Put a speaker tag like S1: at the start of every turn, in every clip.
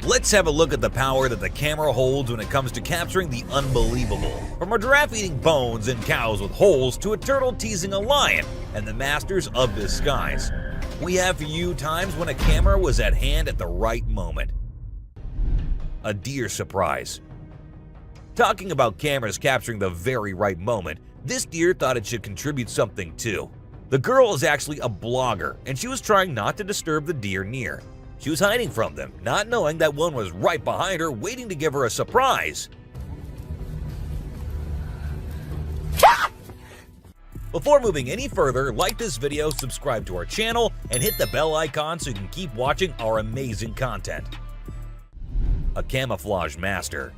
S1: Let's have a look at the power that the camera holds when it comes to capturing the unbelievable. From a giraffe eating bones and cows with holes to a turtle teasing a lion and the masters of disguise. We have for you times when a camera was at hand at the right moment. A deer surprise. Talking about cameras capturing the very right moment, this deer thought it should contribute something too. The girl is actually a blogger, and she was trying not to disturb the deer near. She was hiding from them, not knowing that one was right behind her waiting to give her a surprise. Before moving any further, like this video, subscribe to our channel, and hit the bell icon so you can keep watching our amazing content. A camouflage master.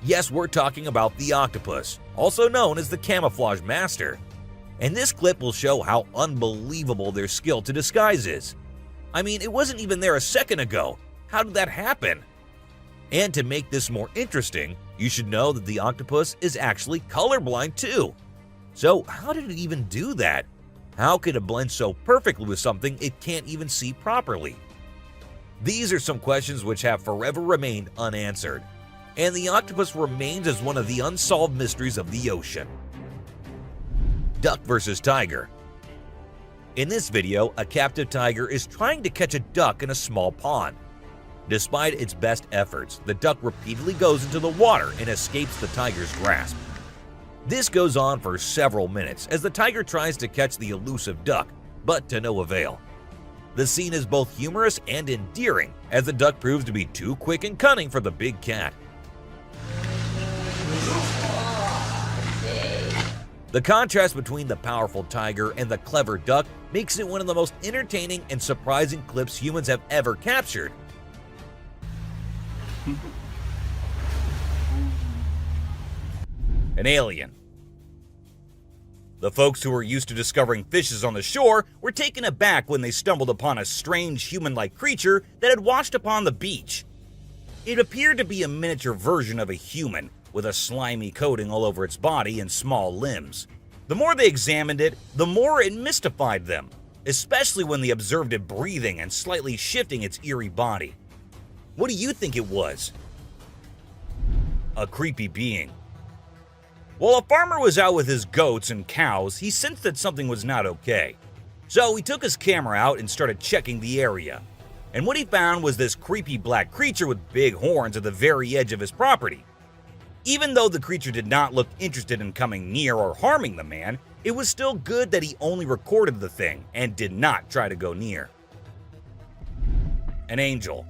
S1: Yes, we're talking about the octopus, also known as the camouflage master. And this clip will show how unbelievable their skill to disguise is. I mean, it wasn't even there a second ago. How did that happen? And to make this more interesting, you should know that the octopus is actually colorblind too. So how did it even do that? How could it blend so perfectly with something it can't even see properly? These are some questions which have forever remained unanswered, and the octopus remains as one of the unsolved mysteries of the ocean. Duck versus tiger. In this video, a captive tiger is trying to catch a duck in a small pond. Despite its best efforts, the duck repeatedly goes into the water and escapes the tiger's grasp. This goes on for several minutes as the tiger tries to catch the elusive duck, but to no avail. The scene is both humorous and endearing, as the duck proves to be too quick and cunning for the big cat. The contrast between the powerful tiger and the clever duck makes it one of the most entertaining and surprising clips humans have ever captured. An alien. The folks who were used to discovering fishes on the shore were taken aback when they stumbled upon a strange human-like creature that had washed upon the beach. It appeared to be a miniature version of a human, with a slimy coating all over its body and small limbs. The more they examined it, the more it mystified them, especially when they observed it breathing and slightly shifting its eerie body. What do you think it was? A creepy being. While a farmer was out with his goats and cows, he sensed that something was not okay. So he took his camera out and started checking the area. And what he found was this creepy black creature with big horns at the very edge of his property. Even though the creature did not look interested in coming near or harming the man, it was still good that he only recorded the thing and did not try to go near. An angel.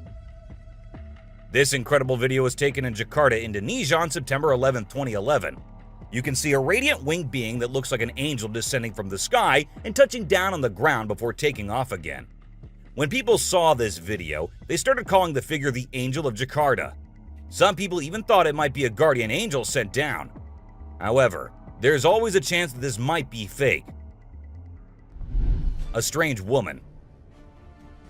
S1: This incredible video was taken in Jakarta, Indonesia on September 11, 2011. You can see a radiant winged being that looks like an angel descending from the sky and touching down on the ground before taking off again. When people saw this video, they started calling the figure the Angel of Jakarta. Some people even thought it might be a guardian angel sent down. However, there's always a chance that this might be fake. A strange woman.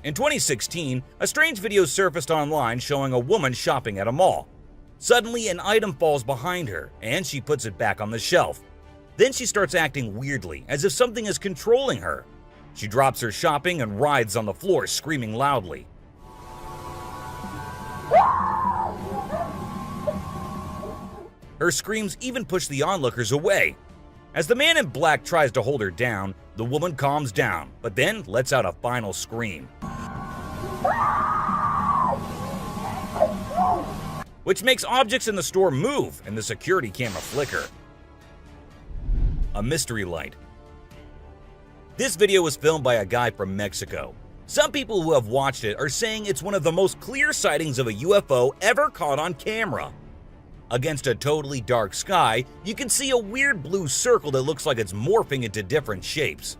S1: In 2016, a strange video surfaced online showing a woman shopping at a mall. Suddenly, an item falls behind her, and she puts it back on the shelf. Then she starts acting weirdly, as if something is controlling her. She drops her shopping and writhes on the floor, screaming loudly. Her screams even push the onlookers away. As the man in black tries to hold her down, the woman calms down, but then lets out a final scream, which makes objects in the store move and the security camera flicker. A mystery light. This video was filmed by a guy from Mexico. Some people who have watched it are saying it's one of the most clear sightings of a UFO ever caught on camera. Against a totally dark sky, you can see a weird blue circle that looks like it's morphing into different shapes.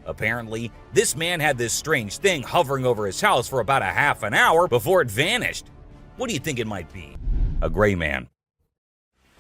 S1: Apparently, this man had this strange thing hovering over his house for about a half an hour before it vanished. What do you think it might be? A gray man.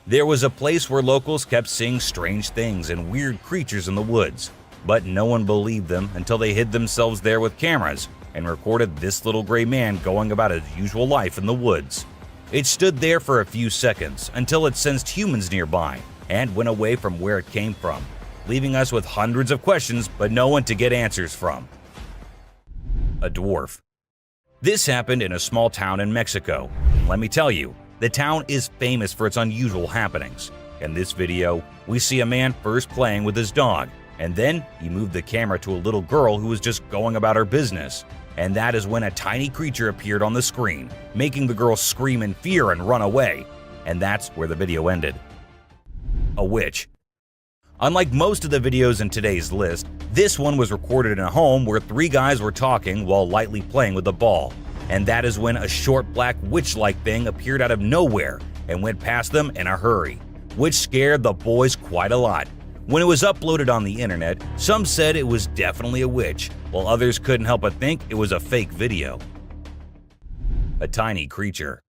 S1: There was a place where locals kept seeing strange things and weird creatures in the woods, but no one believed them until they hid themselves there with cameras and recorded this little gray man going about his usual life in the woods. It stood there for a few seconds until it sensed humans nearby and went away from where it came from. leaving us with hundreds of questions but no one to get answers from. A dwarf. This happened in a small town in Mexico. Let me tell you, the town is famous for its unusual happenings. In this video, we see a man first playing with his dog, and then he moved the camera to a little girl who was just going about her business. And that is when a tiny creature appeared on the screen, making the girl scream in fear and run away. And that's where the video ended. A witch. Unlike most of the videos in today's list, this one was recorded in a home where 3 guys were talking while lightly playing with a ball. And that is when a short black witch-like thing appeared out of nowhere and went past them in a hurry, which scared the boys quite a lot. When it was uploaded on the internet, some said it was definitely a witch, while others couldn't help but think it was a fake video. A tiny creature.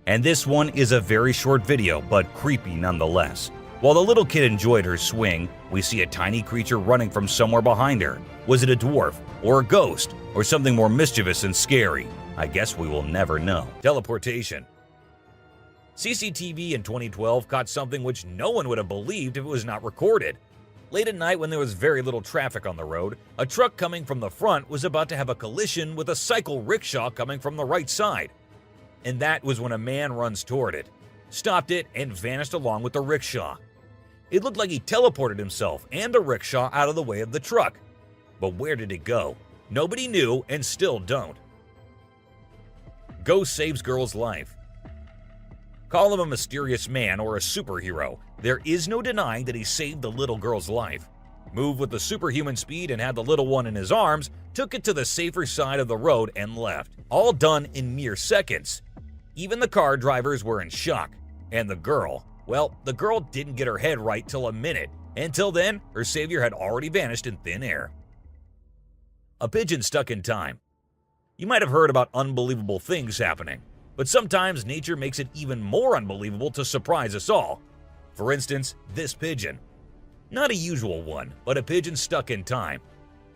S1: And this one is a very short video, but creepy nonetheless. While the little kid enjoyed her swing, we see a tiny creature running from somewhere behind her. Was it a dwarf, or a ghost, or something more mischievous and scary? I guess we will never know. Teleportation. CCTV in 2012 caught something which no one would have believed if it was not recorded. Late at night when there was very little traffic on the road, a truck coming from the front was about to have a collision with a cycle rickshaw coming from the right side. And that was when a man runs toward it, stopped it, and vanished along with the rickshaw. It looked like he teleported himself and the rickshaw out of the way of the truck. But where did it go? Nobody knew and still don't. Ghost saves girl's life. Call him a mysterious man or a superhero, there is no denying that he saved the little girl's life. Moved with the superhuman speed and had the little one in his arms, took it to the safer side of the road and left. All done in mere seconds. Even the car drivers were in shock. And the girl, well, the girl didn't get her head right till a minute. Until then, her savior had already vanished in thin air. A pigeon stuck in time. You might have heard about unbelievable things happening, but sometimes nature makes it even more unbelievable to surprise us all. For instance, this pigeon. Not a usual one, but a pigeon stuck in time.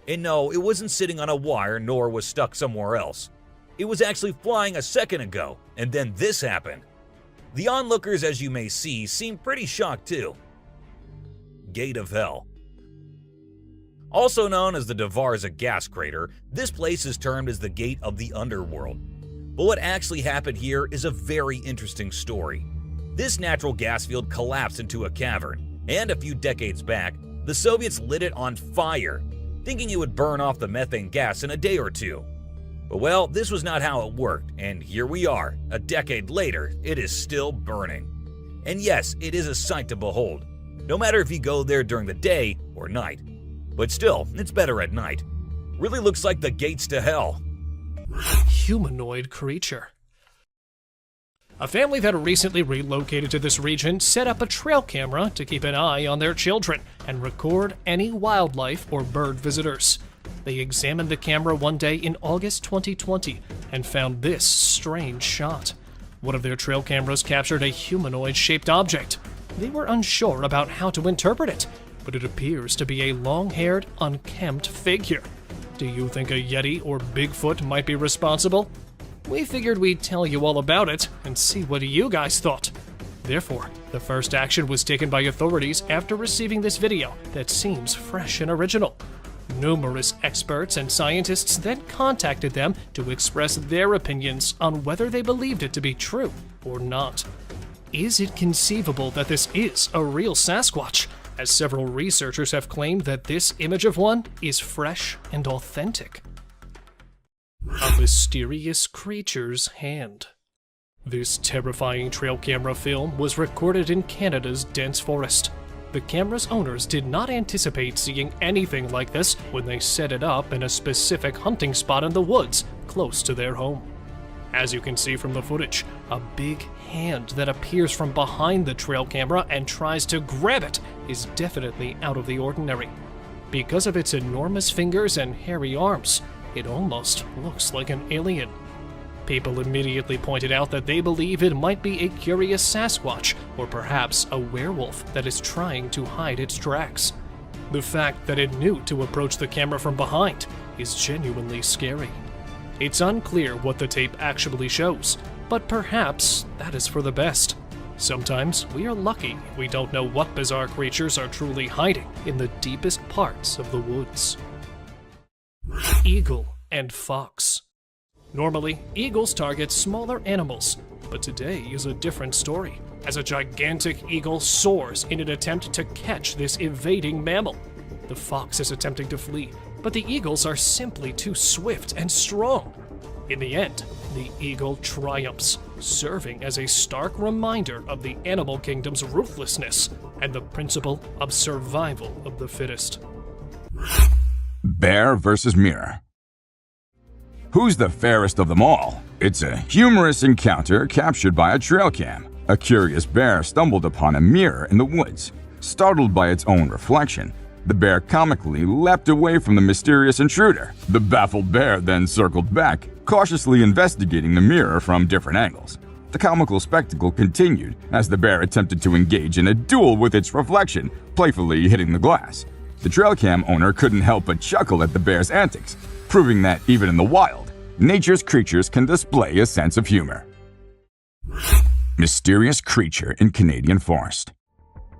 S1: And no, it wasn't sitting on a wire nor was stuck somewhere else. It was actually flying a second ago, and then this happened. The onlookers, as you may see, seemed pretty shocked too. Gate of Hell. Also known as the Davarza gas crater, this place is termed as the Gate of the Underworld. But what actually happened here is a very interesting story. This natural gas field collapsed into a cavern, and a few decades back, the Soviets lit it on fire, thinking it would burn off the methane gas in a day or two. But well, this was not how it worked, and here we are, a decade later, it is still burning. And yes, it is a sight to behold, no matter if you go there during the day or night. But still, it's better at night. Really looks like the gates to hell.
S2: Humanoid creature. A family that recently relocated to this region set up a trail camera to keep an eye on their children and record any wildlife or bird visitors. They examined the camera one day in August 2020 and found this strange shot. One of their trail cameras captured a humanoid-shaped object. They were unsure about how to interpret it, but it appears to be a long-haired, unkempt figure. Do you think a Yeti or Bigfoot might be responsible? We figured we'd tell you all about it and see what you guys thought. Therefore, the first action was taken by authorities after receiving this video that seems fresh and original. Numerous experts and scientists then contacted them to express their opinions on whether they believed it to be true or not. Is it conceivable that this is a real Sasquatch, as several researchers have claimed that this image of one is fresh and authentic? A mysterious creature's hand. This terrifying trail camera film was recorded in Canada's dense forest. The camera's owners did not anticipate seeing anything like this when they set it up in a specific hunting spot in the woods close to their home. As you can see from the footage, a big hand that appears from behind the trail camera and tries to grab it is definitely out of the ordinary. Because of its enormous fingers and hairy arms, it almost looks like an alien. People immediately pointed out that they believe it might be a curious Sasquatch, or perhaps a werewolf that is trying to hide its tracks. The fact that it knew to approach the camera from behind is genuinely scary. It's unclear what the tape actually shows, but perhaps that is for the best. Sometimes we are lucky if we don't know what bizarre creatures are truly hiding in the deepest parts of the woods. Eagle and fox. Normally, eagles target smaller animals, but today is a different story, as a gigantic eagle soars in an attempt to catch this evading mammal. The fox is attempting to flee, but the eagles are simply too swift and strong. In the end, the eagle triumphs, serving as a stark reminder of the animal kingdom's ruthlessness and the principle of survival of the fittest.
S3: Bear versus mirror. Who's the fairest of them all? It's a humorous encounter captured by a trail cam. A curious bear stumbled upon a mirror in the woods. Startled by its own reflection, the bear comically leapt away from the mysterious intruder. The baffled bear then circled back, cautiously investigating the mirror from different angles. The comical spectacle continued as the bear attempted to engage in a duel with its reflection, playfully hitting the glass. The trail cam owner couldn't help but chuckle at the bear's antics, proving that even in the wild, nature's creatures can display a sense of humor. Mysterious creature in Canadian forest.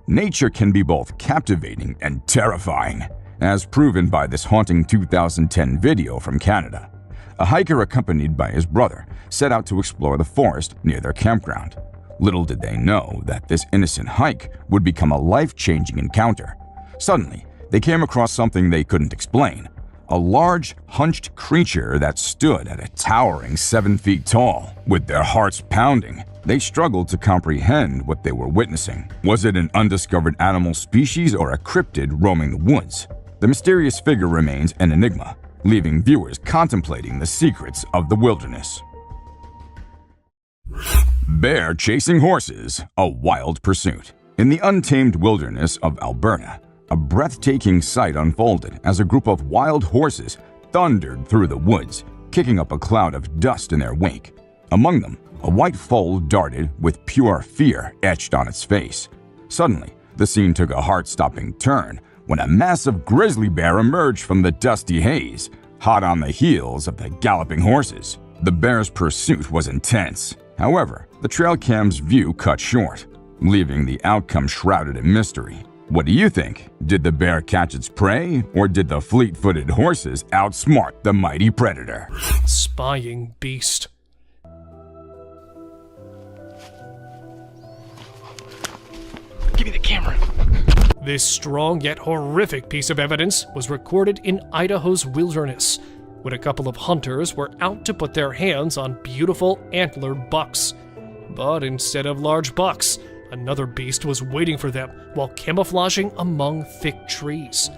S3: Nature can be both captivating and terrifying, as proven by this haunting 2010 video from Canada. A hiker accompanied by his brother set out to explore the forest near their campground. Little did they know that this innocent hike would become a life-changing encounter. Suddenly, they came across something they couldn't explain. A large, hunched creature that stood at a towering 7 feet tall. With their hearts pounding, they struggled to comprehend what they were witnessing. Was it an undiscovered animal species or a cryptid roaming the woods? The mysterious figure remains an enigma, leaving viewers contemplating the secrets of the wilderness. Bear chasing horses, a wild pursuit. In the untamed wilderness of Alberta, a breathtaking sight unfolded as a group of wild horses thundered through the woods, kicking up a cloud of dust in their wake. Among them, a white foal darted with pure fear etched on its face. Suddenly, the scene took a heart-stopping turn when a massive grizzly bear emerged from the dusty haze, hot on the heels of the galloping horses. The bear's pursuit was intense. However, the trail cam's view cut short, leaving the outcome shrouded in mystery. What do you think? Did the bear catch its prey, or did the fleet-footed horses outsmart the mighty predator?
S2: Spying beast.
S4: Give me the camera.
S2: This strong yet horrific piece of evidence was recorded in Idaho's wilderness, when a couple of hunters were out to put their hands on beautiful antlered bucks. But instead of large bucks, another beast was waiting for them while camouflaging among thick trees.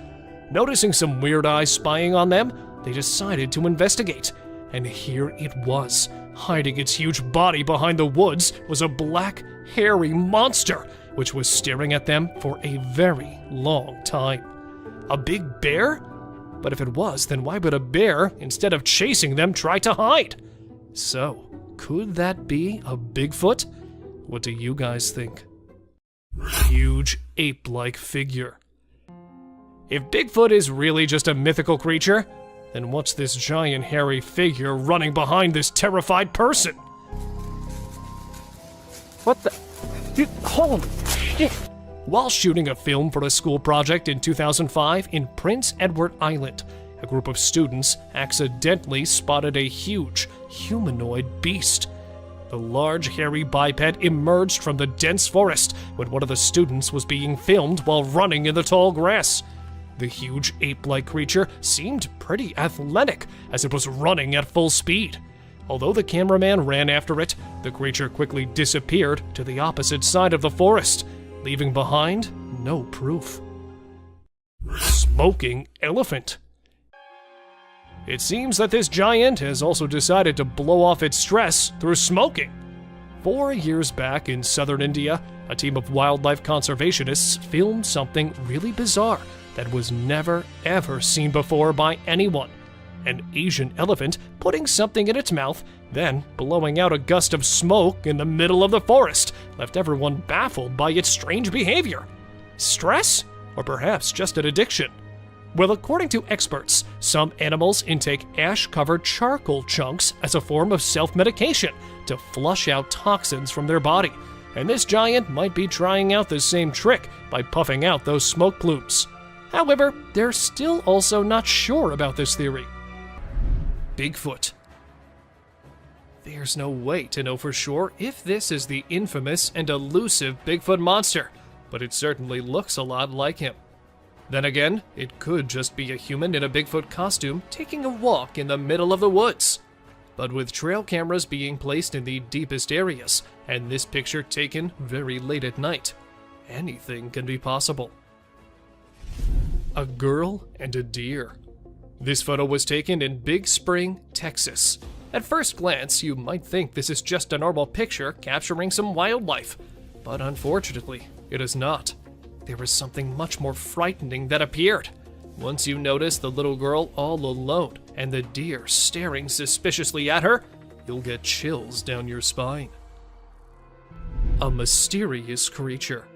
S2: Noticing some weird eyes spying on them, they decided to investigate. And here it was. Hiding its huge body behind the woods was a black, hairy monster, which was staring at them for a very long time. A big bear? But if it was, then why would a bear, instead of chasing them, try to hide? So, could that be a Bigfoot? What do you guys think? Huge ape-like figure. If Bigfoot is really just a mythical creature, then what's this giant hairy figure running behind this terrified person?
S4: What the? Dude, holy shit!
S2: While shooting a film for a school project in 2005 in Prince Edward Island, a group of students accidentally spotted a huge, humanoid beast. The large, hairy biped emerged from the dense forest when one of the students was being filmed while running in the tall grass. The huge ape-like creature seemed pretty athletic as it was running at full speed. Although the cameraman ran after it, the creature quickly disappeared to the opposite side of the forest, leaving behind no proof. Smoking elephant. It seems that this giant has also decided to blow off its stress through smoking. 4 years back in southern India, a team of wildlife conservationists filmed something really bizarre that was never ever seen before by anyone. An Asian elephant putting something in its mouth, then blowing out a gust of smoke in the middle of the forest, left everyone baffled by its strange behavior. Stress? Or perhaps just an addiction? Well, according to experts, some animals intake ash-covered charcoal chunks as a form of self-medication to flush out toxins from their body. and this giant might be trying out the same trick by puffing out those smoke plumes. However, they're still also not sure about this theory. Bigfoot. There's no way to know for sure if this is the infamous and elusive Bigfoot monster, but it certainly looks a lot like him. Then again, it could just be a human in a Bigfoot costume taking a walk in the middle of the woods. But with trail cameras being placed in the deepest areas, and this picture taken very late at night, anything can be possible. A girl and a deer. This photo was taken in Big Spring, Texas. At first glance, you might think this is just a normal picture capturing some wildlife, but unfortunately, it is not. There is something much more frightening that appeared. Once you notice the little girl all alone and the deer staring suspiciously at her, you'll get chills down your spine. A mysterious creature.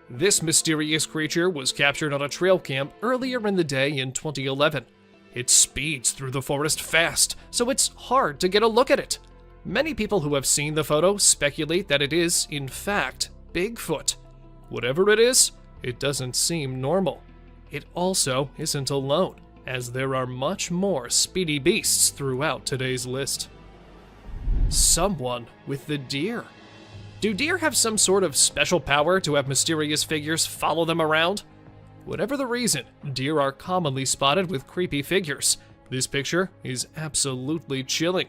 S2: This mysterious creature was captured on a trail cam earlier in the day in 2011. It speeds through the forest fast, so it's hard to get a look at it. Many people who have seen the photo speculate that it is, in fact, Bigfoot. Whatever it is, it doesn't seem normal. It also isn't alone, as there are much more speedy beasts throughout today's list. Someone with the deer. Do deer have some sort of special power to have mysterious figures follow them around? Whatever the reason, deer are commonly spotted with creepy figures. This picture is absolutely chilling.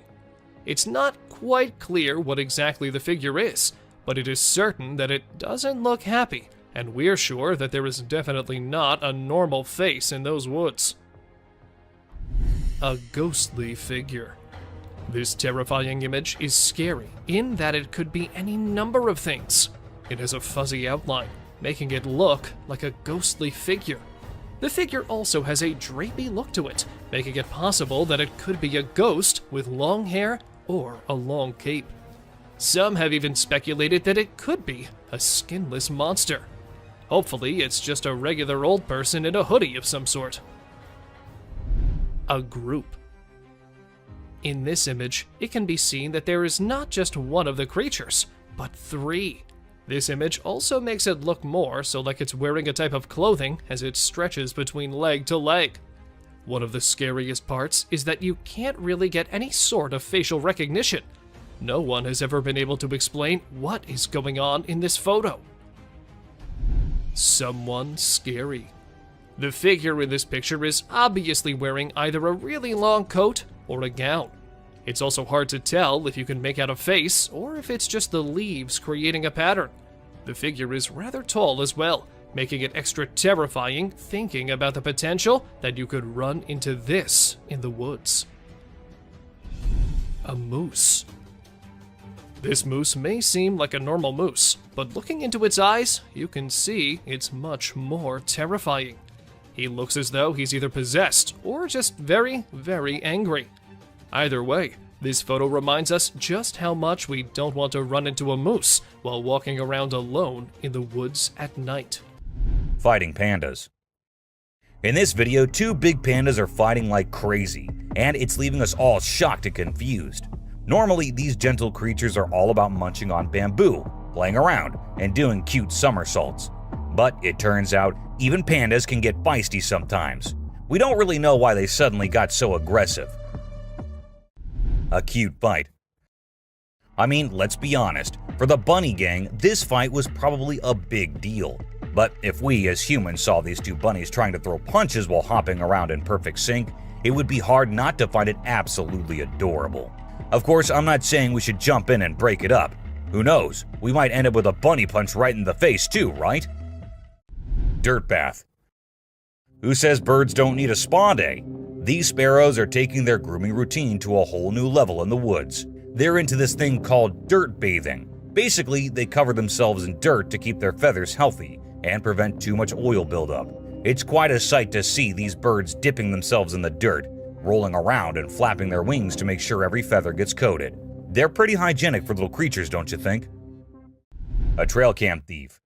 S2: It's not quite clear what exactly the figure is, but it is certain that it doesn't look happy, and we're sure that there is definitely not a normal face in those woods. A ghostly figure. This terrifying image is scary in that it could be any number of things. It has a fuzzy outline, making it look like a ghostly figure. The figure also has a drapey look to it, making it possible that it could be a ghost with long hair or a long cape. Some have even speculated that it could be a skinless monster. Hopefully, it's just a regular old person in a hoodie of some sort. A group. In this image, it can be seen that there is not just one of the creatures, but three. This image also makes it look more so like it's wearing a type of clothing as it stretches between leg to leg. One of the scariest parts is that you can't really get any sort of facial recognition. No one has ever been able to explain what is going on in this photo. Someone scary. The figure in this picture is obviously wearing either a really long coat or a gown. It's also hard to tell if you can make out a face or if it's just the leaves creating a pattern. The figure is rather tall as well, making it extra terrifying thinking about the potential that you could run into this in the woods. A moose. This moose may seem like a normal moose, but looking into its eyes, you can see it's much more terrifying. He looks as though he's either possessed or just very, very angry. Either way, this photo reminds us just how much we don't want to run into a moose while walking around alone in the woods at night.
S1: Fighting pandas. In this video, two big pandas are fighting like crazy, and it's leaving us all shocked and confused. Normally, these gentle creatures are all about munching on bamboo, playing around, and doing cute somersaults. But it turns out, even pandas can get feisty sometimes. We don't really know why they suddenly got so aggressive. A cute fight. I mean, let's be honest, for the bunny gang, this fight was probably a big deal. But if we as humans saw these two bunnies trying to throw punches while hopping around in perfect sync, it would be hard not to find it absolutely adorable. Of course, I'm not saying we should jump in and break it up. Who knows, we might end up with a bunny punch right in the face too, right? Dirt bath. Who says birds don't need a spa day? These sparrows are taking their grooming routine to a whole new level in the woods. They're into this thing called dirt bathing. Basically, they cover themselves in dirt to keep their feathers healthy and prevent too much oil buildup. It's quite a sight to see these birds dipping themselves in the dirt, rolling around and flapping their wings to make sure every feather gets coated. They're pretty hygienic for little creatures, don't you think? A trail cam thief.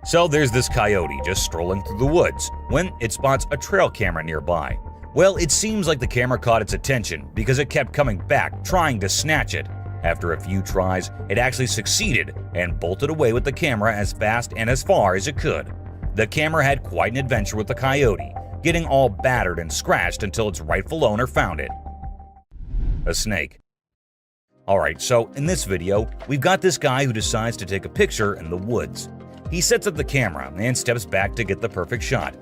S1: So there's this coyote just strolling through the woods when it spots a trail camera nearby. Well, it seems like the camera caught its attention because it kept coming back, trying to snatch it. After a few tries, it actually succeeded and bolted away with the camera as fast and as far as it could. The camera had quite an adventure with the coyote, getting all battered and scratched until its rightful owner found it. A snake. Alright, so in this video, we've got this guy who decides to take a picture in the woods. He sets up the camera and steps back to get the perfect shot.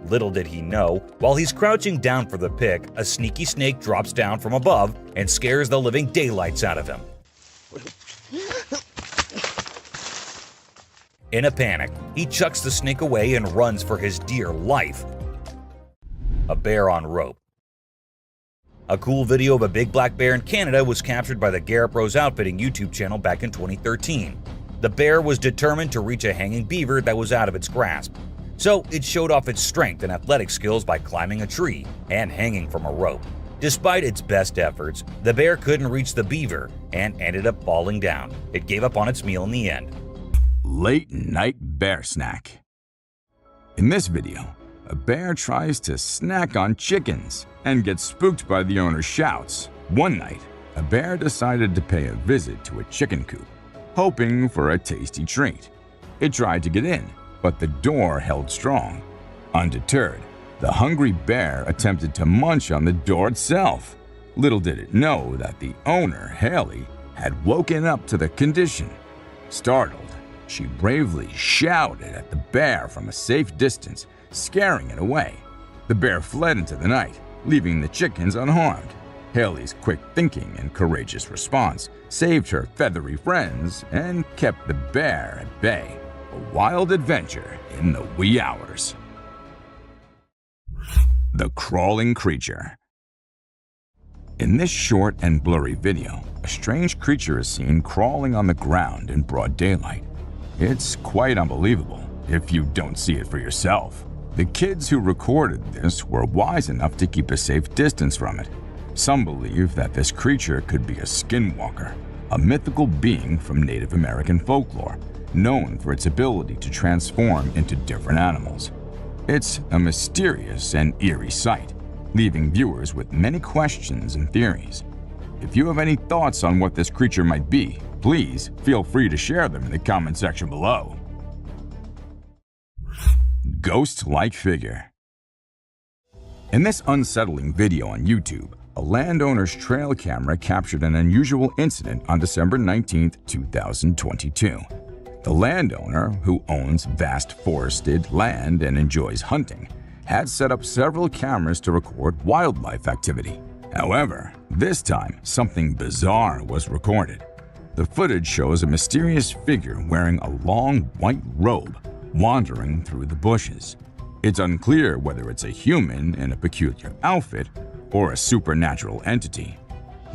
S1: Little did he know, while he's crouching down for the pic, a sneaky snake drops down from above and scares the living daylights out of him. In a panic, he chucks the snake away and runs for his dear life. A bear on rope. A cool video of a big black bear in Canada was captured by the Garrett Bros Outfitting YouTube channel back in 2013. The bear was determined to reach a hanging beaver that was out of its grasp. So it showed off its strength and athletic skills by climbing a tree and hanging from a rope. Despite its best efforts, the bear couldn't reach the beaver and ended up falling down. It gave up on its meal in the end.
S3: Late night bear snack. In this video, a bear tries to snack on chickens and gets spooked by the owner's shouts. One night, a bear decided to pay a visit to a chicken coop, hoping for a tasty treat. It tried to get in, but the door held strong. Undeterred, the hungry bear attempted to munch on the door itself. Little did it know that the owner, Haley, had woken up to the condition. Startled, she bravely shouted at the bear from a safe distance, scaring it away. The bear fled into the night, leaving the chickens unharmed. Haley's quick thinking and courageous response saved her feathery friends and kept the bear at bay. A wild adventure in the wee hours. The crawling creature. In this short and blurry video, a strange creature is seen crawling on the ground in broad daylight. It's quite unbelievable if you don't see it for yourself. The kids who recorded this were wise enough to keep a safe distance from it. Some believe that this creature could be a skinwalker, a mythical being from Native American folklore, known for its ability to transform into different animals. It's a mysterious and eerie sight, leaving viewers with many questions and theories. If you have any thoughts on what this creature might be, please feel free to share them in the comment section below. Ghost-like figure. In this unsettling video on YouTube, a landowner's trail camera captured an unusual incident on December 19, 2022. The landowner, who owns vast forested land and enjoys hunting, had set up several cameras to record wildlife activity. However, this time something bizarre was recorded. The footage shows a mysterious figure wearing a long white robe wandering through the bushes. It's unclear whether it's a human in a peculiar outfit or a supernatural entity.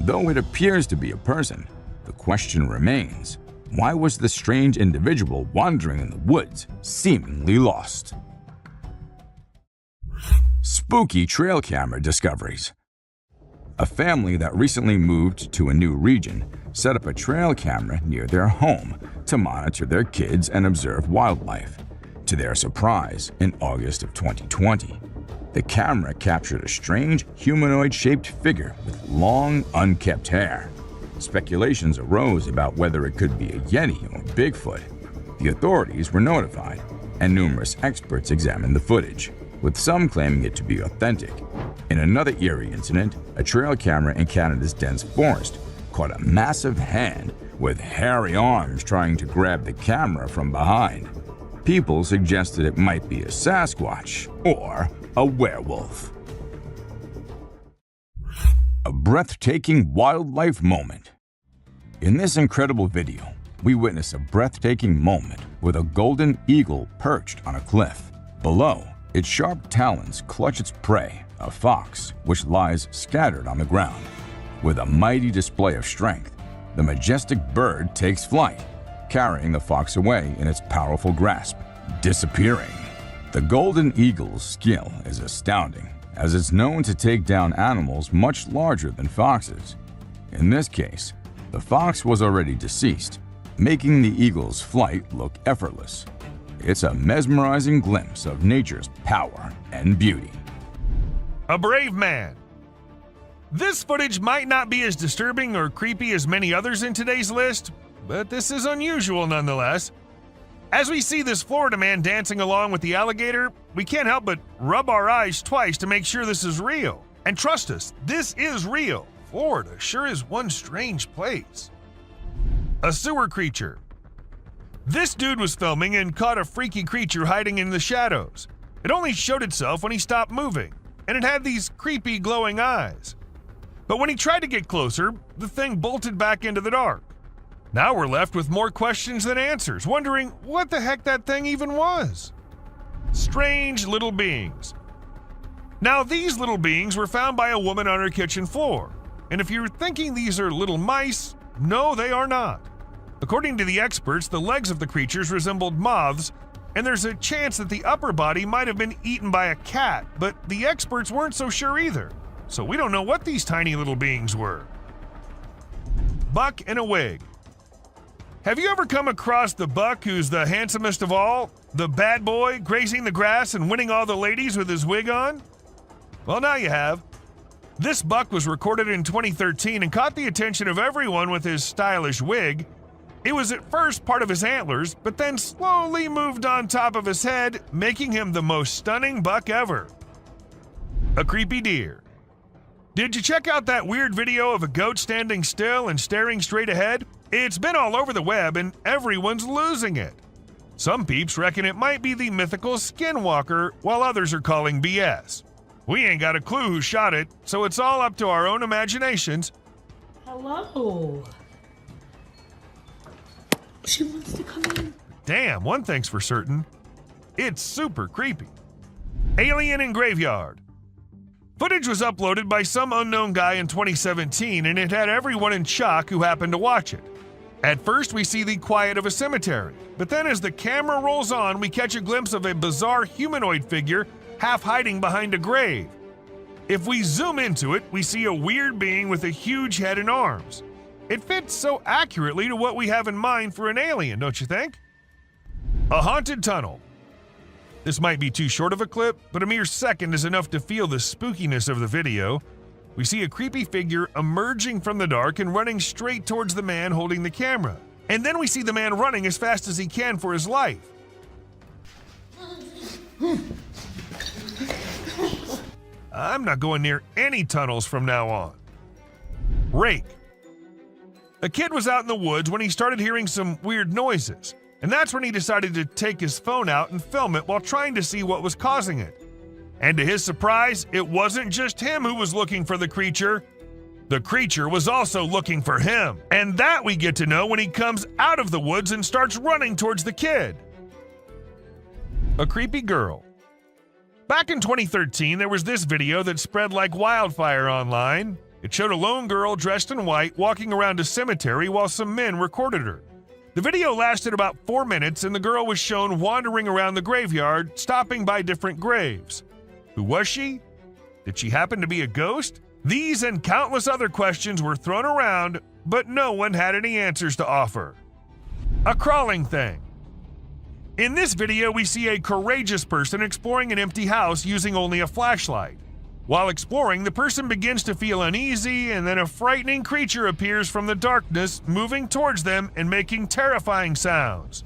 S3: Though it appears to be a person, the question remains, why was the strange individual wandering in the woods seemingly lost? Spooky trail camera discoveries. A family that recently moved to a new region set up a trail camera near their home to monitor their kids and observe wildlife. To their surprise, in August of 2020, the camera captured a strange humanoid-shaped figure with long, unkempt hair. Speculations arose about whether it could be a Yeti or Bigfoot. The authorities were notified, and numerous experts examined the footage, with some claiming it to be authentic. In another eerie incident, a trail camera in Canada's dense forest caught a massive hand with hairy arms trying to grab the camera from behind. People suggested it might be a Sasquatch or a werewolf. A breathtaking wildlife moment. In this incredible video, we witness a breathtaking moment with a golden eagle perched on a cliff. Below, its sharp talons clutch its prey, a fox, which lies scattered on the ground. With a mighty display of strength, the majestic bird takes flight, carrying the fox away in its powerful grasp, disappearing. The golden eagle's skill is astounding, as it's known to take down animals much larger than foxes. In this case, the fox was already deceased, making the eagle's flight look effortless. It's a mesmerizing glimpse of nature's power and beauty.
S5: A brave man. This footage might not be as disturbing or creepy as many others in today's list, but this is unusual nonetheless. As we see this Florida man dancing along with the alligator, we can't help but rub our eyes twice to make sure this is real. And trust us, this is real. Florida sure is one strange place. A sewer creature. This dude was filming and caught a freaky creature hiding in the shadows. It only showed itself when he stopped moving, and it had these creepy glowing eyes. But when he tried to get closer, the thing bolted back into the dark. Now we're left with more questions than answers, wondering what the heck that thing even was. Strange little beings. Now these little beings were found by a woman on her kitchen floor. And if you're thinking these are little mice, no, they are not. According to the experts, the legs of the creatures resembled moths, and there's a chance that the upper body might have been eaten by a cat, but the experts weren't so sure either. So we don't know what these tiny little beings were. Buck in a wig. Have you ever come across the buck who's the handsomest of all? The bad boy grazing the grass and winning all the ladies with his wig on? Well, now you have. This buck was recorded in 2013 and caught the attention of everyone with his stylish wig. It was at first part of his antlers, but then slowly moved on top of his head, making him the most stunning buck ever. A creepy deer. Did you check out that weird video of a goat standing still and staring straight ahead? It's been all over the web and everyone's losing it. Some peeps reckon it might be the mythical Skinwalker, while others are calling BS. We ain't got a clue who shot it, so it's all up to our own imaginations.
S6: Hello. She wants to come in.
S5: Damn, one thing's for certain. It's super creepy. Alien in Graveyard. Footage was uploaded by some unknown guy in 2017, and it had everyone in shock who happened to watch it. At first, we see the quiet of a cemetery, but then as the camera rolls on, we catch a glimpse of a bizarre humanoid figure half hiding behind a grave. If we zoom into it, we see a weird being with a huge head and arms. It fits so accurately to what we have in mind for an alien, don't you think? A haunted tunnel. This might be too short of a clip, but a mere second is enough to feel the spookiness of the video. We see a creepy figure emerging from the dark and running straight towards the man holding the camera. And then we see the man running as fast as he can for his life. I'm not going near any tunnels from now on. Rake. A kid was out in the woods when he started hearing some weird noises, and that's when he decided to take his phone out and film it while trying to see what was causing it. And to his surprise, it wasn't just him who was looking for the creature. The creature was also looking for him, and that we get to know when he comes out of the woods and starts running towards the kid. A creepy girl. Back in 2013, there was this video that spread like wildfire online. It showed a lone girl dressed in white walking around a cemetery while some men recorded her. The video lasted about 4 minutes, and the girl was shown wandering around the graveyard, stopping by different graves. Who was she? Did she happen to be a ghost? These and countless other questions were thrown around, but no one had any answers to offer. A crawling thing. In this video, we see a courageous person exploring an empty house using only a flashlight. While exploring, the person begins to feel uneasy, and then a frightening creature appears from the darkness, moving towards them and making terrifying sounds.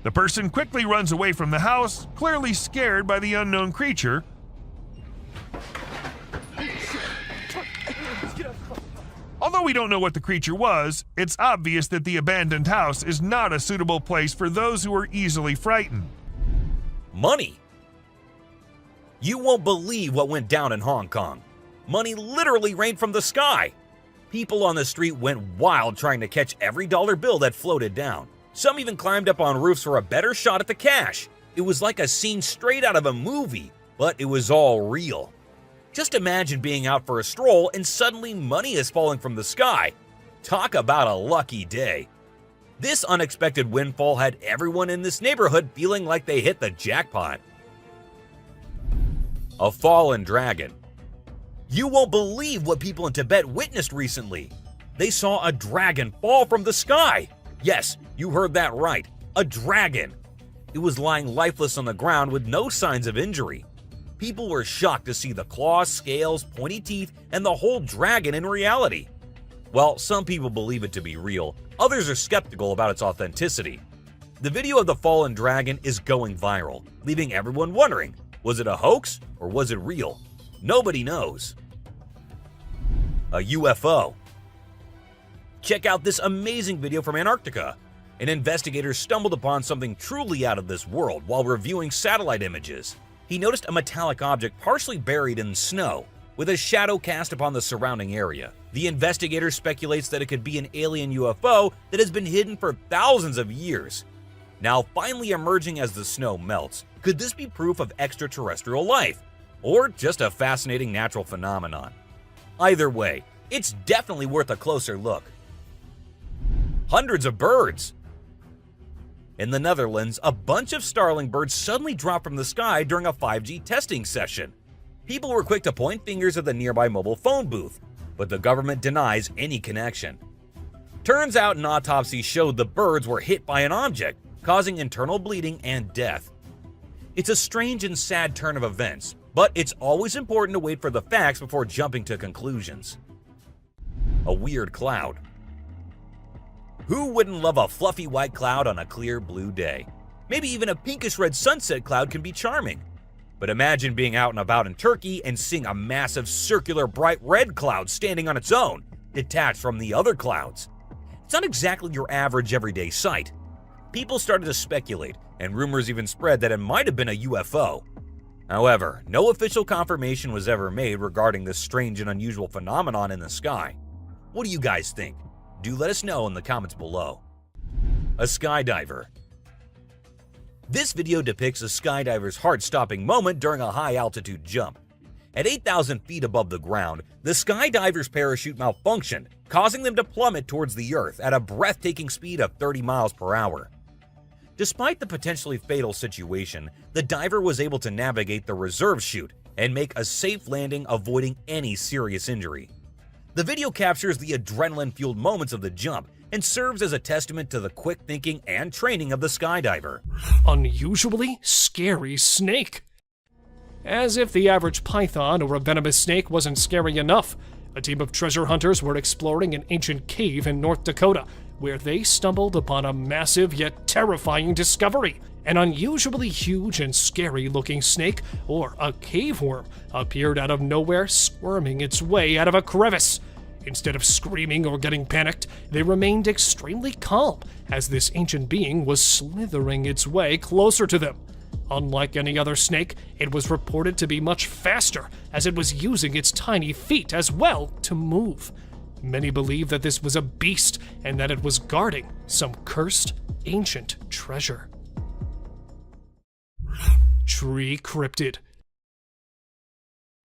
S5: The person quickly runs away from the house, clearly scared by the unknown creature. Although we don't know what the creature was, it's obvious that the abandoned house is not a suitable place for those who are easily frightened.
S1: Money. You won't believe what went down in Hong Kong. Money literally rained from the sky. People on the street went wild trying to catch every dollar bill that floated down. Some even climbed up on roofs for a better shot at the cash. It was like a scene straight out of a movie, but it was all real. Just imagine being out for a stroll and suddenly money is falling from the sky. Talk about a lucky day. This unexpected windfall had everyone in this neighborhood feeling like they hit the jackpot. A fallen dragon. You won't believe what people in Tibet witnessed recently. They saw a dragon fall from the sky. Yes, you heard that right. A dragon. It was lying lifeless on the ground with no signs of injury. People were shocked to see the claws, scales, pointy teeth, and the whole dragon in reality. While some people believe it to be real, others are skeptical about its authenticity. The video of the fallen dragon is going viral, leaving everyone wondering, was it a hoax or was it real? Nobody knows. A UFO. Check out this amazing video from Antarctica. An investigator stumbled upon something truly out of this world while reviewing satellite images. He noticed a metallic object partially buried in snow, with a shadow cast upon the surrounding area. The investigator speculates that it could be an alien UFO that has been hidden for thousands of years. Now finally emerging as the snow melts, could this be proof of extraterrestrial life? Or just a fascinating natural phenomenon? Either way, it's definitely worth a closer look. Hundreds of birds. In the Netherlands, a bunch of starling birds suddenly dropped from the sky during a 5G testing session. People were quick to point fingers at the nearby mobile phone booth, but the government denies any connection. Turns out an autopsy showed the birds were hit by an object, causing internal bleeding and death. It's a strange and sad turn of events, but it's always important to wait for the facts before jumping to conclusions. A weird cloud. Who wouldn't love a fluffy white cloud on a clear blue day? Maybe even a pinkish red sunset cloud can be charming. But imagine being out and about in Turkey and seeing a massive circular bright red cloud standing on its own, detached from the other clouds. It's not exactly your average everyday sight. People started to speculate, and rumors even spread that it might have been a UFO. However, no official confirmation was ever made regarding this strange and unusual phenomenon in the sky. What do you guys think? Do let us know in the comments below. A skydiver. This video depicts a skydiver's heart-stopping moment during a high-altitude jump. At 8,000 feet above the ground, the skydiver's parachute malfunctioned, causing them to plummet towards the earth at a breathtaking speed of 30 miles per hour. Despite the potentially fatal situation, the diver was able to navigate the reserve chute and make a safe landing, avoiding any serious injury. The video captures the adrenaline-fueled moments of the jump and serves as a testament to the quick thinking and training of the skydiver.
S2: Unusually scary snake. As if the average python or a venomous snake wasn't scary enough, a team of treasure hunters were exploring an ancient cave in North Dakota, where they stumbled upon a massive yet terrifying discovery. An unusually huge and scary-looking snake, or a cave worm, appeared out of nowhere, squirming its way out of a crevice. Instead of screaming or getting panicked, they remained extremely calm as this ancient being was slithering its way closer to them. Unlike any other snake, it was reported to be much faster, as it was using its tiny feet as well to move. Many believe that this was a beast and that it was guarding some cursed ancient treasure. Tree cryptid.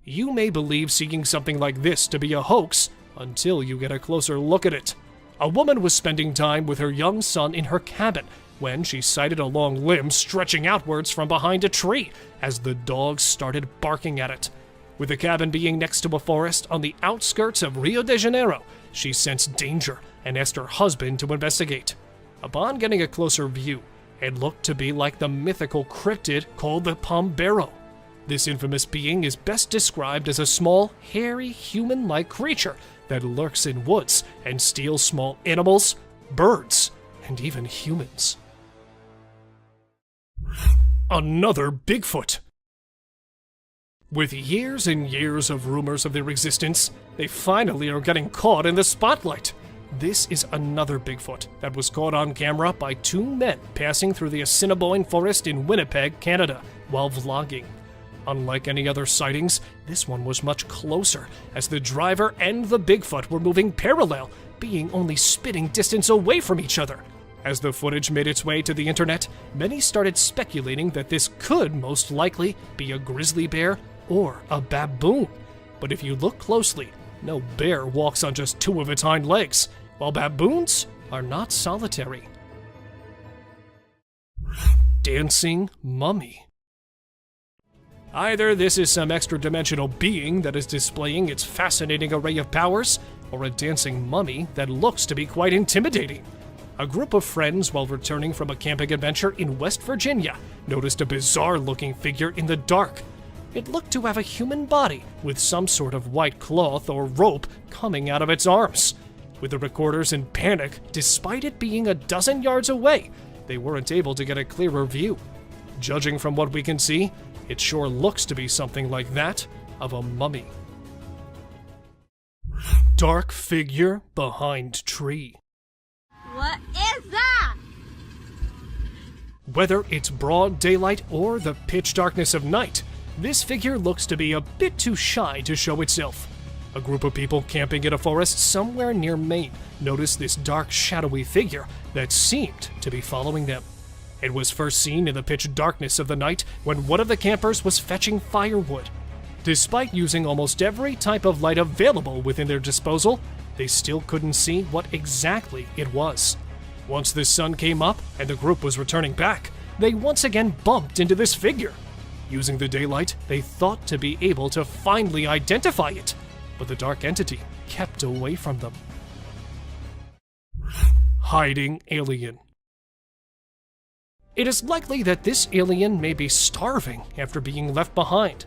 S2: You may believe seeing something like this to be a hoax until you get a closer look at it. A woman was spending time with her young son in her cabin when she sighted a long limb stretching outwards from behind a tree as the dog started barking at it. With the cabin being next to a forest on the outskirts of Rio de Janeiro, she sensed danger and asked her husband to investigate. Upon getting a closer view, it looked to be like the mythical cryptid called the Pombero. This infamous being is best described as a small, hairy, human-like creature that lurks in woods and steals small animals, birds, and even humans. Another Bigfoot. With years and years of rumors of their existence, they finally are getting caught in the spotlight. This is another Bigfoot that was caught on camera by two men passing through the Assiniboine Forest in Winnipeg, Canada, while vlogging. Unlike any other sightings, this one was much closer, as the driver and the Bigfoot were moving parallel, being only spitting distance away from each other. As the footage made its way to the internet, many started speculating that this could most likely be a grizzly bear or a baboon. But if you look closely, no bear walks on just two of its hind legs, while baboons are not solitary. Dancing mummy. Either this is some extra-dimensional being that is displaying its fascinating array of powers, or a dancing mummy that looks to be quite intimidating. A group of friends, while returning from a camping adventure in West Virginia, noticed a bizarre-looking figure in the dark. It looked to have a human body with some sort of white cloth or rope coming out of its arms. With the recorders in panic, despite it being a dozen yards away, they weren't able to get a clearer view. Judging from what we can see, it sure looks to be something like that of a mummy. Dark figure behind tree.
S7: What is that?
S2: Whether it's broad daylight or the pitch darkness of night, this figure looks to be a bit too shy to show itself. A group of people camping in a forest somewhere near Maine noticed this dark, shadowy figure that seemed to be following them. It was first seen in the pitch darkness of the night when one of the campers was fetching firewood. Despite using almost every type of light available within their disposal, they still couldn't see what exactly it was. Once the sun came up and the group was returning back, they once again bumped into this figure. Using the daylight, they thought to be able to finally identify it, but the dark entity kept away from them. Hiding alien. It is likely that this alien may be starving after being left behind.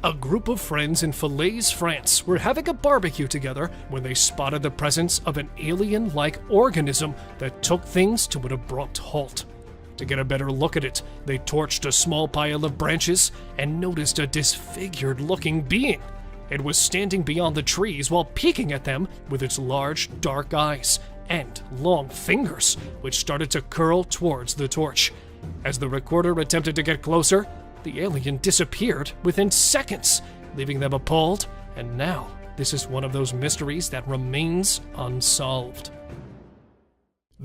S2: A group of friends in Falaise, France were having a barbecue together when they spotted the presence of an alien-like organism that took things to an abrupt halt. To get a better look at it, they torched a small pile of branches and noticed a disfigured-looking being. It was standing beyond the trees while peeking at them with its large, dark eyes and long fingers, which started to curl towards the torch. As the recorder attempted to get closer, the alien disappeared within seconds, leaving them appalled, and now this is one of those mysteries that remains unsolved.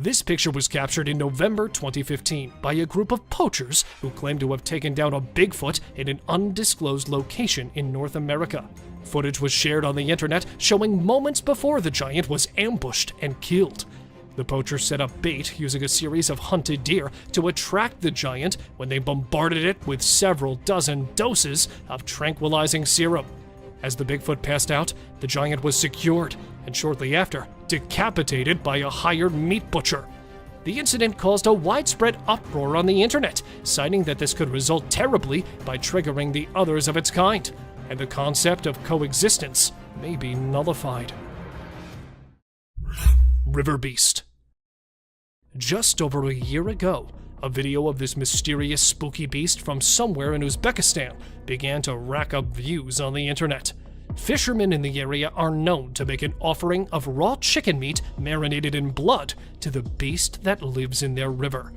S2: This picture was captured in November 2015 by a group of poachers who claimed to have taken down a Bigfoot in an undisclosed location in North America. Footage was shared on the internet showing moments before the giant was ambushed and killed. The poachers set up bait using a series of hunted deer to attract the giant when they bombarded it with several dozen doses of tranquilizing serum. As the Bigfoot passed out, the giant was secured and shortly after, decapitated by a hired meat butcher. The incident caused a widespread uproar on the internet, citing that this could result terribly by triggering the others of its kind, and the concept of coexistence may be nullified. River Beast. Just over a year ago, a video of this mysterious spooky beast from somewhere in Uzbekistan began to rack up views on the internet. Fishermen in the area are known to make an offering of raw chicken meat marinated in blood to the beast that lives in their river.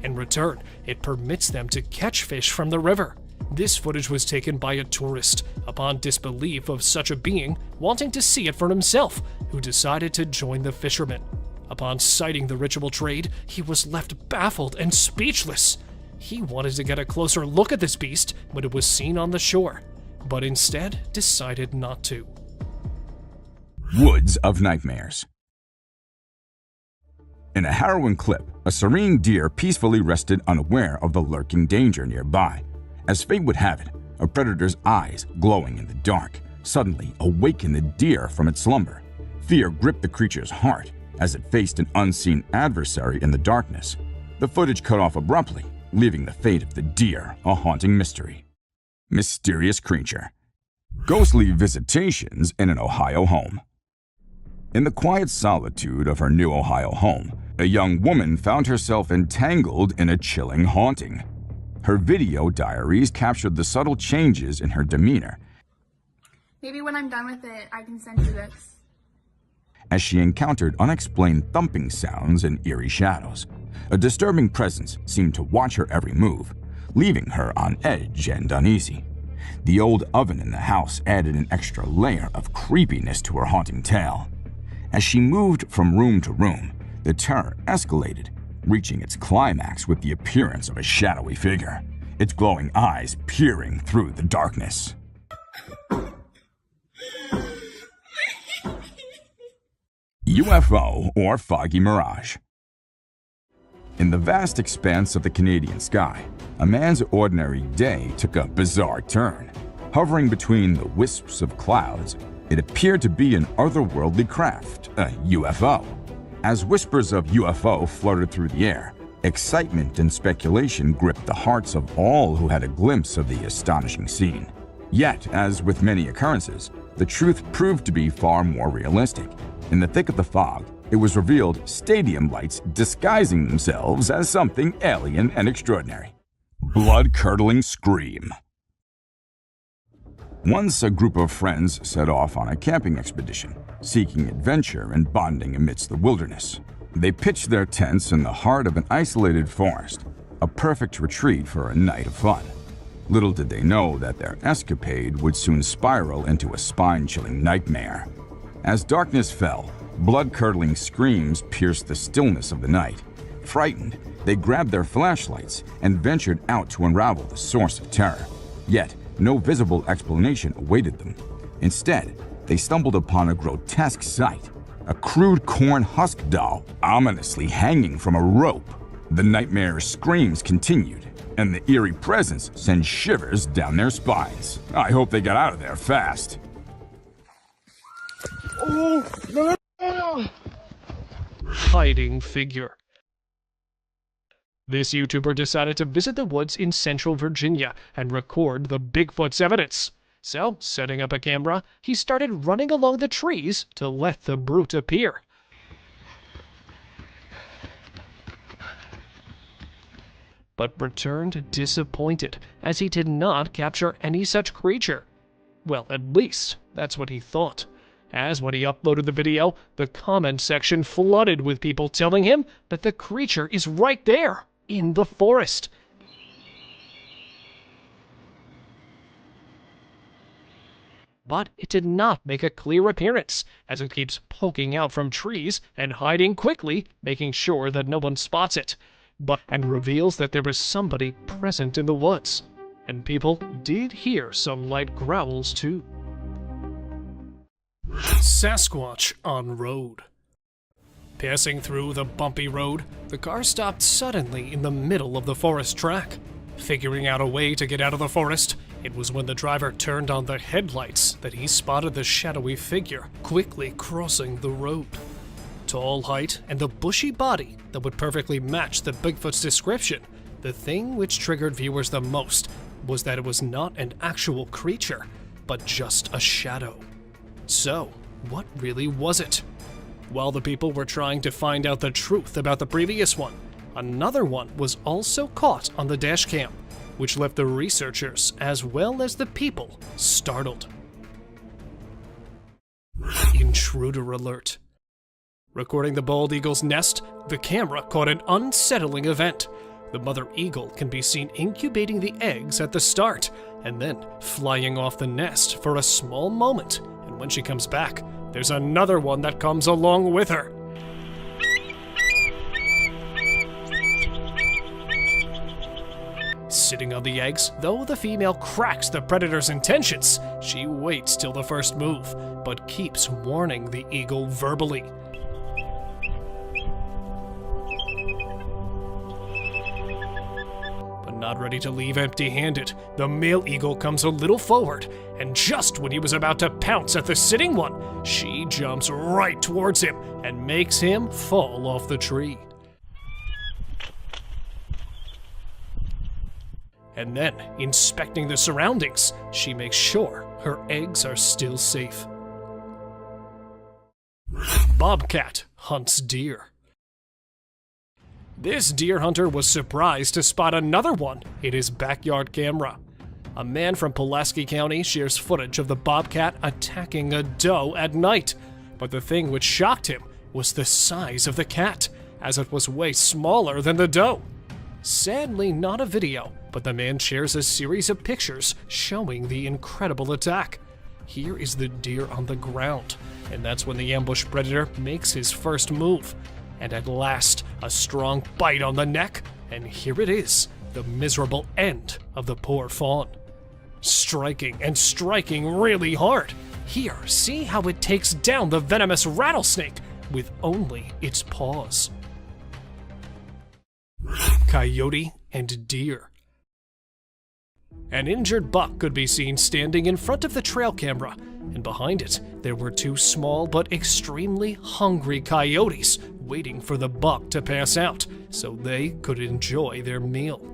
S2: In return, it permits them to catch fish from the river. This footage was taken by a tourist upon disbelief of such a being wanting to see it for himself, who decided to join the fishermen. Upon sighting the ritual trade, he was left baffled and speechless. He wanted to get a closer look at this beast when it was seen on the shore, but instead decided not to.
S3: Woods of Nightmares. In a harrowing clip, a serene deer peacefully rested unaware of the lurking danger nearby. As fate would have it, a predator's eyes, glowing in the dark, suddenly awakened the deer from its slumber. Fear gripped the creature's heart as it faced an unseen adversary in the darkness. The footage cut off abruptly, leaving the fate of the deer a haunting mystery. Mysterious creature. Ghostly visitations in an Ohio home. In the quiet solitude of her new Ohio home, a young woman found herself entangled in a chilling haunting. Her video diaries captured the subtle changes in her demeanor.
S8: Maybe when I'm done with it, I can send you this.
S3: As she encountered unexplained thumping sounds and eerie shadows. A disturbing presence seemed to watch her every move, leaving her on edge and uneasy. The old oven in the house added an extra layer of creepiness to her haunting tale. As she moved from room to room, the terror escalated, reaching its climax with the appearance of a shadowy figure, its glowing eyes peering through the darkness. UFO or foggy mirage. In the vast expanse of the Canadian sky, a man's ordinary day took a bizarre turn. Hovering between the wisps of clouds, it appeared to be an otherworldly craft, a UFO. As whispers of UFO fluttered through the air, excitement and speculation gripped the hearts of all who had a glimpse of the astonishing scene. Yet, as with many occurrences, the truth proved to be far more realistic. In the thick of the fog, it was revealed stadium lights disguising themselves as something alien and extraordinary. Blood-curdling scream. Once a group of friends set off on a camping expedition, seeking adventure and bonding amidst the wilderness. They pitched their tents in the heart of an isolated forest, a perfect retreat for a night of fun. Little did they know that their escapade would soon spiral into a spine-chilling nightmare. As darkness fell, blood-curdling screams pierced the stillness of the night. Frightened, they grabbed their flashlights and ventured out to unravel the source of terror. Yet, no visible explanation awaited them. Instead, they stumbled upon a grotesque sight, a crude corn husk doll ominously hanging from a rope. The nightmare's screams continued, and the eerie presence sent shivers down their spines. I hope they got out of there fast.
S2: Hiding figure. This YouTuber decided to visit the woods in central Virginia and record the Bigfoot's evidence. So, setting up a camera, he started running along the trees to let the brute appear. But returned disappointed, as he did not capture any such creature. Well, at least, that's what he thought. As when he uploaded the video, the comment section flooded with people telling him that the creature is right there, in the forest. But it did not make a clear appearance, as it keeps poking out from trees and hiding quickly, making sure that no one spots it, and reveals that there was somebody present in the woods. And people did hear some light growls too. Sasquatch on road. Passing through the bumpy road, the car stopped suddenly in the middle of the forest track. Figuring out a way to get out of the forest, it was when the driver turned on the headlights that he spotted the shadowy figure quickly crossing the road. Tall height and the bushy body that would perfectly match the Bigfoot's description, the thing which triggered viewers the most was that it was not an actual creature, but just a shadow. So, what really was it? While the people were trying to find out the truth about the previous one, another one was also caught on the dashcam, which left the researchers as well as the people startled. Intruder alert. Recording the bald eagle's nest, the camera caught an unsettling event. The mother eagle can be seen incubating the eggs at the start, and then flying off the nest for a small moment, and when she comes back, there's another one that comes along with her. Sitting on the eggs, though the female cracks the predator's intentions, she waits till the first move, but keeps warning the eagle verbally. Not ready to leave empty-handed, the male eagle comes a little forward, and just when he was about to pounce at the sitting one, she jumps right towards him and makes him fall off the tree. And then, inspecting the surroundings, she makes sure her eggs are still safe. Bobcat hunts deer. This deer hunter was surprised to spot another one in his backyard camera. A man from Pulaski County shares footage of the bobcat attacking a doe at night, but the thing which shocked him was the size of the cat, as it was way smaller than the doe. Sadly, not a video, but the man shares a series of pictures showing the incredible attack. Here is the deer on the ground, and that's when the ambush predator makes his first move. And at last, a strong bite on the neck, and here it is, the miserable end of the poor fawn. Striking and striking really hard. Here, see how it takes down the venomous rattlesnake with only its paws. Coyote and deer. An injured buck could be seen standing in front of the trail camera, and behind it, there were two small but extremely hungry coyotes waiting for the buck to pass out so they could enjoy their meal.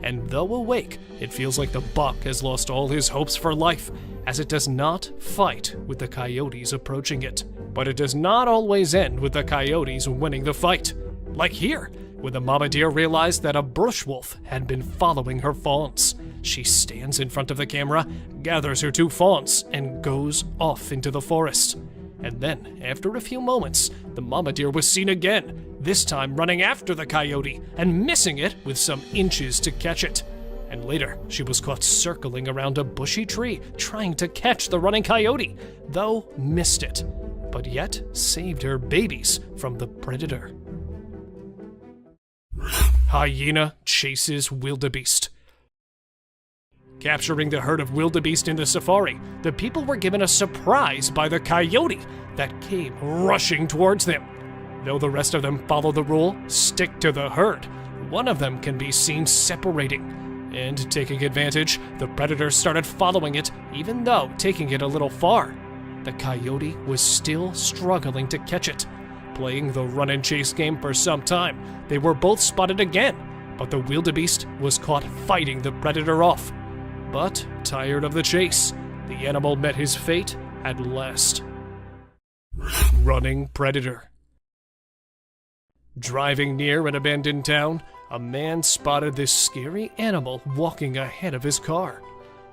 S2: and though awake, it feels like the buck has lost all his hopes for life, as it does not fight with the coyotes approaching it. But it does not always end with the coyotes winning the fight. Like here, when the mama deer realized that a bush wolf had been following her fawns. She stands in front of the camera, gathers her 2 fawns, and goes off into the forest. And then, after a few moments, the mama deer was seen again, this time running after the coyote and missing it with some inches to catch it. And later, she was caught circling around a bushy tree, trying to catch the running coyote, though missed it, but yet saved her babies from the predator. Hyena chases wildebeest. Capturing the herd of wildebeest in the safari, the people were given a surprise by the coyote that came rushing towards them. Though the rest of them follow the rule, stick to the herd, one of them can be seen separating. And taking advantage, the predator started following it, even though taking it a little far. The coyote was still struggling to catch it. Playing the run and chase game for some time, they were both spotted again, but the wildebeest was caught fighting the predator off. But, tired of the chase, the animal met his fate at last. Running predator. Driving near an abandoned town, a man spotted this scary animal walking ahead of his car.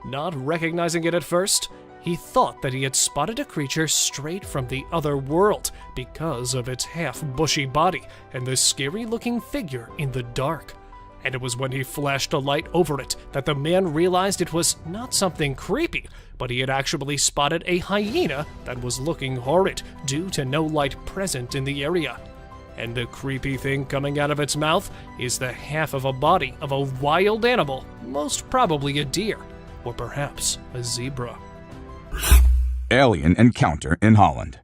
S2: Not recognizing it at first, he thought that he had spotted a creature straight from the other world because of its half-bushy body and the scary-looking figure in the dark. And it was when he flashed a light over it that the man realized it was not something creepy, but he had actually spotted a hyena that was looking horrid due to no light present in the area. And the creepy thing coming out of its mouth is the half of a body of a wild animal, most probably a deer, or perhaps a zebra.
S3: Alien encounter in Holland.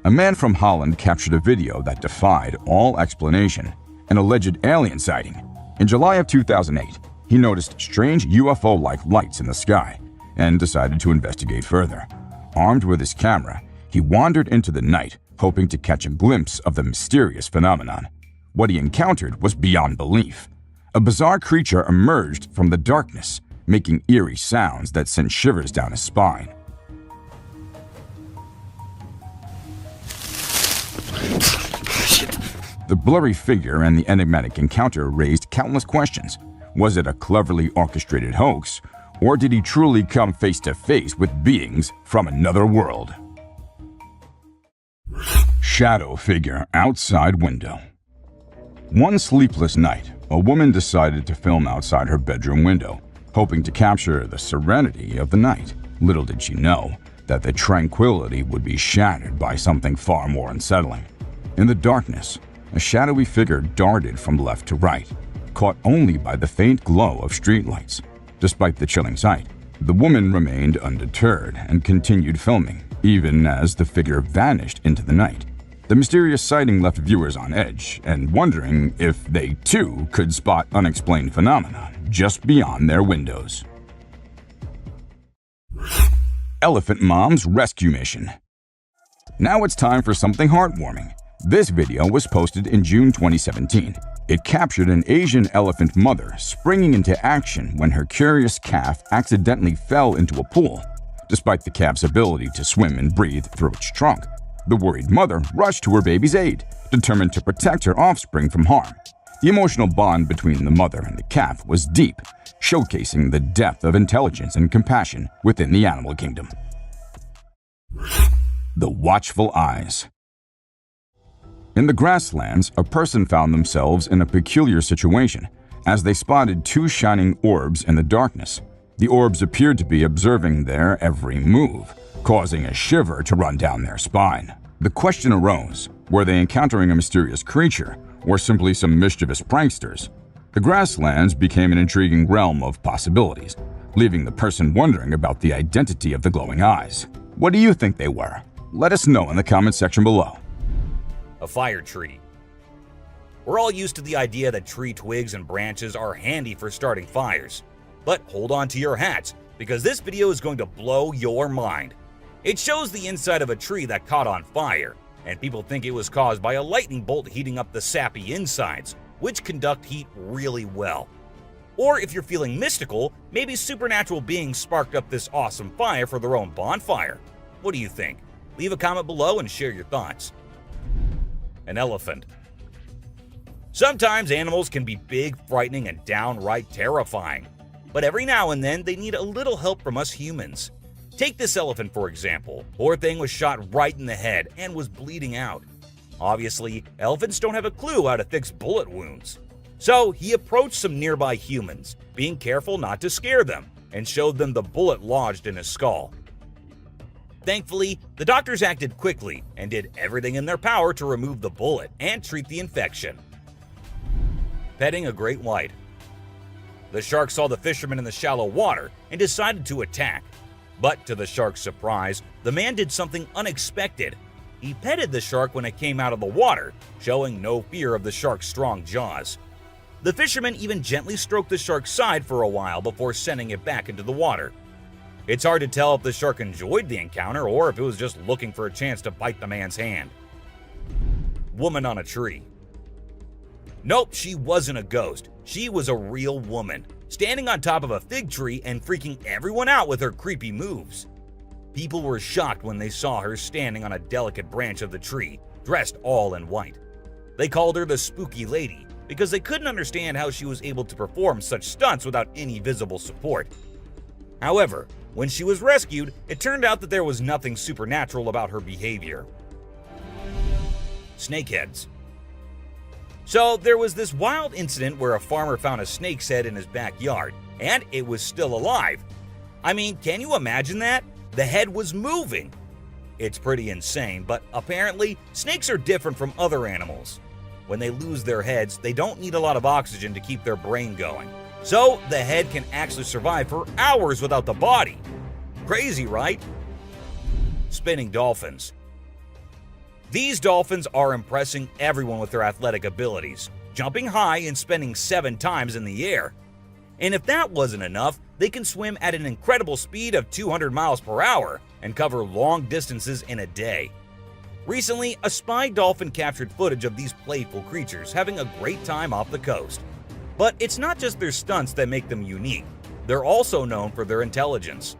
S3: A man from Holland captured a video that defied all explanation, an alleged alien sighting. In July of 2008, he noticed strange UFO-like lights in the sky and decided to investigate further. Armed with his camera, he wandered into the night, hoping to catch a glimpse of the mysterious phenomenon. What he encountered was beyond belief. A bizarre creature emerged from the darkness, making eerie sounds that sent shivers down his spine. The blurry figure and the enigmatic encounter raised countless questions. Was it a cleverly orchestrated hoax, or did he truly come face to face with beings from another world? Shadow figure outside window. One sleepless night, a woman decided to film outside her bedroom window, hoping to capture the serenity of the night. Little did she know that the tranquility would be shattered by something far more unsettling. In the darkness, a shadowy figure darted from left to right, caught only by the faint glow of streetlights. Despite the chilling sight, the woman remained undeterred and continued filming, even as the figure vanished into the night. The mysterious sighting left viewers on edge and wondering if they too could spot unexplained phenomena just beyond their windows. Elephant Mom's Rescue Mission. Now it's time for something heartwarming. This video was posted in June 2017. It captured an Asian elephant mother springing into action when her curious calf accidentally fell into a pool. Despite the calf's ability to swim and breathe through its trunk, the worried mother rushed to her baby's aid, determined to protect her offspring from harm. The emotional bond between the mother and the calf was deep, showcasing the depth of intelligence and compassion within the animal kingdom. The Watchful Eyes. In the grasslands, a person found themselves in a peculiar situation as they spotted 2 shining orbs in the darkness. The orbs appeared to be observing their every move, causing a shiver to run down their spine. The question arose, were they encountering a mysterious creature or simply some mischievous pranksters? The grasslands became an intriguing realm of possibilities, leaving the person wondering about the identity of the glowing eyes. What do you think they were? Let us know in the comment section below.
S1: A fire tree. We're all used to the idea that tree twigs and branches are handy for starting fires. But hold on to your hats, because this video is going to blow your mind. It shows the inside of a tree that caught on fire, and people think it was caused by a lightning bolt heating up the sappy insides, which conduct heat really well. Or if you're feeling mystical, maybe supernatural beings sparked up this awesome fire for their own bonfire. What do you think? Leave a comment below and share your thoughts. An elephant. Sometimes animals can be big, frightening, and downright terrifying. But every now and then, they need a little help from us humans. Take this elephant for example. Poor thing was shot right in the head and was bleeding out. Obviously, elephants don't have a clue how to fix bullet wounds. So he approached some nearby humans, being careful not to scare them, and showed them the bullet lodged in his skull. Thankfully, the doctors acted quickly and did everything in their power to remove the bullet and treat the infection. Petting a great white. The shark saw the fisherman in the shallow water and decided to attack. But to the shark's surprise, the man did something unexpected. He petted the shark when it came out of the water, showing no fear of the shark's strong jaws. The fisherman even gently stroked the shark's side for a while before sending it back into the water. It's hard to tell if the shark enjoyed the encounter or if it was just looking for a chance to bite the man's hand. Woman on a tree. Nope, she wasn't a ghost. She was a real woman, standing on top of a fig tree and freaking everyone out with her creepy moves. People were shocked when they saw her standing on a delicate branch of the tree, dressed all in white. They called her the Spooky Lady because they couldn't understand how she was able to perform such stunts without any visible support. However, when she was rescued, it turned out that there was nothing supernatural about her behavior. Snakeheads. So there was this wild incident where a farmer found a snake's head in his backyard, and it was still alive. I mean, can you imagine that? The head was moving. It's pretty insane, but apparently snakes are different from other animals. When they lose their heads, they don't need a lot of oxygen to keep their brain going. So the head can actually survive for hours without the body. Crazy, right? Spinning dolphins. These dolphins are impressing everyone with their athletic abilities, jumping high and spinning 7 times in the air. And if that wasn't enough, they can swim at an incredible speed of 200 miles per hour and cover long distances in a day. Recently, a spy dolphin captured footage of these playful creatures having a great time off the coast. But it's not just their stunts that make them unique. They're also known for their intelligence.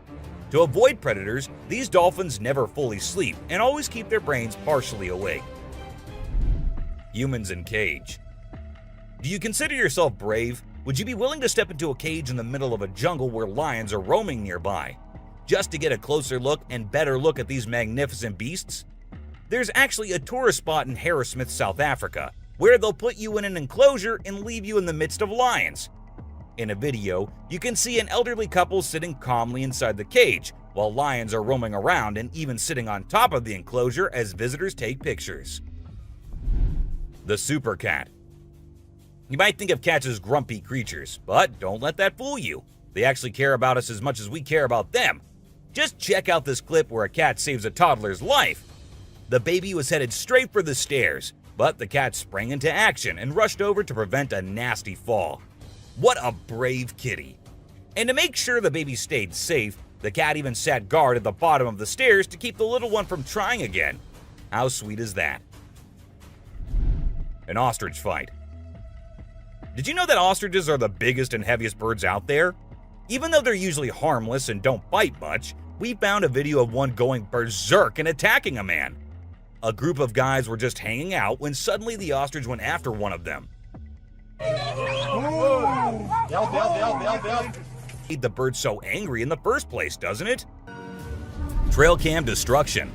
S1: To avoid predators, these dolphins never fully sleep and always keep their brains partially awake. Humans in cage. Do you consider yourself brave? Would you be willing to step into a cage in the middle of a jungle where lions are roaming nearby, just to get a closer look and better look at these magnificent beasts? There's actually a tourist spot in Harrismith, South Africa, where they'll put you in an enclosure and leave you in the midst of lions. In a video, you can see an elderly couple sitting calmly inside the cage, while lions are roaming around and even sitting on top of the enclosure as visitors take pictures. The Super Cat. You might think of cats as grumpy creatures, but don't let that fool you. They actually care about us as much as we care about them. Just check out this clip where a cat saves a toddler's life. The baby was headed straight for the stairs, but the cat sprang into action and rushed over to prevent a nasty fall. What a brave kitty. And to make sure the baby stayed safe, the cat even sat guard at the bottom of the stairs to keep the little one from trying again. How sweet is that? An ostrich fight. Did you know that ostriches are the biggest and heaviest birds out there? Even though they're usually harmless and don't bite much, we found a video of one going berserk and attacking a man. A group of guys were just hanging out when suddenly the ostrich went after one of them. Made the bird so angry in the first place, doesn't it? Trail cam destruction.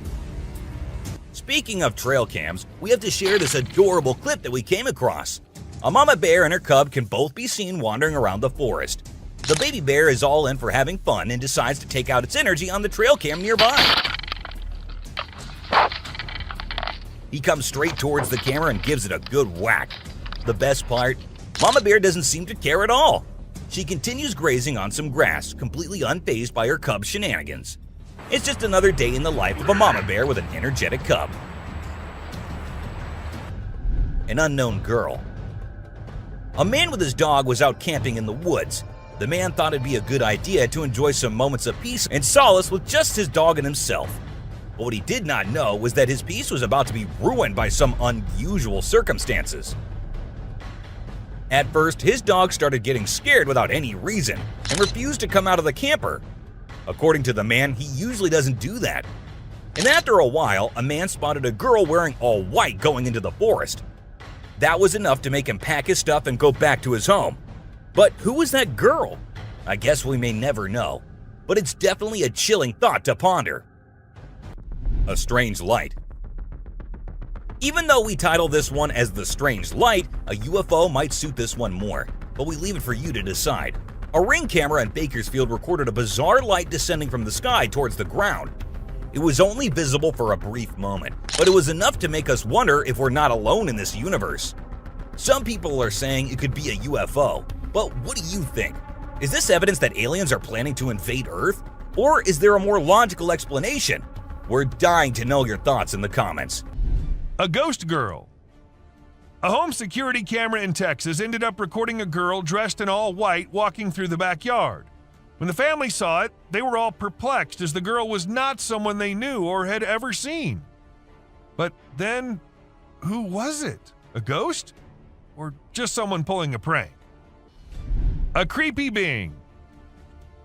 S1: Speaking of trail cams, we have to share this adorable clip that we came across. A mama bear and her cub can both be seen wandering around the forest. The baby bear is all in for having fun and decides to take out its energy on the trail cam nearby. He comes straight towards the camera and gives it a good whack. The best part? Mama bear doesn't seem to care at all. She continues grazing on some grass, completely unfazed by her cub's shenanigans. It's just another day in the life of a mama bear with an energetic cub. An unknown girl. A man with his dog was out camping in the woods. The man thought it'd be a good idea to enjoy some moments of peace and solace with just his dog and himself. But what he did not know was that his peace was about to be ruined by some unusual circumstances. At first, his dog started getting scared without any reason and refused to come out of the camper. According to the man, he usually doesn't do that. And after a while, a man spotted a girl wearing all white going into the forest. That was enough to make him pack his stuff and go back to his home. But who was that girl? I guess we may never know, but it's definitely a chilling thought to ponder. A strange light. Even though we title this one as The Strange Light, a UFO might suit this one more, but we leave it for you to decide. A Ring camera in Bakersfield recorded a bizarre light descending from the sky towards the ground. It was only visible for a brief moment, but it was enough to make us wonder if we're not alone in this universe. Some people are saying it could be a UFO, but what do you think? Is this evidence that aliens are planning to invade Earth? Or is there a more logical explanation? We're dying to know your thoughts in the comments.
S5: A ghost girl. A home security camera in Texas ended up recording a girl dressed in all white walking through the backyard. When the family saw it, they were all perplexed as the girl was not someone they knew or had ever seen. But then, who was it? A ghost? Or just someone pulling a prank? A creepy being.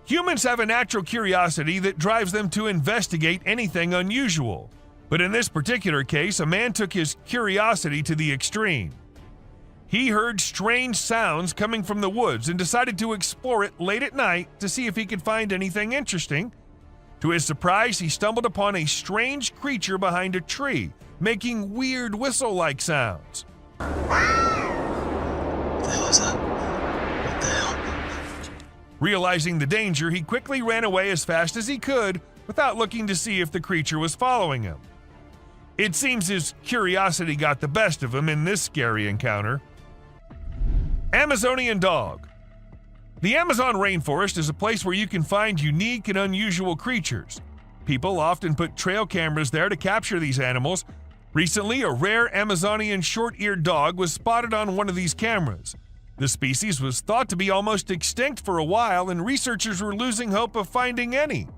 S5: Humans have a natural curiosity that drives them to investigate anything unusual. But in this particular case, a man took his curiosity to the extreme. He heard strange sounds coming from the woods and decided to explore it late at night to see if he could find anything interesting. To his surprise, he stumbled upon a strange creature behind a tree, making weird whistle-like sounds.
S9: What the hell is that? What the hell?
S5: Realizing the danger, he quickly ran away as fast as he could without looking to see if the creature was following him. It seems his curiosity got the best of him in this scary encounter. Amazonian dog. The Amazon rainforest is a place where you can find unique and unusual creatures. People often put trail cameras there to capture these animals. Recently, a rare Amazonian short-eared dog was spotted on one of these cameras. The species was thought to be almost extinct for a while, and researchers were losing hope of finding any.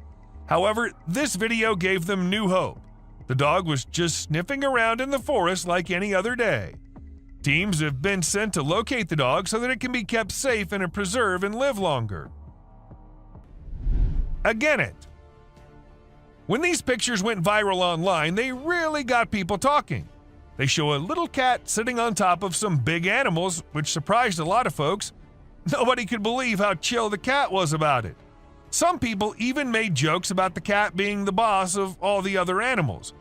S5: However, this video gave them new hope. The dog was just sniffing around in the forest like any other day. Teams have been sent to locate the dog so that it can be kept safe in a preserve and live longer. A genet. When these pictures went viral online, they really got people talking. They show a little cat sitting on top of some big animals, which surprised a lot of folks. Nobody could believe how chill the cat was about it. Some people even made jokes about the cat being the boss of all the other animals.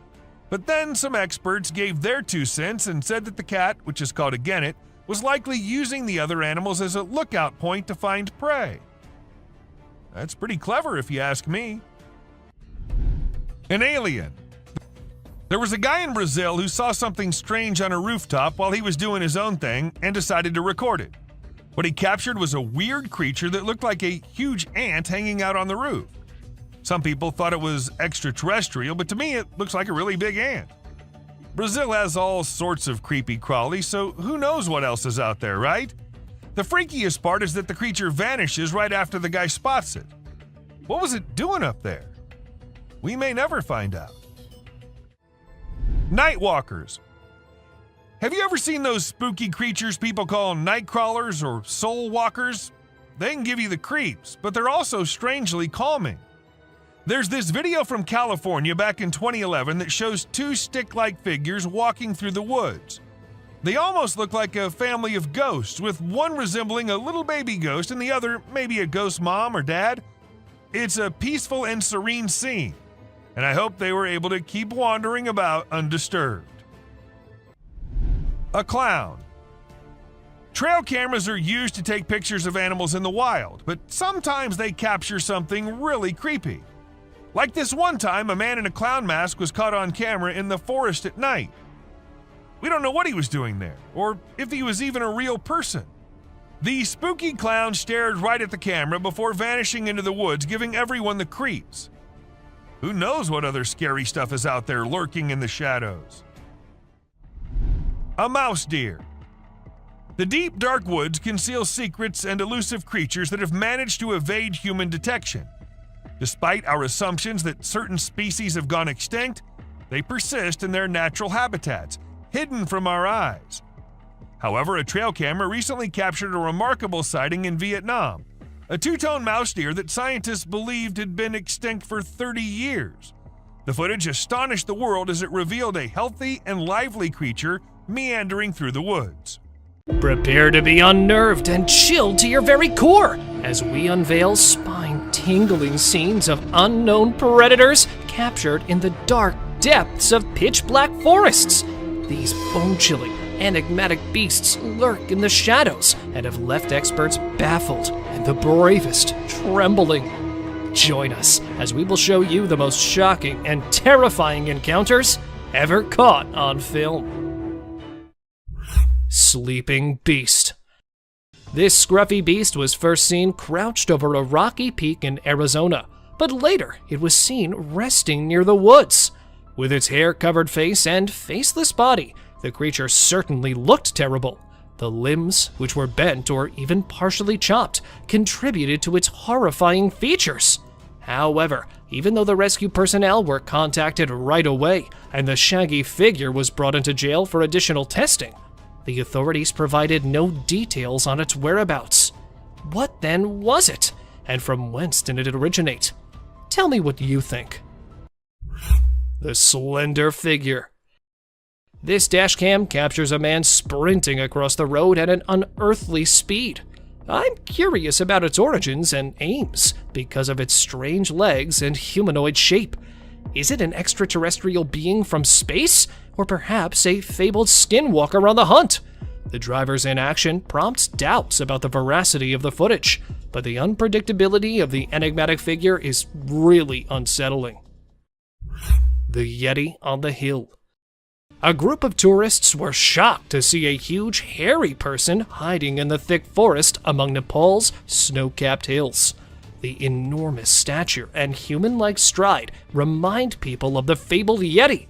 S5: But then some experts gave their 2 cents and said that the cat, which is called a genet, was likely using the other animals as a lookout point to find prey. That's pretty clever if you ask me. An alien. There was a guy in Brazil who saw something strange on a rooftop while he was doing his own thing and decided to record it. What he captured was a weird creature that looked like a huge ant hanging out on the roof. Some people thought it was extraterrestrial, but to me it looks like a really big ant. Brazil has all sorts of creepy crawlies, so who knows what else is out there, right? The freakiest part is that the creature vanishes right after the guy spots it. What was it doing up there? We may never find out. Nightwalkers. Have you ever seen those spooky creatures people call night crawlers or soul walkers? They can give you the creeps, but they're also strangely calming. There's this video from California back in 2011 that shows 2 stick-like figures walking through the woods. They almost look like a family of ghosts, with one resembling a little baby ghost and the other maybe a ghost mom or dad. It's a peaceful and serene scene, and I hope they were able to keep wandering about undisturbed. A clown. Trail cameras are used to take pictures of animals in the wild, but sometimes they capture something really creepy. Like this one time, a man in a clown mask was caught on camera in the forest at night. We don't know what he was doing there, or if he was even a real person. The spooky clown stared right at the camera before vanishing into the woods, giving everyone the creeps. Who knows what other scary stuff is out there lurking in the shadows? A mouse deer. The deep, dark woods conceal secrets and elusive creatures that have managed to evade human detection. Despite our assumptions that certain species have gone extinct, they persist in their natural habitats, hidden from our eyes. However, a trail camera recently captured a remarkable sighting in Vietnam, a two-tone mouse deer that scientists believed had been extinct for 30 years. The footage astonished the world as it revealed a healthy and lively creature meandering through the woods.
S2: Prepare to be unnerved and chilled to your very core as we unveil spine-tingling scenes of unknown predators captured in the dark depths of pitch-black forests. These bone-chilling, enigmatic beasts lurk in the shadows and have left experts baffled and the bravest trembling. Join us as we will show you the most shocking and terrifying encounters ever caught on film. Sleeping Beast. This scruffy beast was first seen crouched over a rocky peak in Arizona, but later it was seen resting near the woods. With its hair-covered face and faceless body, the creature certainly looked terrible. The limbs, which were bent or even partially chopped, contributed to its horrifying features. However, even though the rescue personnel were contacted right away and the shaggy figure was brought into jail for additional testing, the authorities provided no details on its whereabouts. What then was it? And from whence did it originate? Tell me what you think. The slender figure. This dashcam captures a man sprinting across the road at an unearthly speed. I'm curious about its origins and aims because of its strange legs and humanoid shape. Is it an extraterrestrial being from space, or perhaps a fabled skinwalker on the hunt? The driver's inaction prompts doubts about the veracity of the footage, but the unpredictability of the enigmatic figure is really unsettling. The Yeti on the Hill. A group of tourists were shocked to see a huge, hairy person hiding in the thick forest among Nepal's snow-capped hills. The enormous stature and human-like stride remind people of the fabled Yeti.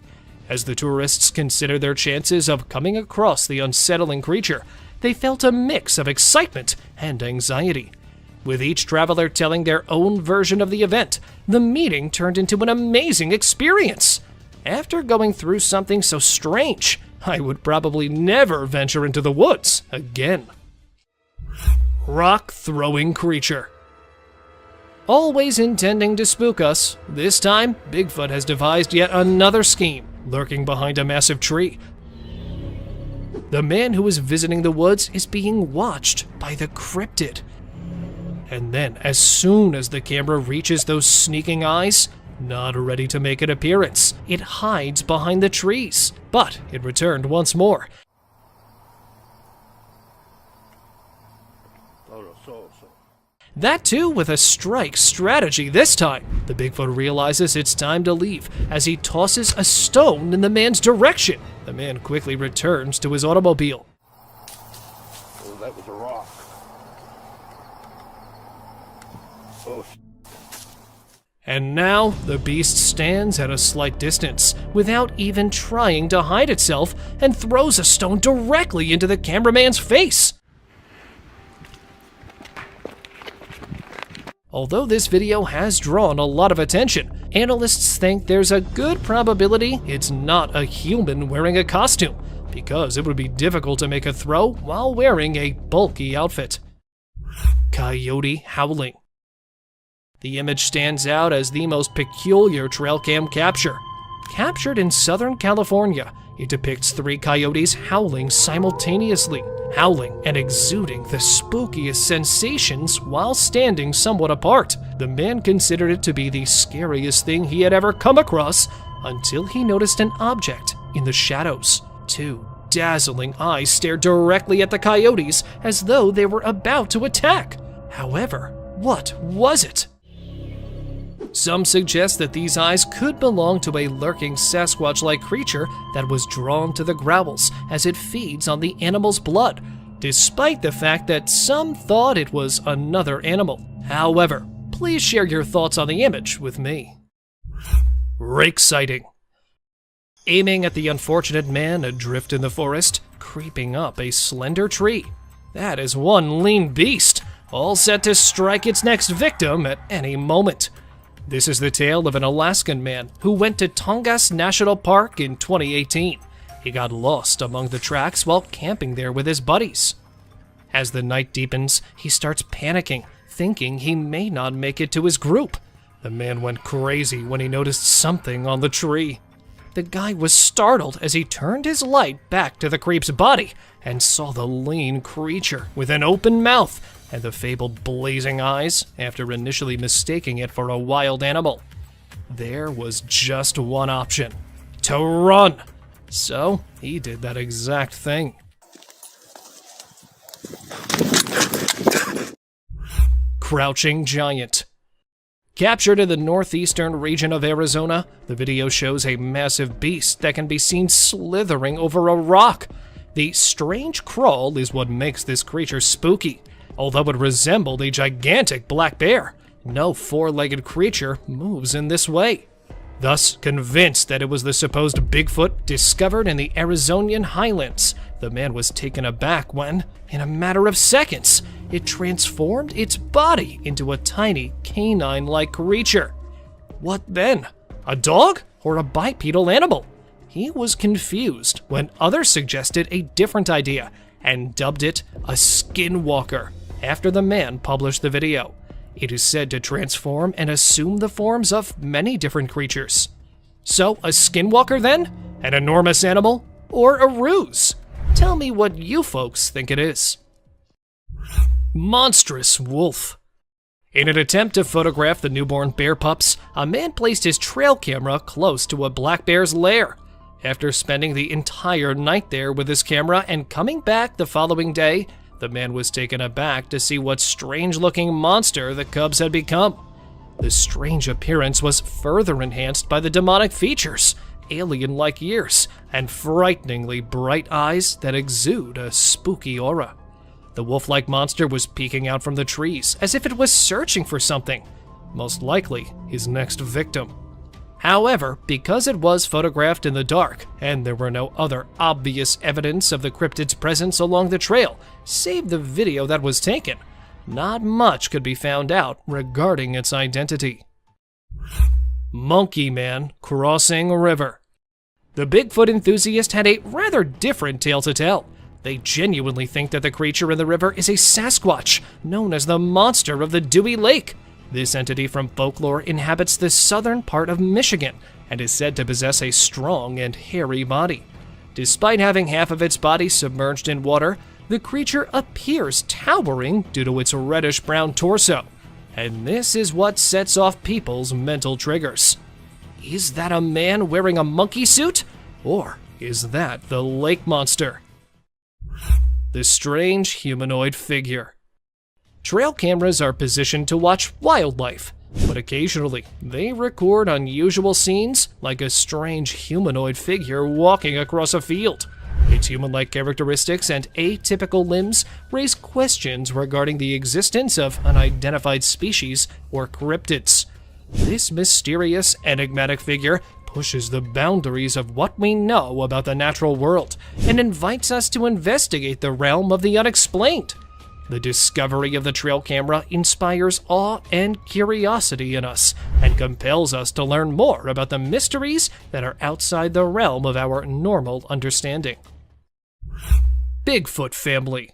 S2: As the tourists considered their chances of coming across the unsettling creature, they felt a mix of excitement and anxiety. With each traveler telling their own version of the event, the meeting turned into an amazing experience. After going through something so strange, I would probably never venture into the woods again. Rock-throwing creature. Always intending to spook us, this time Bigfoot has devised yet another scheme, lurking behind a massive tree. The man who is visiting the woods is being watched by the cryptid. And then, as soon as the camera reaches those sneaking eyes, not ready to make an appearance, it hides behind the trees. But it returned once more. That too with a strike strategy this time. The Bigfoot realizes it's time to leave as he tosses a stone in the man's direction. The man quickly returns to his automobile.
S9: Oh, that was a rock. Oh.
S2: And now the beast stands at a slight distance without even trying to hide itself and throws a stone directly into the cameraman's face. Although this video has drawn a lot of attention, analysts think there's a good probability it's not a human wearing a costume, because it would be difficult to make a throw while wearing a bulky outfit. Coyote howling. The image stands out as the most peculiar trail cam capture. Captured in Southern California, it depicts 3 coyotes howling simultaneously, howling and exuding the spookiest sensations while standing somewhat apart. The man considered it to be the scariest thing he had ever come across until he noticed an object in the shadows. 2 dazzling eyes stared directly at the coyotes as though they were about to attack. However, what was it? Some suggest that these eyes could belong to a lurking Sasquatch-like creature that was drawn to the growls as it feeds on the animal's blood, despite the fact that some thought it was another animal. However, please share your thoughts on the image with me. Rake sighting. Aiming at the unfortunate man adrift in the forest, creeping up a slender tree. That is one lean beast, all set to strike its next victim at any moment. This is the tale of an Alaskan man who went to Tongass National Park in 2018. He got lost among the tracks while camping there with his buddies. As the night deepens, he starts panicking, thinking he may not make it to his group. The man went crazy when he noticed something on the tree. The guy was startled as he turned his light back to the creep's body and saw the lean creature with an open mouth and the fabled blazing eyes after initially mistaking it for a wild animal. There was just one option: to run. So he did that exact thing. Crouching Giant. Captured in the northeastern region of Arizona, the video shows a massive beast that can be seen slithering over a rock. The strange crawl is what makes this creature spooky. Although it resembled a gigantic black bear, no four-legged creature moves in this way. Thus, convinced that it was the supposed Bigfoot discovered in the Arizonian highlands, the man was taken aback when, in a matter of seconds, it transformed its body into a tiny canine-like creature. What then? A dog or a bipedal animal? He was confused when others suggested a different idea and dubbed it a skinwalker after the man published the video. It is said to transform and assume the forms of many different creatures. So, a skinwalker then? An enormous animal? Or a ruse? Tell me what you folks think it is. Monstrous wolf. In an attempt to photograph the newborn bear pups, a man placed his trail camera close to a black bear's lair. After spending the entire night there with his camera and coming back the following day, the man was taken aback to see what strange-looking monster the cubs had become. The strange appearance was further enhanced by the demonic features, alien-like ears, and frighteningly bright eyes that exude a spooky aura. The wolf-like monster was peeking out from the trees as if it was searching for something, most likely his next victim. However, because it was photographed in the dark and there were no other obvious evidence of the cryptid's presence along the trail, save the video that was taken, not much could be found out regarding its identity. Monkey Man Crossing a River. The Bigfoot enthusiast had a rather different tale to tell. They genuinely think that the creature in the river is a Sasquatch, known as the Monster of the Dewey Lake. This entity from folklore inhabits the southern part of Michigan and is said to possess a strong and hairy body. Despite having half of its body submerged in water, the creature appears towering due to its reddish-brown torso. And this is what sets off people's mental triggers. Is that a man wearing a monkey suit? Or is that the lake monster? The strange humanoid figure. Trail cameras are positioned to watch wildlife, but occasionally they record unusual scenes like a strange humanoid figure walking across a field. Its human-like characteristics and atypical limbs raise questions regarding the existence of unidentified species or cryptids. This mysterious, enigmatic figure pushes the boundaries of what we know about the natural world and invites us to investigate the realm of the unexplained. The discovery of the trail camera inspires awe and curiosity in us and compels us to learn more about the mysteries that are outside the realm of our normal understanding. Bigfoot family.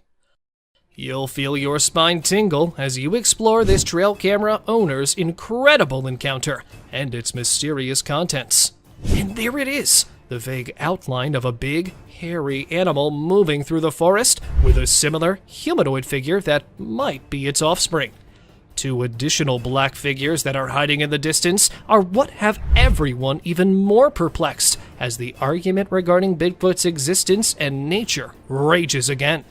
S2: You'll feel your spine tingle as you explore this trail camera owner's incredible encounter and its mysterious contents. And there it is, the vague outline of a big, hairy animal moving through the forest with a similar humanoid figure that might be its offspring. Two additional black figures that are hiding in the distance are what have everyone even more perplexed as the argument regarding Bigfoot's existence and nature rages again.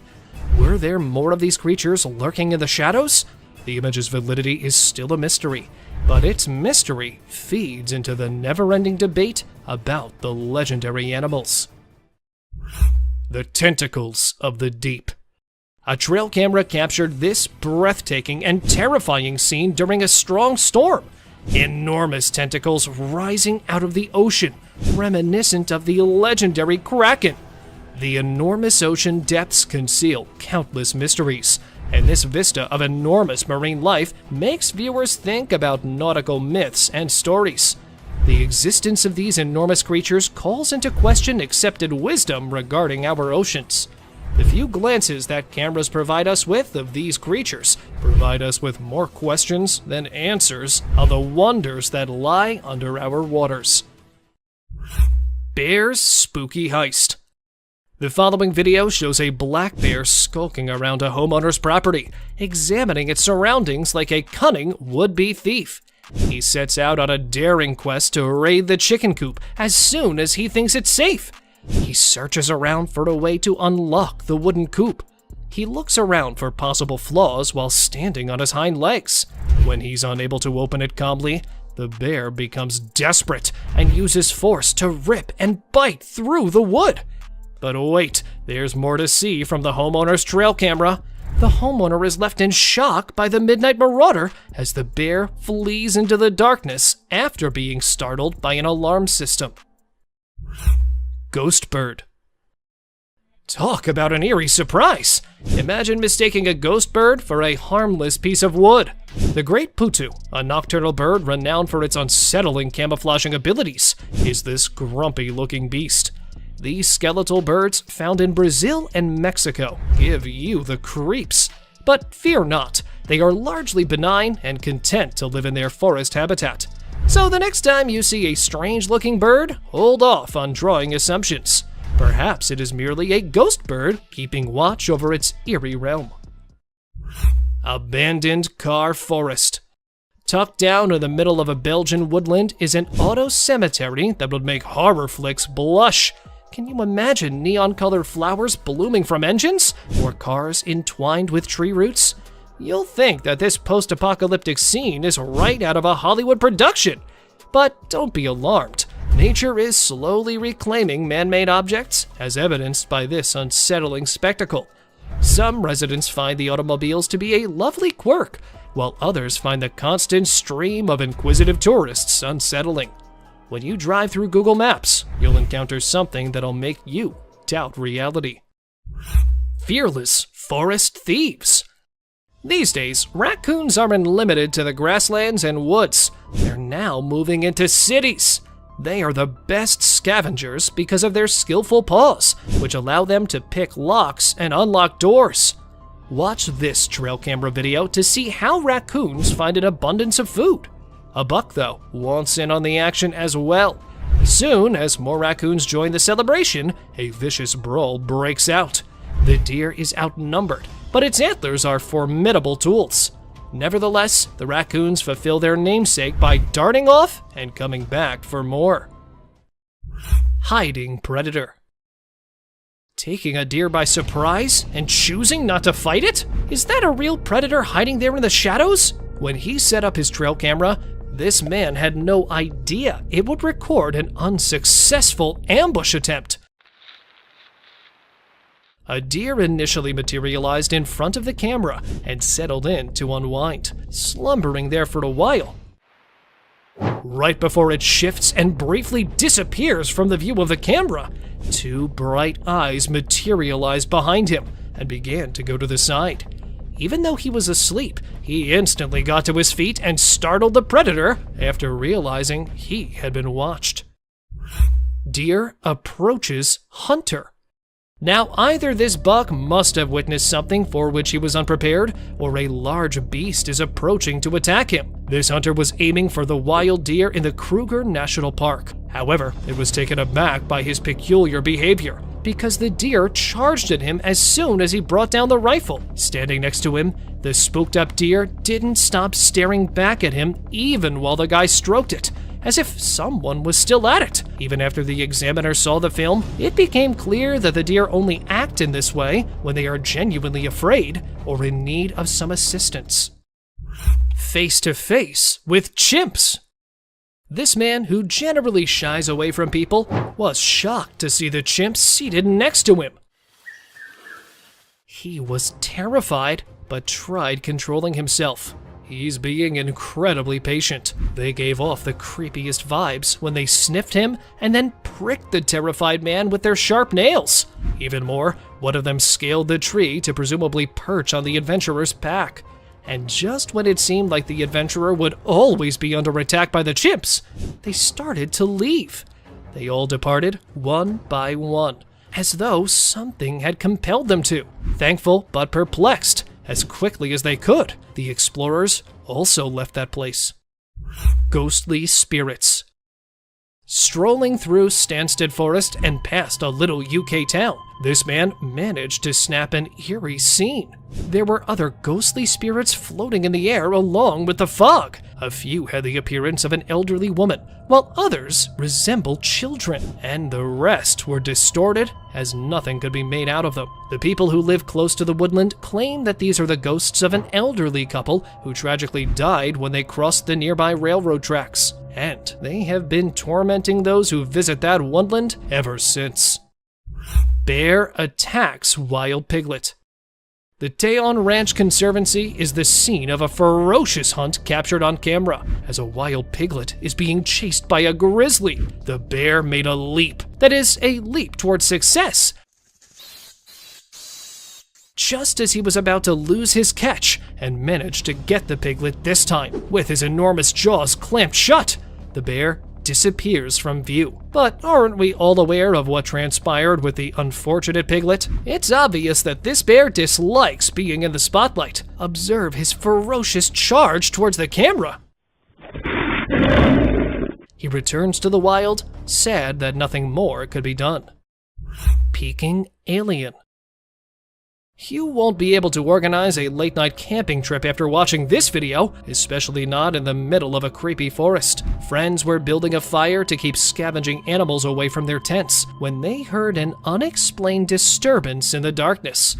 S2: Were there more of these creatures lurking in the shadows? The image's validity is still a mystery, but its mystery feeds into the never-ending debate about the legendary animals. The tentacles of the deep. A trail camera captured this breathtaking and terrifying scene during a strong storm. Enormous tentacles rising out of the ocean, reminiscent of the legendary Kraken. The enormous ocean depths conceal countless mysteries, and this vista of enormous marine life makes viewers think about nautical myths and stories. The existence of these enormous creatures calls into question accepted wisdom regarding our oceans. The few glances that cameras provide us with of these creatures provide us with more questions than answers of the wonders that lie under our waters. Bear's spooky heist. The following video shows a black bear skulking around a homeowner's property, examining its surroundings like a cunning would-be thief. He sets out on a daring quest to raid the chicken coop as soon as he thinks it's safe. He searches around for a way to unlock the wooden coop. He looks around for possible flaws while standing on his hind legs. When he's unable to open it calmly, the bear becomes desperate and uses force to rip and bite through the wood. But wait, there's more to see from the homeowner's trail camera. The homeowner is left in shock by the midnight marauder as the bear flees into the darkness after being startled by an alarm system. Ghost bird. Talk about an eerie surprise! Imagine mistaking a ghost bird for a harmless piece of wood. The great putu, a nocturnal bird renowned for its unsettling camouflaging abilities, is this grumpy-looking beast. These skeletal birds, found in Brazil and Mexico, give you the creeps. But fear not, they are largely benign and content to live in their forest habitat. So the next time you see a strange-looking bird, hold off on drawing assumptions. Perhaps it is merely a ghost bird keeping watch over its eerie realm. Abandoned car forest. Tucked down in the middle of a Belgian woodland is an auto cemetery that would make horror flicks blush. Can you imagine neon-colored flowers blooming from engines, or cars entwined with tree roots? You'll think that this post-apocalyptic scene is right out of a Hollywood production. But don't be alarmed. Nature is slowly reclaiming man-made objects, as evidenced by this unsettling spectacle. Some residents find the automobiles to be a lovely quirk, while others find the constant stream of inquisitive tourists unsettling. When you drive through Google Maps, you'll encounter something that'll make you doubt reality. Fearless forest thieves. These days, raccoons aren't limited to the grasslands and woods. They're now moving into cities. They are the best scavengers because of their skillful paws, which allow them to pick locks and unlock doors. Watch this trail camera video to see how raccoons find an abundance of food. A buck, though, wants in on the action as well. Soon, as more raccoons join the celebration, a vicious brawl breaks out. The deer is outnumbered, but its antlers are formidable tools. Nevertheless, the raccoons fulfill their namesake by darting off and coming back for more. Hiding predator. Taking a deer by surprise and choosing not to fight it? Is that a real predator hiding there in the shadows? When he set up his trail camera, this man had no idea it would record an unsuccessful ambush attempt. A deer initially materialized in front of the camera and settled in to unwind, slumbering there for a while. Right before it shifts and briefly disappears from the view of the camera, two bright eyes materialized behind him and began to go to the side. Even though he was asleep, he instantly got to his feet and startled the predator after realizing he had been watched. Deer approaches hunter. Now, either this buck must have witnessed something for which he was unprepared, or a large beast is approaching to attack him. This hunter was aiming for the wild deer in the Kruger National Park. However, it was taken aback by his peculiar behavior, because the deer charged at him as soon as he brought down the rifle. Standing next to him, the spooked up deer didn't stop staring back at him even while the guy stroked it, as if someone was still at it. Even after the examiner saw the film, it became clear that the deer only act in this way when they are genuinely afraid or in need of some assistance. Face to face with chimps. This man, who generally shies away from people, was shocked to see the chimp seated next to him. He was terrified, but tried controlling himself. He's being incredibly patient. They gave off the creepiest vibes when they sniffed him and then pricked the terrified man with their sharp nails. Even more, one of them scaled the tree to presumably perch on the adventurer's back. And just when it seemed like the adventurer would always be under attack by the chimps, they started to leave. They all departed one by one, as though something had compelled them to. Thankful but perplexed, as quickly as they could, the explorers also left that place. Ghostly spirits. Strolling through Stansted Forest and past a little UK town, this man managed to snap an eerie scene. There were other ghostly spirits floating in the air along with the fog. A few had the appearance of an elderly woman, while others resembled children, and the rest were distorted as nothing could be made out of them. The people who live close to the woodland claim that these are the ghosts of an elderly couple who tragically died when they crossed the nearby railroad tracks, and they have been tormenting those who visit that woodland ever since. Bear attacks wild piglet. The Teon Ranch Conservancy is the scene of a ferocious hunt captured on camera. As a wild piglet is being chased by a grizzly, the bear made a leap. That is, a leap towards success. Just as he was about to lose his catch and managed to get the piglet this time, with his enormous jaws clamped shut, the bear disappears from view. But aren't we all aware of what transpired with the unfortunate piglet? It's obvious that this bear dislikes being in the spotlight. Observe his ferocious charge towards the camera. He returns to the wild, sad that nothing more could be done. Peeking alien. You won't be able to organize a late-night camping trip after watching this video, especially not in the middle of a creepy forest. Friends were building a fire to keep scavenging animals away from their tents when they heard an unexplained disturbance in the darkness.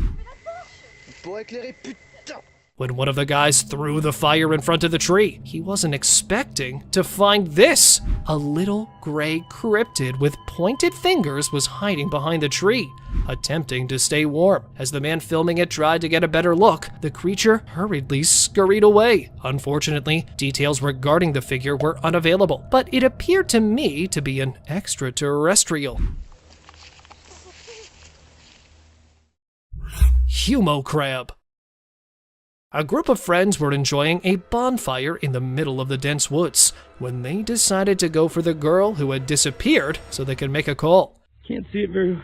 S2: When one of the guys threw the fire in front of the tree, he wasn't expecting to find this. A little gray cryptid with pointed fingers was hiding behind the tree, attempting to stay warm. As the man filming it tried to get a better look, the creature hurriedly scurried away. Unfortunately, details regarding the figure were unavailable, but it appeared to me to be an extraterrestrial. Humo crab. A group of friends were enjoying a bonfire in the middle of the dense woods when they decided to go for the girl who had disappeared so they could make a call.
S4: Can't see it very...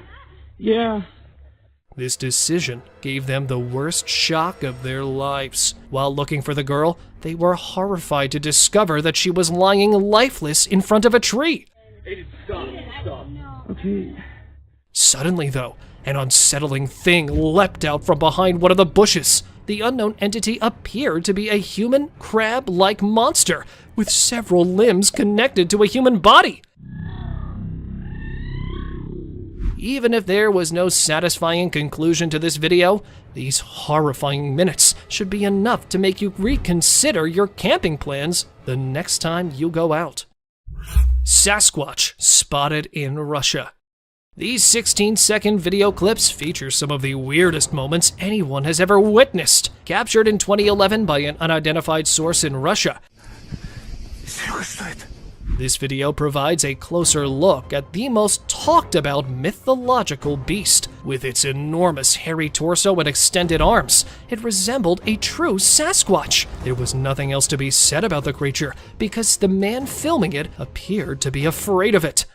S4: Yeah.
S2: This decision gave them the worst shock of their lives. While looking for the girl, they were horrified to discover that she was lying lifeless in front of a tree.
S4: Stop. Okay.
S2: Suddenly, though, an unsettling thing leapt out from behind one of the bushes. The unknown entity appeared to be a human crab-like monster with several limbs connected to a human body. Even if there was no satisfying conclusion to this video, these horrifying minutes should be enough to make you reconsider your camping plans the next time you go out. Sasquatch spotted in Russia. These 16-second video clips feature some of the weirdest moments anyone has ever witnessed, captured in 2011 by an unidentified source in Russia. This video provides a closer look at the most talked-about mythological beast. With its enormous hairy torso and extended arms, it resembled a true Sasquatch. There was nothing else to be said about the creature, because the man filming it appeared to be afraid of it.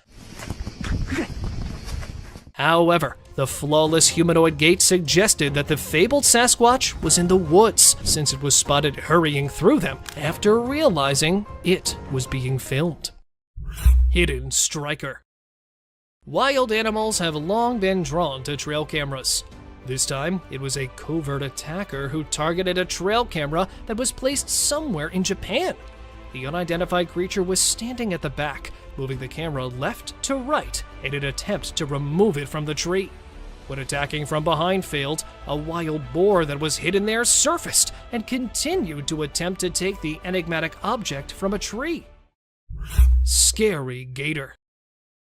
S2: However, the flawless humanoid gait suggested that the fabled Sasquatch was in the woods, since it was spotted hurrying through them after realizing it was being filmed. Hidden striker. Wild animals have long been drawn to trail cameras. This time, it was a covert attacker who targeted a trail camera that was placed somewhere in Japan. The unidentified creature was standing at the back, moving the camera left to right in an attempt to remove it from the tree. When attacking from behind failed, a wild boar that was hidden there surfaced and continued to attempt to take the enigmatic object from a tree. Scary gator.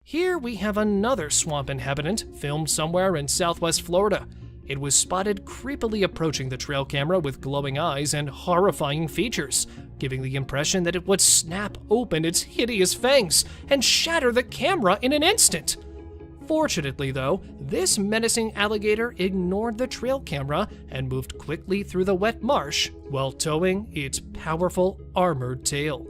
S2: Here we have another swamp inhabitant filmed somewhere in southwest Florida. It was spotted creepily approaching the trail camera with glowing eyes and horrifying features, giving the impression that it would snap open its hideous fangs and shatter the camera in an instant. Fortunately, though, this menacing alligator ignored the trail camera and moved quickly through the wet marsh while towing its powerful armored tail.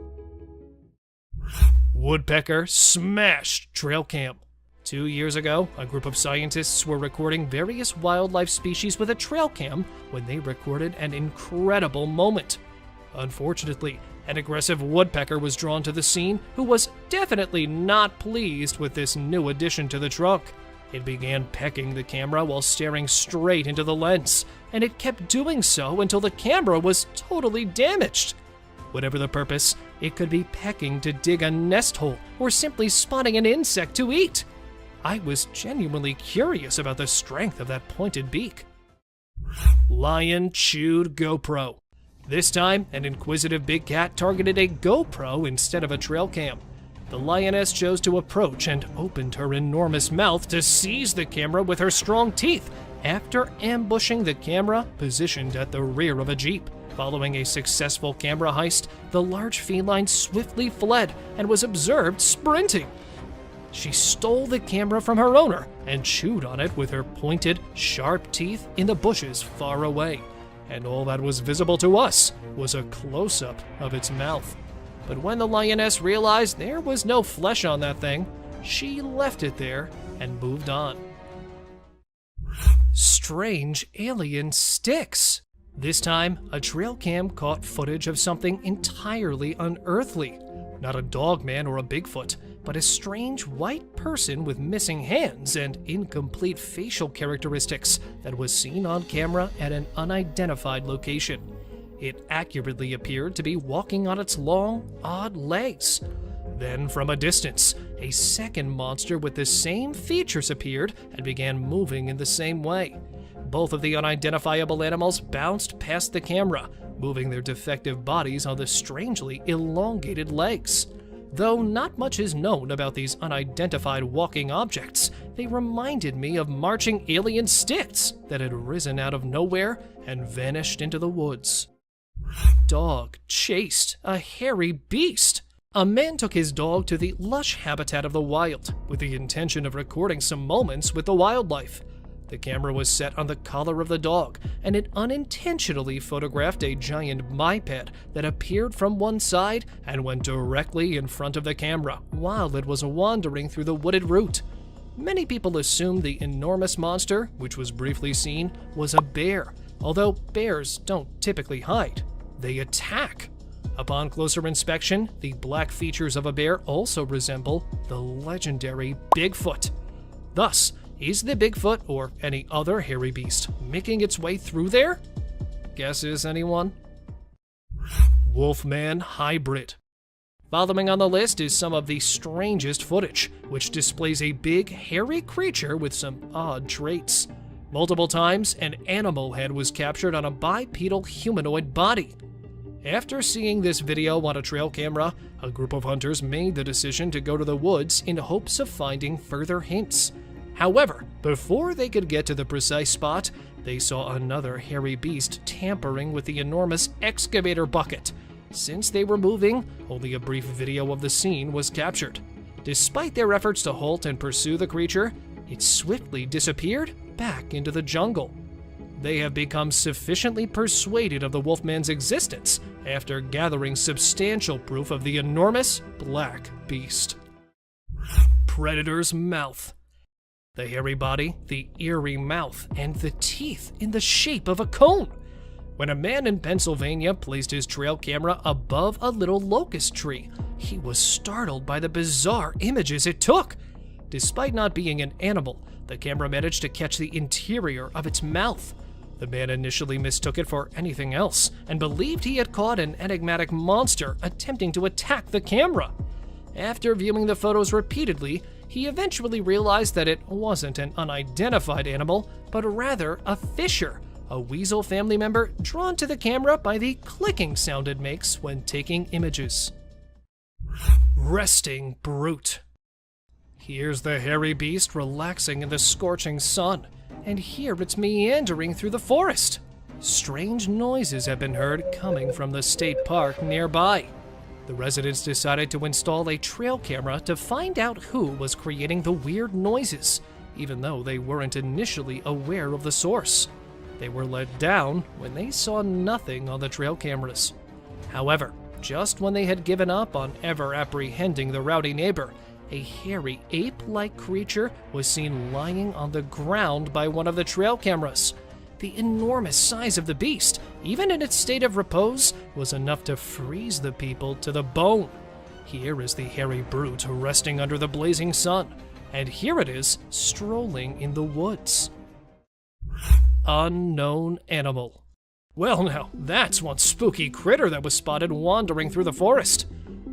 S2: Woodpecker smashed trail cam. 2 years ago, a group of scientists were recording various wildlife species with a trail cam when they recorded an incredible moment. Unfortunately, an aggressive woodpecker was drawn to the scene who was definitely not pleased with this new addition to the trunk. It began pecking the camera while staring straight into the lens, and it kept doing so until the camera was totally damaged. Whatever the purpose, it could be pecking to dig a nest hole or simply spotting an insect to eat. I was genuinely curious about the strength of that pointed beak. Lion chewed GoPro. This time, an inquisitive big cat targeted a GoPro instead of a trail cam. The lioness chose to approach and opened her enormous mouth to seize the camera with her strong teeth after ambushing the camera positioned at the rear of a Jeep. Following a successful camera heist, the large feline swiftly fled and was observed sprinting. She stole the camera from her owner and chewed on it with her pointed, sharp teeth in the bushes far away. And all that was visible to us was a close-up of its mouth. But when the lioness realized there was no flesh on that thing, she left it there and moved on. Strange alien sticks. This time, a trail cam caught footage of something entirely unearthly. Not a dogman or a Bigfoot, but a strange white person with missing hands and incomplete facial characteristics that was seen on camera at an unidentified location. It accurately appeared to be walking on its long, odd legs. Then, from a distance, a second monster with the same features appeared and began moving in the same way. Both of the unidentifiable animals bounced past the camera, moving their defective bodies on the strangely elongated legs. Though not much is known about these unidentified walking objects, they reminded me of marching alien sticks that had risen out of nowhere and vanished into the woods. Dog chased a hairy beast. A man took his dog to the lush habitat of the wild with the intention of recording some moments with the wildlife. The camera was set on the collar of the dog, and it unintentionally photographed a giant biped that appeared from one side and went directly in front of the camera while it was wandering through the wooded route. Many people assumed the enormous monster, which was briefly seen, was a bear, although bears don't typically hide. They attack. Upon closer inspection, the black features of a bear also resemble the legendary Bigfoot. Thus, is the Bigfoot or any other hairy beast making its way through there? Guesses, anyone? Wolfman hybrid. Following on the list is some of the strangest footage, which displays a big, hairy creature with some odd traits. Multiple times, an animal head was captured on a bipedal humanoid body. After seeing this video on a trail camera, a group of hunters made the decision to go to the woods in hopes of finding further hints. However, before they could get to the precise spot, they saw another hairy beast tampering with the enormous excavator bucket. Since they were moving, only a brief video of the scene was captured. Despite their efforts to halt and pursue the creature, it swiftly disappeared back into the jungle. They have become sufficiently persuaded of the Wolfman's existence after gathering substantial proof of the enormous black beast. Predator's mouth. The hairy body, the eerie mouth, and the teeth in the shape of a cone. When a man in Pennsylvania placed his trail camera above a little locust tree, he was startled by the bizarre images it took. Despite not being an animal, the camera managed to catch the interior of its mouth. The man initially mistook it for anything else and believed he had caught an enigmatic monster attempting to attack the camera. After viewing the photos repeatedly, he eventually realized that it wasn't an unidentified animal, but rather a fisher, a weasel family member drawn to the camera by the clicking sound it makes when taking images. Resting brute. Here's the hairy beast relaxing in the scorching sun, and here it's meandering through the forest. Strange noises have been heard coming from the state park nearby. The residents decided to install a trail camera to find out who was creating the weird noises, even though they weren't initially aware of the source. They were let down when they saw nothing on the trail cameras. However, just when they had given up on ever apprehending the rowdy neighbor, a hairy ape-like creature was seen lying on the ground by one of the trail cameras. The enormous size of the beast, even in its state of repose, was enough to freeze the people to the bone. Here is the hairy brute resting under the blazing sun, and here it is strolling in the woods. Unknown animal. Well now, that's one spooky critter that was spotted wandering through the forest.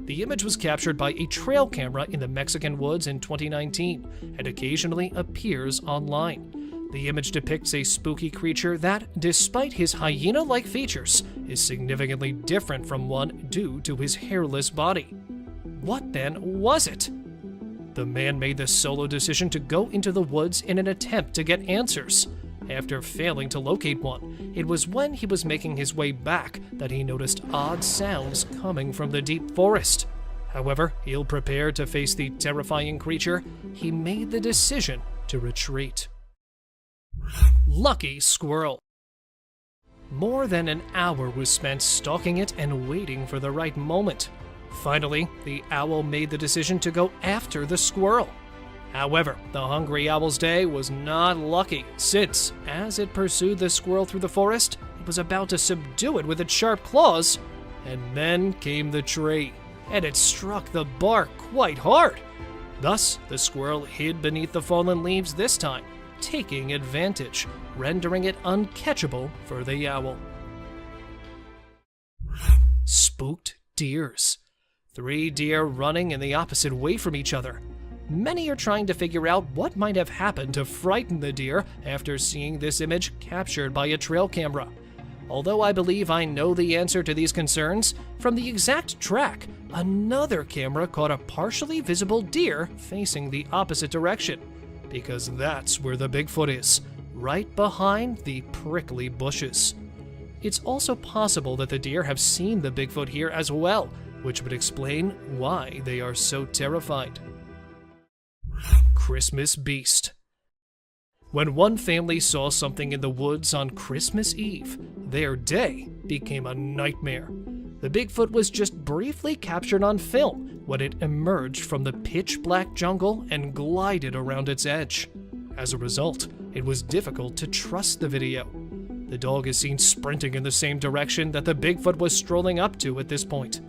S2: The image was captured by a trail camera in the Mexican woods in 2019 and occasionally appears online. The image depicts a spooky creature that, despite his hyena-like features, is significantly different from one due to his hairless body. What then was it? The man made the solo decision to go into the woods in an attempt to get answers. After failing to locate one, it was when he was making his way back that he noticed odd sounds coming from the deep forest. However, ill prepared to face the terrifying creature, he made the decision to retreat. Lucky squirrel. More than an hour was spent stalking it and waiting for the right moment. Finally, the owl made the decision to go after the squirrel. However, the hungry owl's day was not lucky, since, as it pursued the squirrel through the forest, it was about to subdue it with its sharp claws, and then came the tree, and it struck the bark quite hard. Thus, the squirrel hid beneath the fallen leaves this time, taking advantage, rendering it uncatchable for the owl. Spooked deers. 3 deer running in the opposite way from each other. Many are trying to figure out what might have happened to frighten the deer after seeing this image captured by a trail camera. Although I believe I know the answer to these concerns, from the exact track, another camera caught a partially visible deer facing the opposite direction, because that's where the Bigfoot is, right behind the prickly bushes. It's also possible that the deer have seen the Bigfoot here as well, which would explain why they are so terrified. Christmas beast. When one family saw something in the woods on Christmas Eve, their day became a nightmare. The Bigfoot was just briefly captured on film when it emerged from the pitch-black jungle and glided around its edge. As a result, it was difficult to trust the video. The dog is seen sprinting in the same direction that the Bigfoot was strolling up to at this point.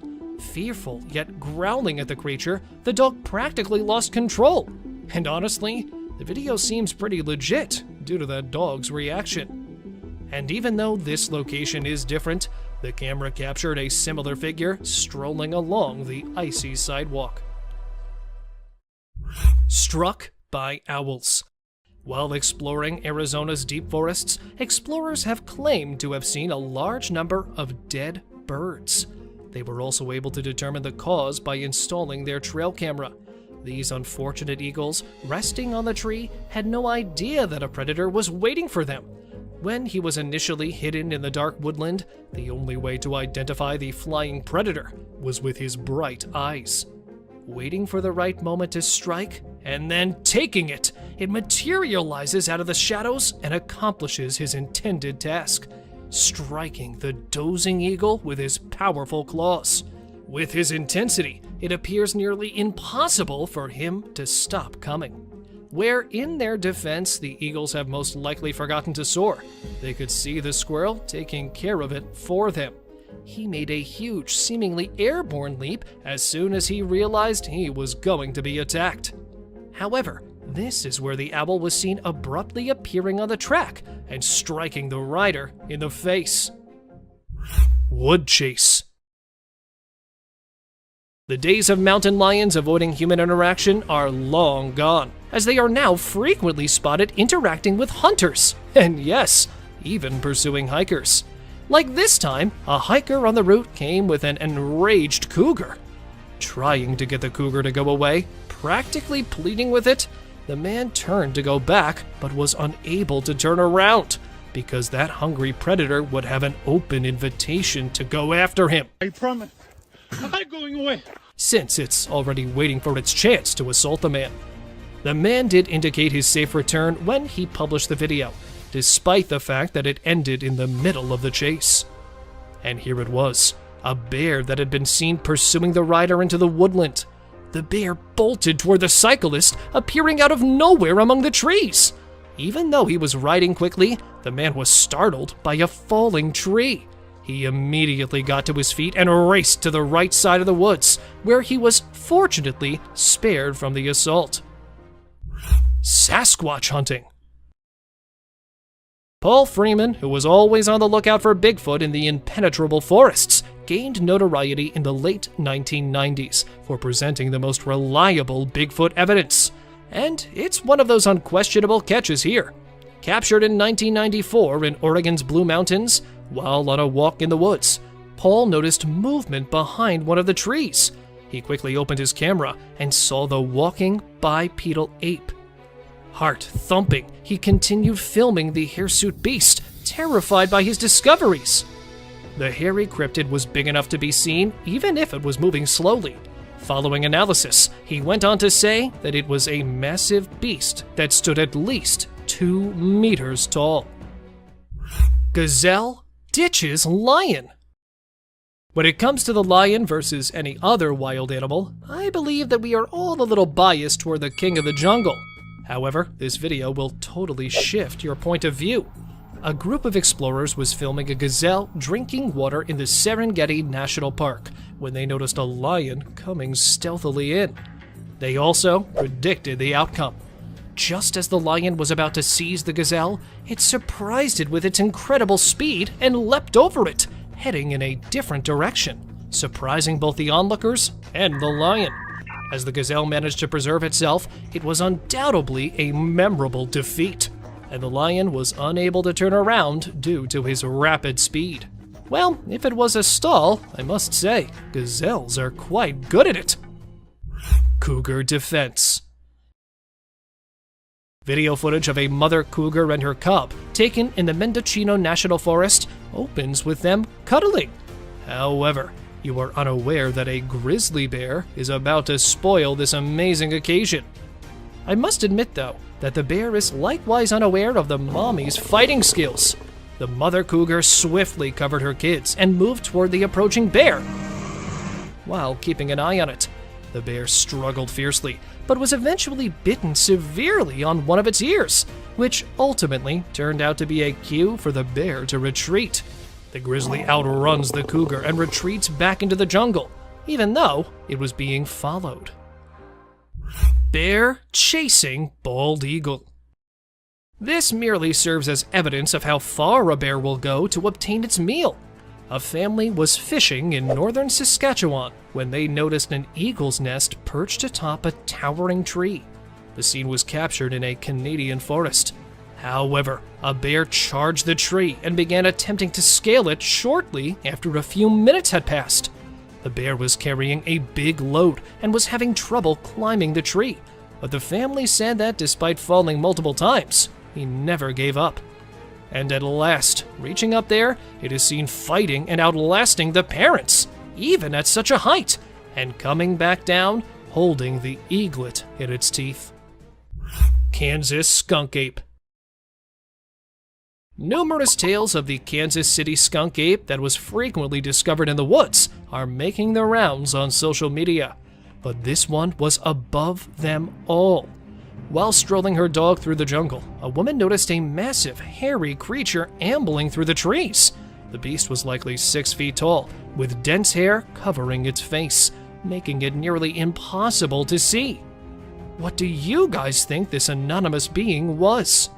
S2: Fearful yet growling at the creature, the dog practically lost control. And honestly, the video seems pretty legit due to that dog's reaction. And even though this location is different, the camera captured a similar figure strolling along the icy sidewalk. Struck by owls. While exploring Arizona's deep forests, explorers have claimed to have seen a large number of dead birds. They were also able to determine the cause by installing their trail camera. These unfortunate eagles, resting on the tree, had no idea that a predator was waiting for them. When he was initially hidden in the dark woodland, the only way to identify the flying predator was with his bright eyes. Waiting for the right moment to strike, and then taking it, it materializes out of the shadows and accomplishes his intended task, striking the dozing eagle with his powerful claws. With his intensity, it appears nearly impossible for him to stop coming. Where, in their defense, the eagles have most likely forgotten to soar, they could see the squirrel taking care of it for them. He made a huge, seemingly airborne leap as soon as he realized he was going to be attacked. However, this is where the owl was seen abruptly appearing on the track and striking the rider in the face. Wood chase. The days of mountain lions avoiding human interaction are long gone, as they are now frequently spotted interacting with hunters, and yes, even pursuing hikers. Like this time, a hiker on the route came with an enraged cougar. Trying to get the cougar to go away, practically pleading with it, the man turned to go back, but was unable to turn around, because that hungry predator would have an open invitation to go after him.
S10: I promise.
S4: I'm not going away.
S2: since it's already waiting for its chance to assault the man. The man did indicate his safe return when he published the video, despite the fact that it ended in the middle of the chase. And here it was, a bear that had been seen pursuing the rider into the woodland. The bear bolted toward the cyclist, appearing out of nowhere among the trees. Even though he was riding quickly, the man was startled by a falling tree. He immediately got to his feet and raced to the right side of the woods, where he was fortunately spared from the assault. Sasquatch hunting. Paul Freeman, who was always on the lookout for Bigfoot in the impenetrable forests, gained notoriety in the late 1990s for presenting the most reliable Bigfoot evidence. And it's one of those unquestionable catches here. Captured in 1994 in Oregon's Blue Mountains, while on a walk in the woods, Paul noticed movement behind one of the trees. He quickly opened his camera and saw the walking bipedal ape. Heart thumping, he continued filming the hirsute beast, terrified by his discoveries. The hairy cryptid was big enough to be seen, even if it was moving slowly. Following analysis, he went on to say that it was a massive beast that stood at least 2 meters tall. Gazelle ditches lion. When it comes to the lion versus any other wild animal, I believe that we are all a little biased toward the king of the jungle. However, this video will totally shift your point of view. A group of explorers was filming a gazelle drinking water in the Serengeti National Park when they noticed a lion coming stealthily in. They also predicted the outcome. Just as the lion was about to seize the gazelle, it surprised it with its incredible speed and leapt over it, heading in a different direction, surprising both the onlookers and the lion. As the gazelle managed to preserve itself, it was undoubtedly a memorable defeat, and the lion was unable to turn around due to his rapid speed. Well, if it was a stall, I must say, gazelles are quite good at it. Cougar defense. Video footage of a mother cougar and her cub, taken in the Mendocino National Forest, opens with them cuddling. However, you are unaware that a grizzly bear is about to spoil this amazing occasion. I must admit, though, that the bear is likewise unaware of the mommy's fighting skills. The mother cougar swiftly covered her kids and moved toward the approaching bear, while keeping an eye on it. The bear struggled fiercely, but was eventually bitten severely on one of its ears, which ultimately turned out to be a cue for the bear to retreat. The grizzly outruns the cougar and retreats back into the jungle, even though it was being followed. Bear chasing bald eagle. This merely serves as evidence of how far a bear will go to obtain its meal. A family was fishing in northern Saskatchewan when they noticed an eagle's nest perched atop a towering tree. The scene was captured in a Canadian forest. However, a bear charged the tree and began attempting to scale it shortly after a few minutes had passed. The bear was carrying a big load and was having trouble climbing the tree, but the family said that despite falling multiple times, he never gave up. And at last, reaching up there, it is seen fighting and outlasting the parents, even at such a height, and coming back down, holding the eaglet in its teeth. Kansas skunk ape. Numerous tales of the Kansas City skunk ape that was frequently discovered in the woods are making the rounds on social media, but this one was above them all. While strolling her dog through the jungle, a woman noticed a massive, hairy creature ambling through the trees. The beast was likely 6 feet tall, with dense hair covering its face, making it nearly impossible to see. What do you guys think this anonymous being was?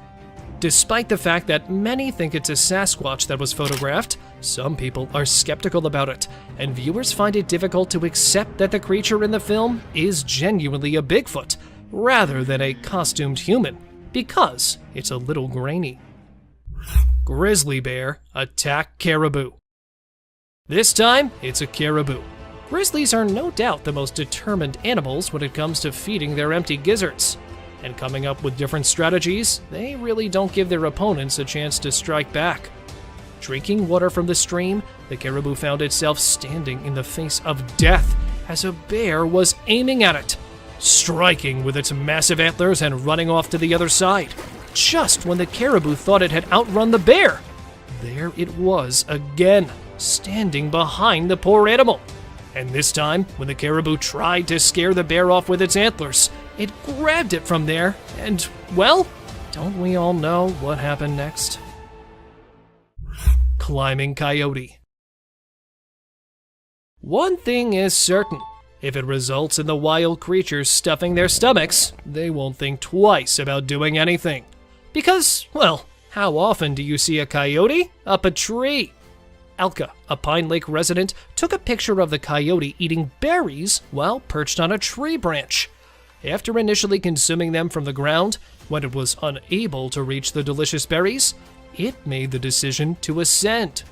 S2: Despite the fact that many think it's a Sasquatch that was photographed, some people are skeptical about it, and viewers find it difficult to accept that the creature in the film is genuinely a Bigfoot, rather than a costumed human, because it's a little grainy. Grizzly bear attack caribou. This time, it's a caribou. Grizzlies are no doubt the most determined animals when it comes to feeding their empty gizzards. And coming up with different strategies, they really don't give their opponents a chance to strike back. Drinking water from the stream, the caribou found itself standing in the face of death as a bear was aiming at it, striking with its massive antlers and running off to the other side. Just when the caribou thought it had outrun the bear, there it was again, standing behind the poor animal. And this time, when the caribou tried to scare the bear off with its antlers, it grabbed it from there, and, well, don't we all know what happened next? Climbing coyote. One thing is certain. If it results in the wild creatures stuffing their stomachs, they won't think twice about doing anything. Because, well, how often do you see a coyote up a tree? Alka, a Pine Lake resident, took a picture of the coyote eating berries while perched on a tree branch. After initially consuming them from the ground, when it was unable to reach the delicious berries, it made the decision to ascend.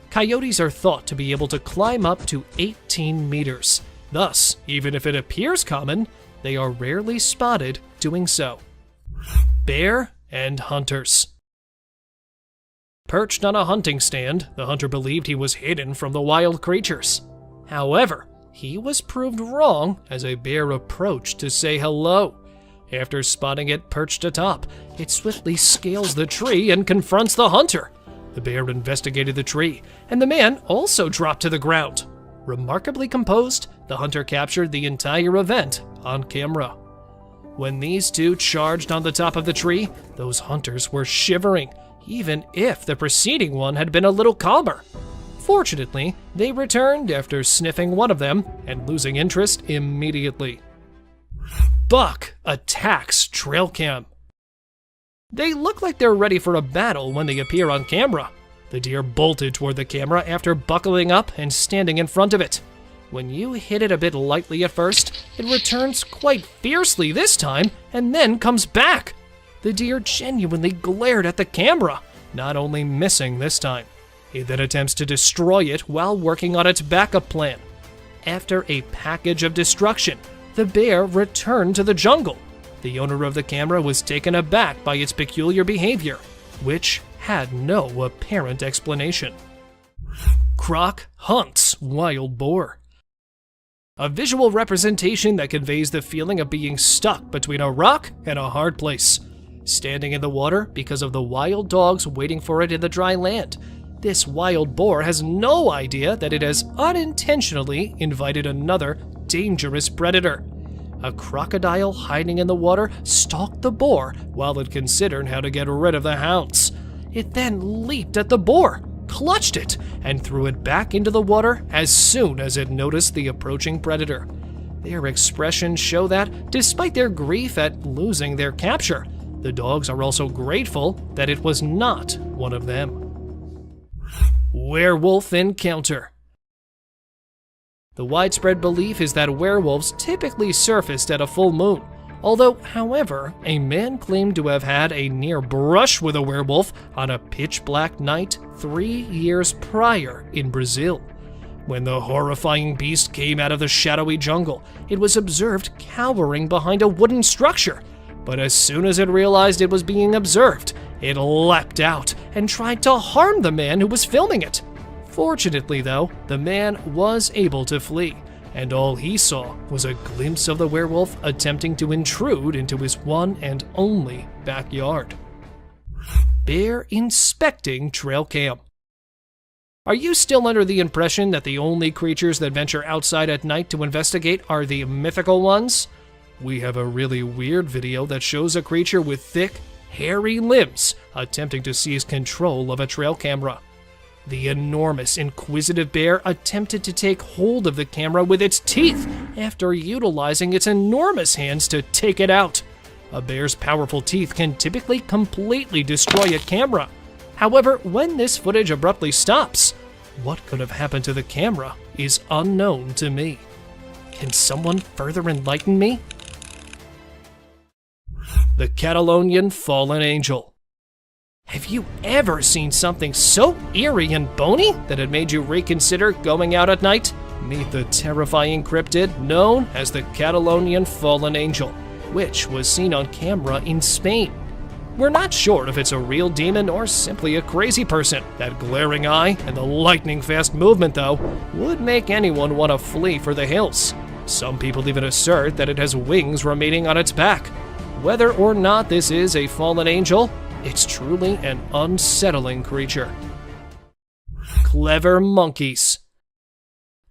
S2: Coyotes are thought to be able to climb up to 18 meters. Thus, even if it appears common, they are rarely spotted doing so. Bear and hunters. Perched on a hunting stand, the hunter believed he was hidden from the wild creatures. However, he was proved wrong as a bear approached to say hello. After spotting it perched atop, it swiftly scales the tree and confronts the hunter. The bear investigated the tree, and the man also dropped to the ground. Remarkably composed, the hunter captured the entire event on camera. When these two charged on the top of the tree, those hunters were shivering, even if the preceding one had been a little calmer. Fortunately, they returned after sniffing one of them and losing interest immediately. Buck attacks trail cam. They look like they're ready for a battle when they appear on camera. The deer bolted toward the camera after buckling up and standing in front of it. When you hit it a bit lightly at first, it returns quite fiercely this time and then comes back. The deer genuinely glared at the camera, not only missing this time. It then attempts to destroy it while working on its backup plan. After a package of destruction, the bear returned to the jungle. The owner of the camera was taken aback by its peculiar behavior, which had no apparent explanation. Croc hunts wild boar. A visual representation that conveys the feeling of being stuck between a rock and a hard place. Standing in the water because of the wild dogs waiting for it in the dry land. This wild boar has no idea that it has unintentionally invited another dangerous predator. A crocodile hiding in the water stalked the boar while it considered how to get rid of the hounds. It then leaped at the boar, clutched it, and threw it back into the water as soon as it noticed the approaching predator. Their expressions show that, despite their grief at losing their capture, the dogs are also grateful that it was not one of them. Werewolf encounter. The widespread belief is that werewolves typically surfaced at a full moon. Although, however, a man claimed to have had a near brush with a werewolf on a pitch-black night 3 years prior in Brazil. When the horrifying beast came out of the shadowy jungle, it was observed cowering behind a wooden structure. But as soon as it realized it was being observed, it leapt out and tried to harm the man who was filming it. Fortunately, though, the man was able to flee, and all he saw was a glimpse of the werewolf attempting to intrude into his one and only backyard. Bear inspecting trail cam. Are you still under the impression that the only creatures that venture outside at night to investigate are the mythical ones? We have a really weird video that shows a creature with thick, hairy limbs attempting to seize control of a trail camera. The enormous, inquisitive bear attempted to take hold of the camera with its teeth after utilizing its enormous hands to take it out. A bear's powerful teeth can typically completely destroy a camera. However, when this footage abruptly stops, what could have happened to the camera is unknown to me. Can someone further enlighten me? The Catalonian Fallen Angel. Have you ever seen something so eerie and bony that it made you reconsider going out at night? Meet the terrifying cryptid known as the Catalonian Fallen Angel, which was seen on camera in Spain. We're not sure if it's a real demon or simply a crazy person. That glaring eye and the lightning-fast movement, though, would make anyone want to flee for the hills. Some people even assert that it has wings remaining on its back. Whether or not this is a fallen angel, it's truly an unsettling creature. Clever monkeys.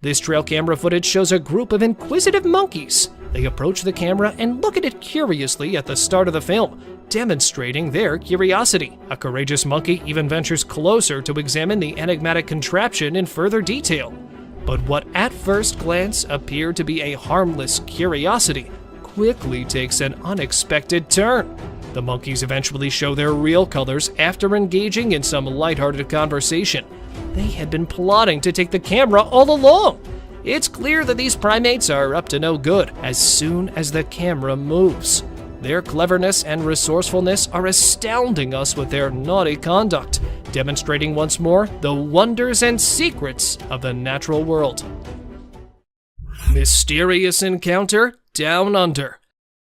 S2: This trail camera footage shows a group of inquisitive monkeys. They approach the camera and look at it curiously at the start of the film, demonstrating their curiosity. A courageous monkey even ventures closer to examine the enigmatic contraption in further detail. But what at first glance appeared to be a harmless curiosity quickly takes an unexpected turn. The monkeys eventually show their real colors after engaging in some lighthearted conversation. They had been plotting to take the camera all along. It's clear that these primates are up to no good as soon as the camera moves. Their cleverness and resourcefulness are astounding us with their naughty conduct, demonstrating once more the wonders and secrets of the natural world. Mysterious encounter down under.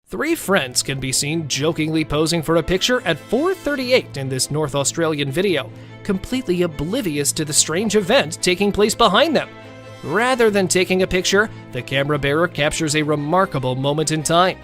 S2: 3 friends can be seen jokingly posing for a picture at 4:38 in this North Australian video, completely oblivious to the strange event taking place behind them. Rather than taking a picture, the camera bearer captures a remarkable moment in time.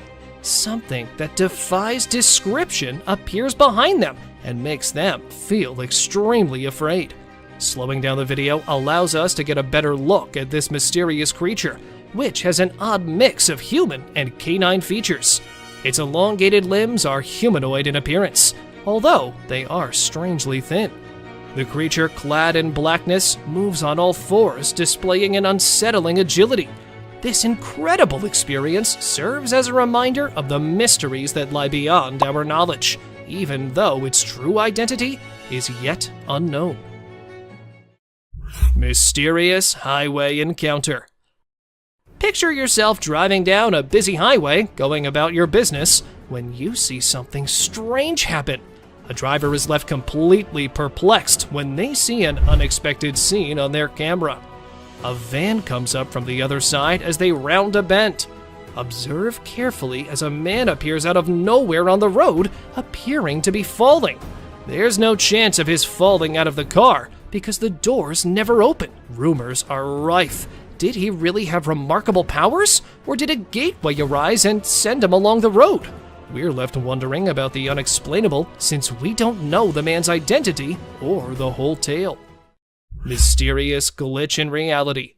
S2: Something that defies description appears behind them and makes them feel extremely afraid. Slowing down the video allows us to get a better look at this mysterious creature, which has an odd mix of human and canine features. Its elongated limbs are humanoid in appearance, although they are strangely thin. The creature, clad in blackness, moves on all fours, displaying an unsettling agility. This incredible experience serves as a reminder of the mysteries that lie beyond our knowledge, even though its true identity is yet unknown. Mysterious highway encounter. Picture yourself driving down a busy highway, going about your business, when you see something strange happen. A driver is left completely perplexed when they see an unexpected scene on their camera. A van comes up from the other side as they round a bend. Observe carefully as a man appears out of nowhere on the road, appearing to be falling. There's no chance of his falling out of the car because the doors never open. Rumors are rife. Did he really have remarkable powers, or did a gateway arise and send him along the road? We're left wondering about the unexplainable since we don't know the man's identity or the whole tale. Mysterious glitch in reality.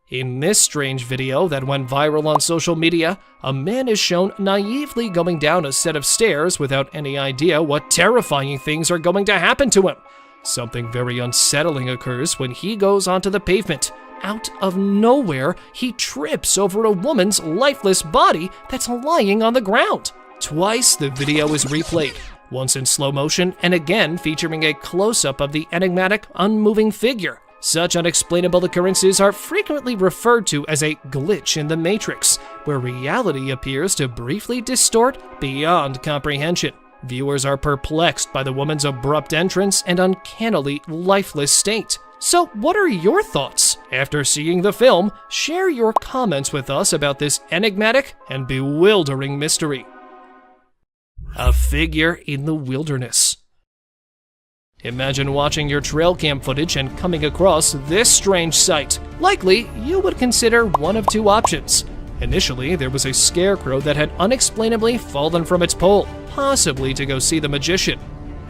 S2: In this strange video that went viral on social media, a man is shown naively going down a set of stairs without any idea what terrifying things are going to happen to him. Something very unsettling occurs when he goes onto the pavement. Out of nowhere, he trips over a woman's lifeless body that's lying on the ground. Twice the video is replayed, once in slow motion and again featuring a close-up of the enigmatic, unmoving figure. Such unexplainable occurrences are frequently referred to as a glitch in the matrix, where reality appears to briefly distort beyond comprehension. Viewers are perplexed by the woman's abrupt entrance and uncannily lifeless state. So what are your thoughts? After seeing the film, share your comments with us about this enigmatic and bewildering mystery. A figure in the wilderness. Imagine watching your trail cam footage and coming across this strange sight. Likely, you would consider one of 2 options. Initially, there was a scarecrow that had unexplainably fallen from its pole, possibly to go see the magician.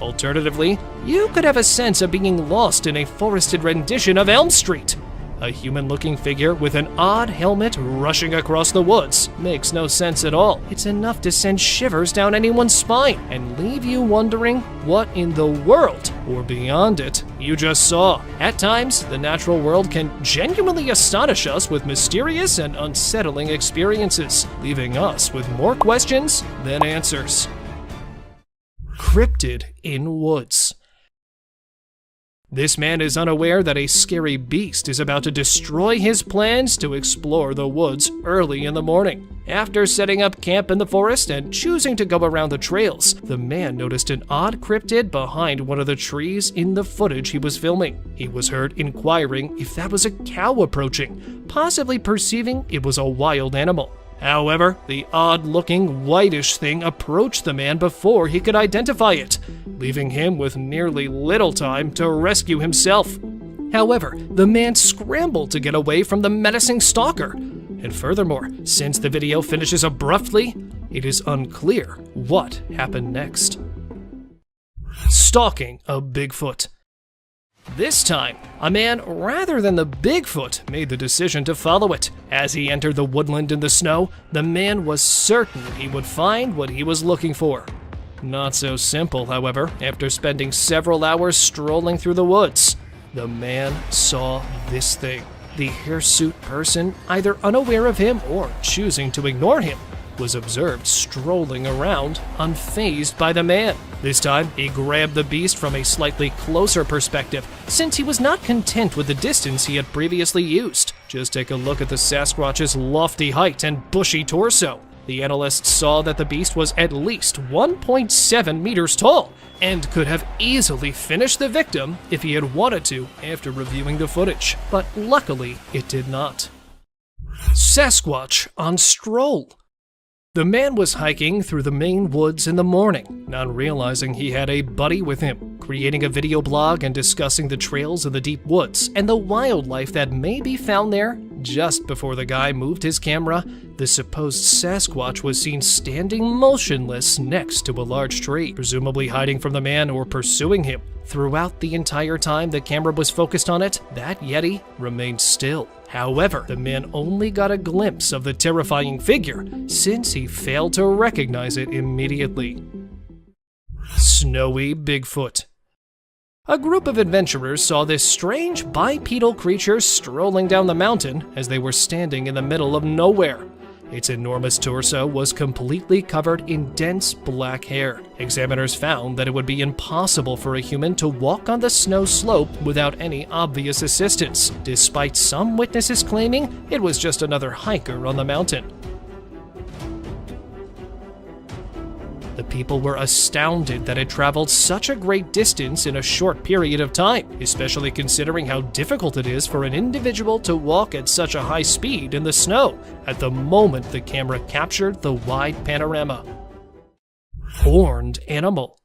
S2: Alternatively, you could have a sense of being lost in a forested rendition of Elm Street. A human-looking figure with an odd helmet rushing across the woods makes no sense at all. It's enough to send shivers down anyone's spine and leave you wondering what in the world, or beyond it, you just saw. At times, the natural world can genuinely astonish us with mysterious and unsettling experiences, leaving us with more questions than answers. Cryptid in woods. This man is unaware that a scary beast is about to destroy his plans to explore the woods early in the morning. After setting up camp in the forest and choosing to go around the trails, the man noticed an odd cryptid behind one of the trees in the footage he was filming. He was heard inquiring if that was a cow approaching, possibly perceiving it was a wild animal. However, the odd-looking, whitish thing approached the man before he could identify it, leaving him with nearly little time to rescue himself. However, the man scrambled to get away from the menacing stalker. And furthermore, since the video finishes abruptly, it is unclear what happened next. Stalking a Bigfoot. This time, a man rather than the Bigfoot made the decision to follow it. As he entered the woodland in the snow, the man was certain he would find what he was looking for. Not so simple, however, after spending several hours strolling through the woods. The man saw this thing. The hirsute person, either unaware of him or choosing to ignore him, was observed strolling around, unfazed by the man. This time, he grabbed the beast from a slightly closer perspective, since he was not content with the distance he had previously used. Just take a look at the Sasquatch's lofty height and bushy torso. The analysts saw that the beast was at least 1.7 meters tall, and could have easily finished the victim if he had wanted to after reviewing the footage. But luckily, it did not. Sasquatch on stroll. The man was hiking through the Maine woods in the morning, not realizing he had a buddy with him, creating a video blog and discussing the trails of the deep woods and the wildlife that may be found there. Just before the guy moved his camera, the supposed Sasquatch was seen standing motionless next to a large tree, presumably hiding from the man or pursuing him. Throughout the entire time the camera was focused on it, that Yeti remained still. However, the man only got a glimpse of the terrifying figure, since he failed to recognize it immediately. Snowy Bigfoot. A group of adventurers saw this strange bipedal creature strolling down the mountain as they were standing in the middle of nowhere. Its enormous torso was completely covered in dense black hair. Examiners found that it would be impossible for a human to walk on the snow slope without any obvious assistance, despite some witnesses claiming it was just another hiker on the mountain. The people were astounded that it traveled such a great distance in a short period of time, especially considering how difficult it is for an individual to walk at such a high speed in the snow at the moment the camera captured the wide panorama. Horned animal.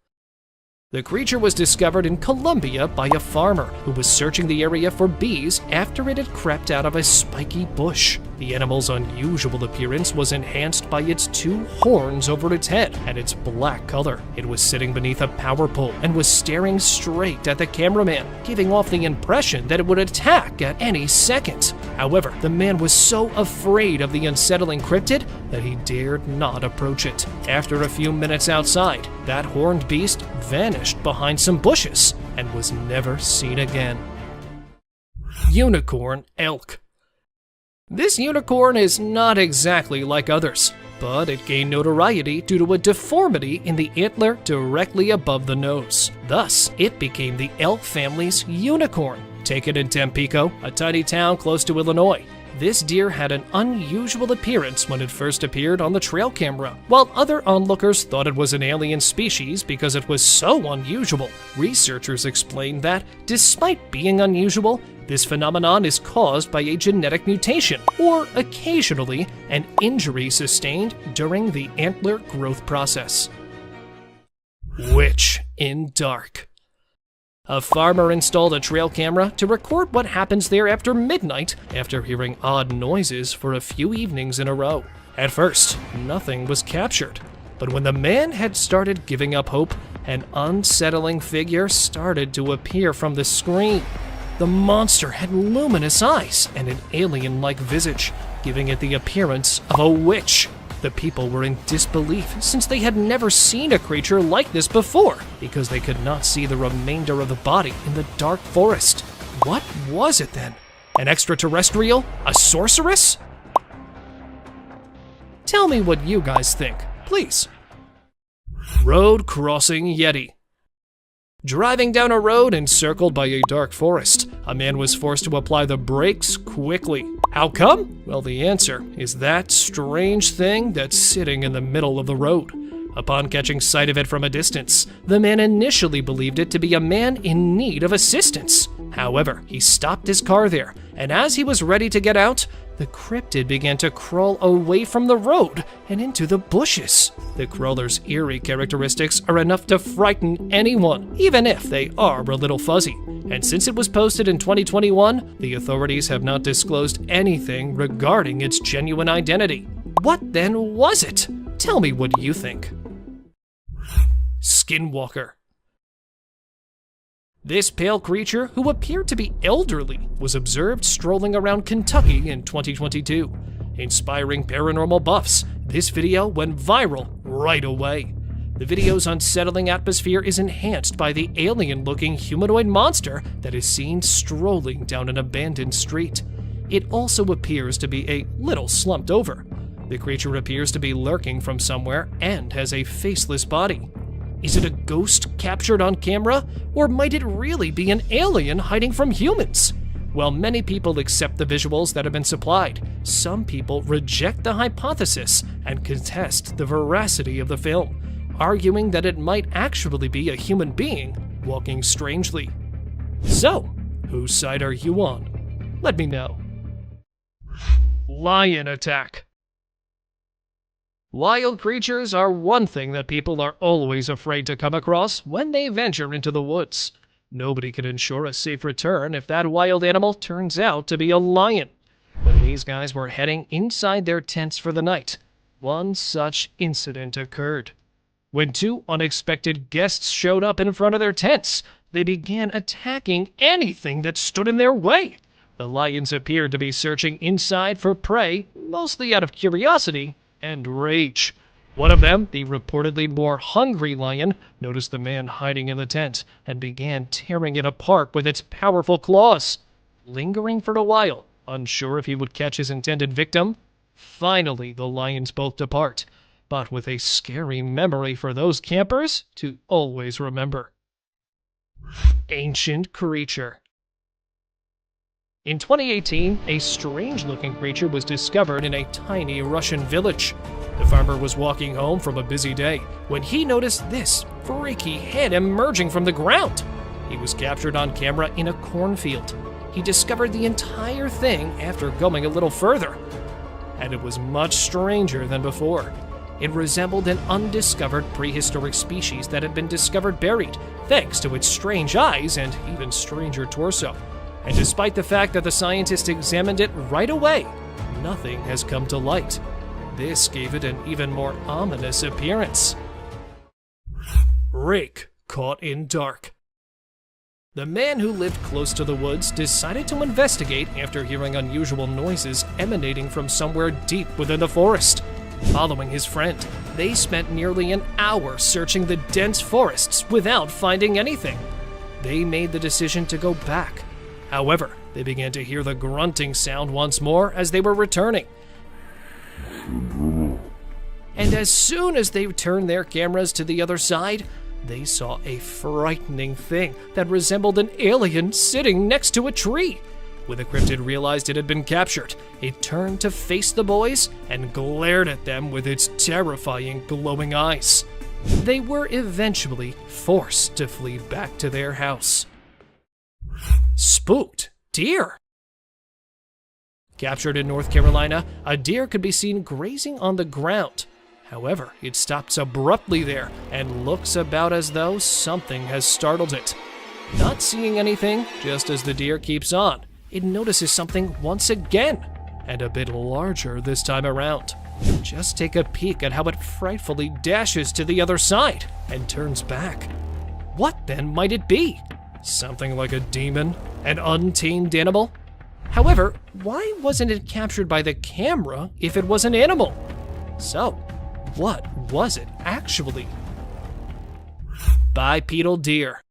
S2: The creature was discovered in Colombia by a farmer who was searching the area for bees after it had crept out of a spiky bush. The animal's unusual appearance was enhanced by its two horns over its head and its black color. It was sitting beneath a power pole and was staring straight at the cameraman, giving off the impression that it would attack at any second. However, the man was so afraid of the unsettling cryptid that he dared not approach it. After a few minutes outside, that horned beast vanished behind some bushes and was never seen again. Unicorn elk. This unicorn is not exactly like others, but it gained notoriety due to a deformity in the antler directly above the nose. Thus, it became the elk family's unicorn. Taken in Tampico, a tiny town close to Illinois, this deer had an unusual appearance when it first appeared on the trail camera. While other onlookers thought it was an alien species because it was so unusual, researchers explained that, despite being unusual, this phenomenon is caused by a genetic mutation, or occasionally an injury sustained during the antler growth process. Witch in dark. A farmer installed a trail camera to record what happens there after midnight after hearing odd noises for a few evenings in a row. At first, nothing was captured, but when the man had started giving up hope, an unsettling figure started to appear from the screen. The monster had luminous eyes and an alien-like visage, giving it the appearance of a witch. The people were in disbelief since they had never seen a creature like this before, because they could not see the remainder of the body in the dark forest. What was it then? An extraterrestrial? A sorceress? Tell me what you guys think, please. Road crossing Yeti. Driving down a road encircled by a dark forest, a man was forced to apply the brakes quickly. How come? Well, the answer is that strange thing that's sitting in the middle of the road. Upon catching sight of it from a distance, the man initially believed it to be a man in need of assistance. However, he stopped his car there, and as he was ready to get out, the cryptid began to crawl away from the road and into the bushes. The crawler's eerie characteristics are enough to frighten anyone, even if they are a little fuzzy. And since it was posted in 2021, the authorities have not disclosed anything regarding its genuine identity. What then was it? Tell me what you think. Skinwalker. This pale creature, who appeared to be elderly, was observed strolling around Kentucky in 2022. Inspiring paranormal buffs, this video went viral right away. The video's unsettling atmosphere is enhanced by the alien-looking humanoid monster that is seen strolling down an abandoned street. It also appears to be a little slumped over. The creature appears to be lurking from somewhere and has a faceless body. Is it a ghost captured on camera, or might it really be an alien hiding from humans? While many people accept the visuals that have been supplied, some people reject the hypothesis and contest the veracity of the film, arguing that it might actually be a human being walking strangely. So, whose side are you on? Let me know. Lion attack. Wild creatures are one thing that people are always afraid to come across when they venture into the woods. Nobody can ensure a safe return if that wild animal turns out to be a lion. When these guys were heading inside their tents for the night, one such incident occurred. When two unexpected guests showed up in front of their tents, they began attacking anything that stood in their way. The lions appeared to be searching inside for prey, mostly out of curiosity and rage. One of them, the reportedly more hungry lion, noticed the man hiding in the tent and began tearing it apart with its powerful claws. Lingering for a while, unsure if he would catch his intended victim, finally the lions both depart, but with a scary memory for those campers to always remember. Ancient creature. In 2018, a strange-looking creature was discovered in a tiny Russian village. The farmer was walking home from a busy day when he noticed this freaky head emerging from the ground. He was captured on camera in a cornfield. He discovered the entire thing after going a little further, and it was much stranger than before. It resembled an undiscovered prehistoric species that had been discovered buried, thanks to its strange eyes and even stranger torso. And despite the fact that the scientists examined it right away, nothing has come to light. This gave it an even more ominous appearance. Rake caught in dark. The man who lived close to the woods decided to investigate after hearing unusual noises emanating from somewhere deep within the forest. Following his friend, they spent nearly an hour searching the dense forests without finding anything. They made the decision to go back. However, they began to hear the grunting sound once more as they were returning. And as soon as they turned their cameras to the other side, they saw a frightening thing that resembled an alien sitting next to a tree. When the cryptid realized it had been captured, it turned to face the boys and glared at them with its terrifying glowing eyes. They were eventually forced to flee back to their house. Spooked deer. Captured in North Carolina, a deer could be seen grazing on the ground. However, it stops abruptly there and looks about as though something has startled it. Not seeing anything, just as the deer keeps on, it notices something once again, and a bit larger this time around. Just take a peek at how it frightfully dashes to the other side and turns back. What then might it be? Something like a demon? An untamed animal? However, why wasn't it captured by the camera if it was an animal? So, what was it actually? Bipedal deer.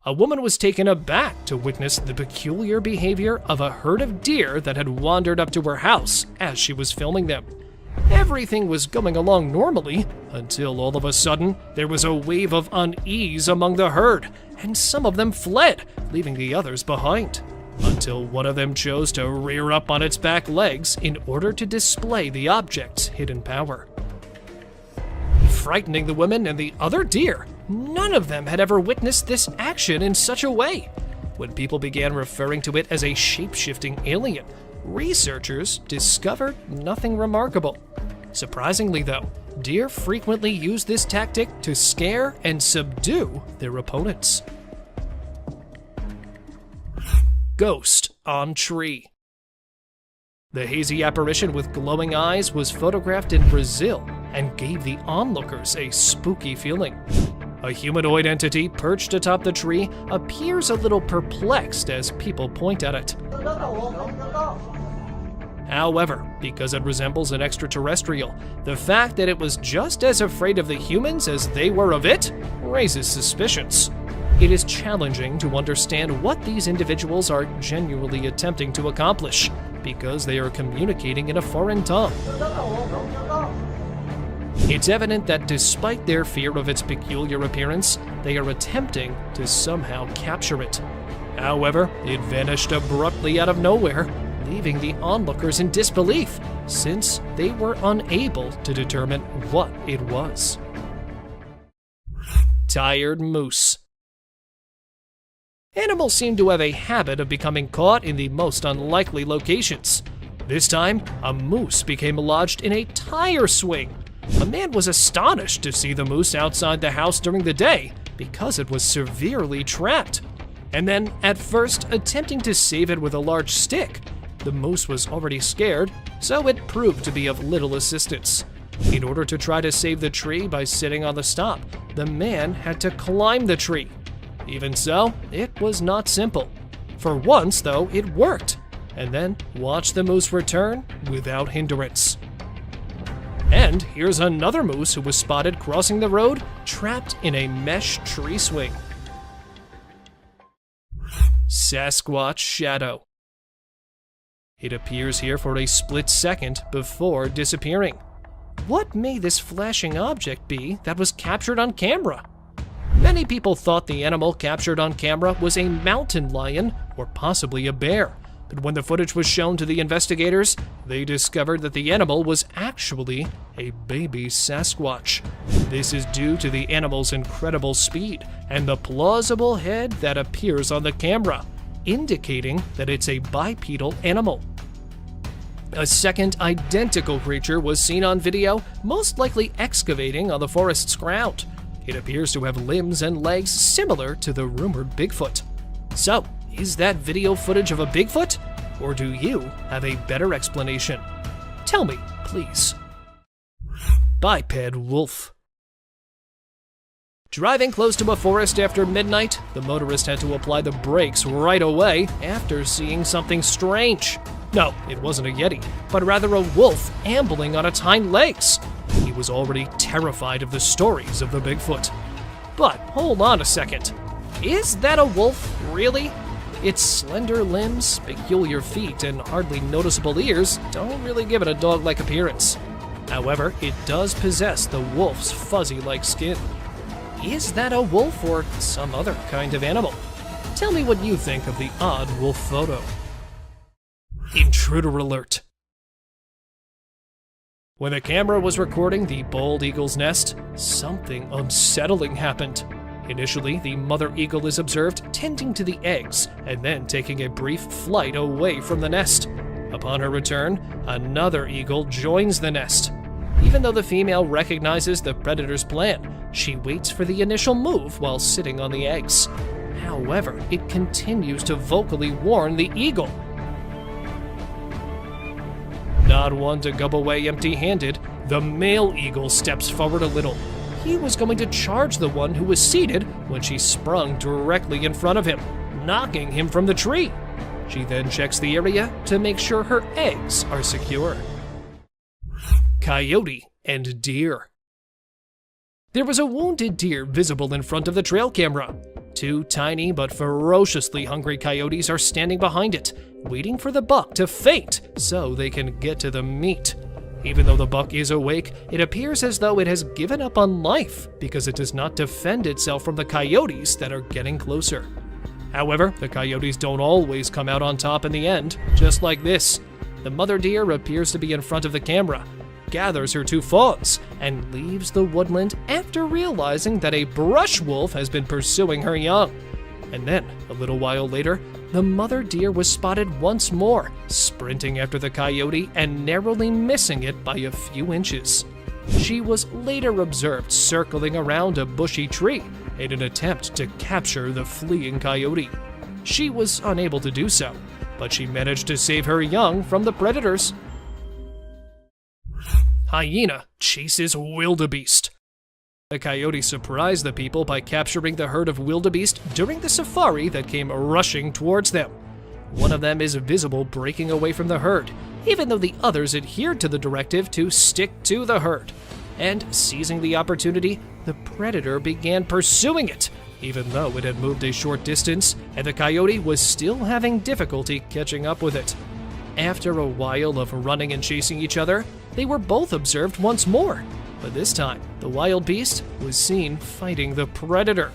S2: A woman was taken aback to witness the peculiar behavior of a herd of deer that had wandered up to her house as she was filming them. Everything was going along normally until all of a sudden there was a wave of unease among the herd, and some of them fled, leaving the others behind. Until one of them chose to rear up on its back legs in order to display the object's hidden power. frightening the women and the other deer. None of them had ever witnessed this action in such a way. When people began referring to it as a shape-shifting alien, researchers discovered nothing remarkable. Surprisingly, though, deer frequently use this tactic to scare and subdue their opponents. Ghost on tree. The hazy apparition with glowing eyes was photographed in Brazil and gave the onlookers a spooky feeling. A humanoid entity perched atop the tree appears a little perplexed as people point at it. However, because it resembles an extraterrestrial, the fact that it was just as afraid of the humans as they were of it raises suspicions. It is challenging to understand what these individuals are genuinely attempting to accomplish, because they are communicating in a foreign tongue. It's evident that despite their fear of its peculiar appearance, they are attempting to somehow capture it. However, it vanished abruptly out of nowhere, leaving the onlookers in disbelief, since they were unable to determine what it was. Tired moose. Animals seem to have a habit of becoming caught in the most unlikely locations. This time, a moose became lodged in a tire swing. A man was astonished to see the moose outside the house during the day because it was severely trapped. And then, at first, attempting to save it with a large stick. The moose was already scared, so it proved to be of little assistance. In order to try to save the tree by sitting on the stop, the man had to climb the tree. Even so, it was not simple. For once, though, it worked. And then watch the moose return without hindrance. And here's another moose who was spotted crossing the road, trapped in a mesh tree swing. Sasquatch shadow. It appears here for a split second before disappearing. What may this flashing object be that was captured on camera? Many people thought the animal captured on camera was a mountain lion or possibly a bear. But when the footage was shown to the investigators, they discovered that the animal was actually a baby Sasquatch. This is due to the animal's incredible speed and the plausible head that appears on the camera, indicating that it's a bipedal animal. A second identical creature was seen on video, most likely excavating on the forest's ground. It appears to have limbs and legs similar to the rumored Bigfoot. So, is that video footage of a Bigfoot? Or do you have a better explanation? Tell me, please. Biped wolf. Driving close to a forest after midnight, the motorist had to apply the brakes right away after seeing something strange. No, it wasn't a Yeti, but rather a wolf ambling on its hind legs. He was already terrified of the stories of the Bigfoot. But hold on a second. Is that a wolf, really? Its slender limbs, peculiar feet, and hardly noticeable ears don't really give it a dog-like appearance. However, it does possess the wolf's fuzzy-like skin. Is that a wolf or some other kind of animal? Tell me what you think of the odd wolf photo. Intruder alert. When the camera was recording the bald eagle's nest, something unsettling happened. Initially, the mother eagle is observed tending to the eggs and then taking a brief flight away from the nest. Upon her return, another eagle joins the nest. Even though the female recognizes the predator's plan, she waits for the initial move while sitting on the eggs. However, it continues to vocally warn the eagle. Not one to go away empty-handed, the male eagle steps forward a little. He was going to charge the one who was seated when she sprung directly in front of him, knocking him from the tree. She then checks the area to make sure her eggs are secure. Coyote and deer. There was a wounded deer visible in front of the trail camera. Two tiny but ferociously hungry coyotes are standing behind it, waiting for the buck to faint so they can get to the meat. Even though the buck is awake, it appears as though it has given up on life because it does not defend itself from the coyotes that are getting closer. However, the coyotes don't always come out on top in the end, just like this. The mother deer appears to be in front of the camera. gathers her 2 fawns and leaves the woodland after realizing that a brush wolf has been pursuing her young. And then, a little while later, the mother deer was spotted once more, sprinting after the coyote and narrowly missing it by a few inches. She was later observed circling around a bushy tree in an attempt to capture the fleeing coyote. She was unable to do so, but she managed to save her young from the predators. Hyena chases wildebeest. The coyote surprised the people by capturing the herd of wildebeest during the safari that came rushing towards them. One of them is visible breaking away from the herd, even though the others adhered to the directive to stick to the herd. And seizing the opportunity, the predator began pursuing it, even though it had moved a short distance and the coyote was still having difficulty catching up with it. After a while of running and chasing each other, they were both observed once more, but this time the wild beast was seen fighting the predator.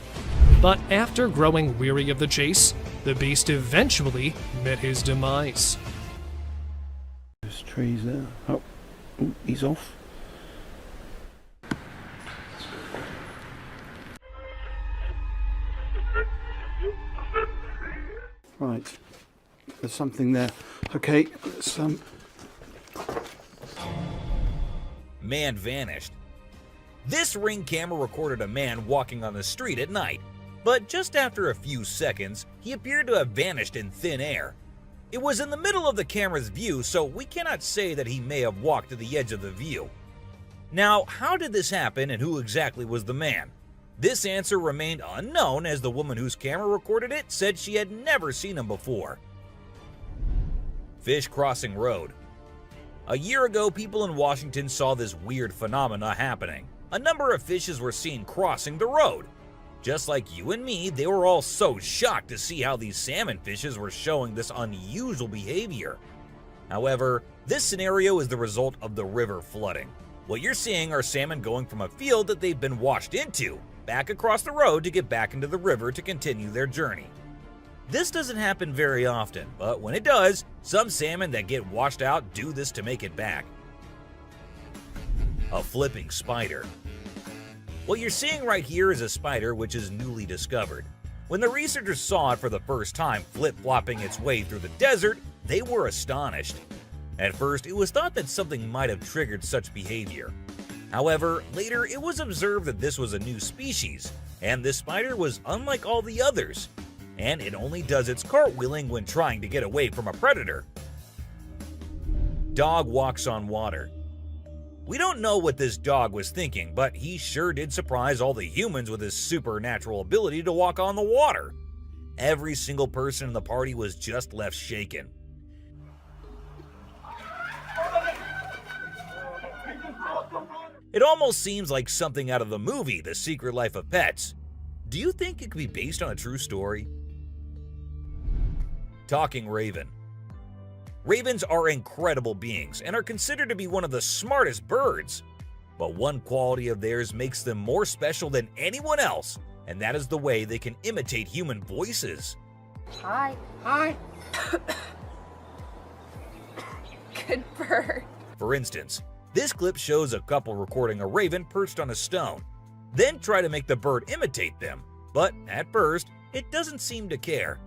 S2: But after growing weary of the chase, the beast eventually met his demise.
S4: There's trees there. Oh, he's off. Right, there's something there. Okay, let's
S1: Man vanished. This Ring camera recorded a man walking on the street at night, but just after a few seconds, he appeared to have vanished in thin air. It was in the middle of the camera's view, so we cannot say that he may have walked to the edge of the view. Now, how did this happen and who exactly was the man? This answer remained unknown, as the woman whose camera recorded it said she had never seen him before. Fish crossing road. A year ago, people in Washington saw this weird phenomena happening. A number of fishes were seen crossing the road. Just like you and me, they were all so shocked to see how these salmon fishes were showing this unusual behavior. However, this scenario is the result of the river flooding. What you're seeing are salmon going from a field that they've been washed into, back across the road to get back into the river to continue their journey. This doesn't happen very often, but when it does, some salmon that get washed out do this to make it back. A flipping spider. What you're seeing right here is a spider which is newly discovered. When the researchers saw it for the first time flip-flopping its way through the desert, they were astonished. At first, it was thought that something might have triggered such behavior. However, later it was observed that this was a new species, and this spider was unlike all the others, and it only does its cartwheeling when trying to get away from a predator. Dog walks on water. We don't know what this dog was thinking, but he sure did surprise all the humans with his supernatural ability to walk on the water. Every single person in the party was just left shaken. It almost seems like something out of the movie The Secret Life of Pets. Do you think it could be based on a true story? Talking raven. Ravens are incredible beings and are considered to be one of the smartest birds. But one quality of theirs makes them more special than anyone else, and that is the way they can imitate human voices.
S8: Hi. Hi. Good bird.
S1: For instance, this clip shows a couple recording a raven perched on a stone, then try to make the bird imitate them, but at first, it doesn't seem to care.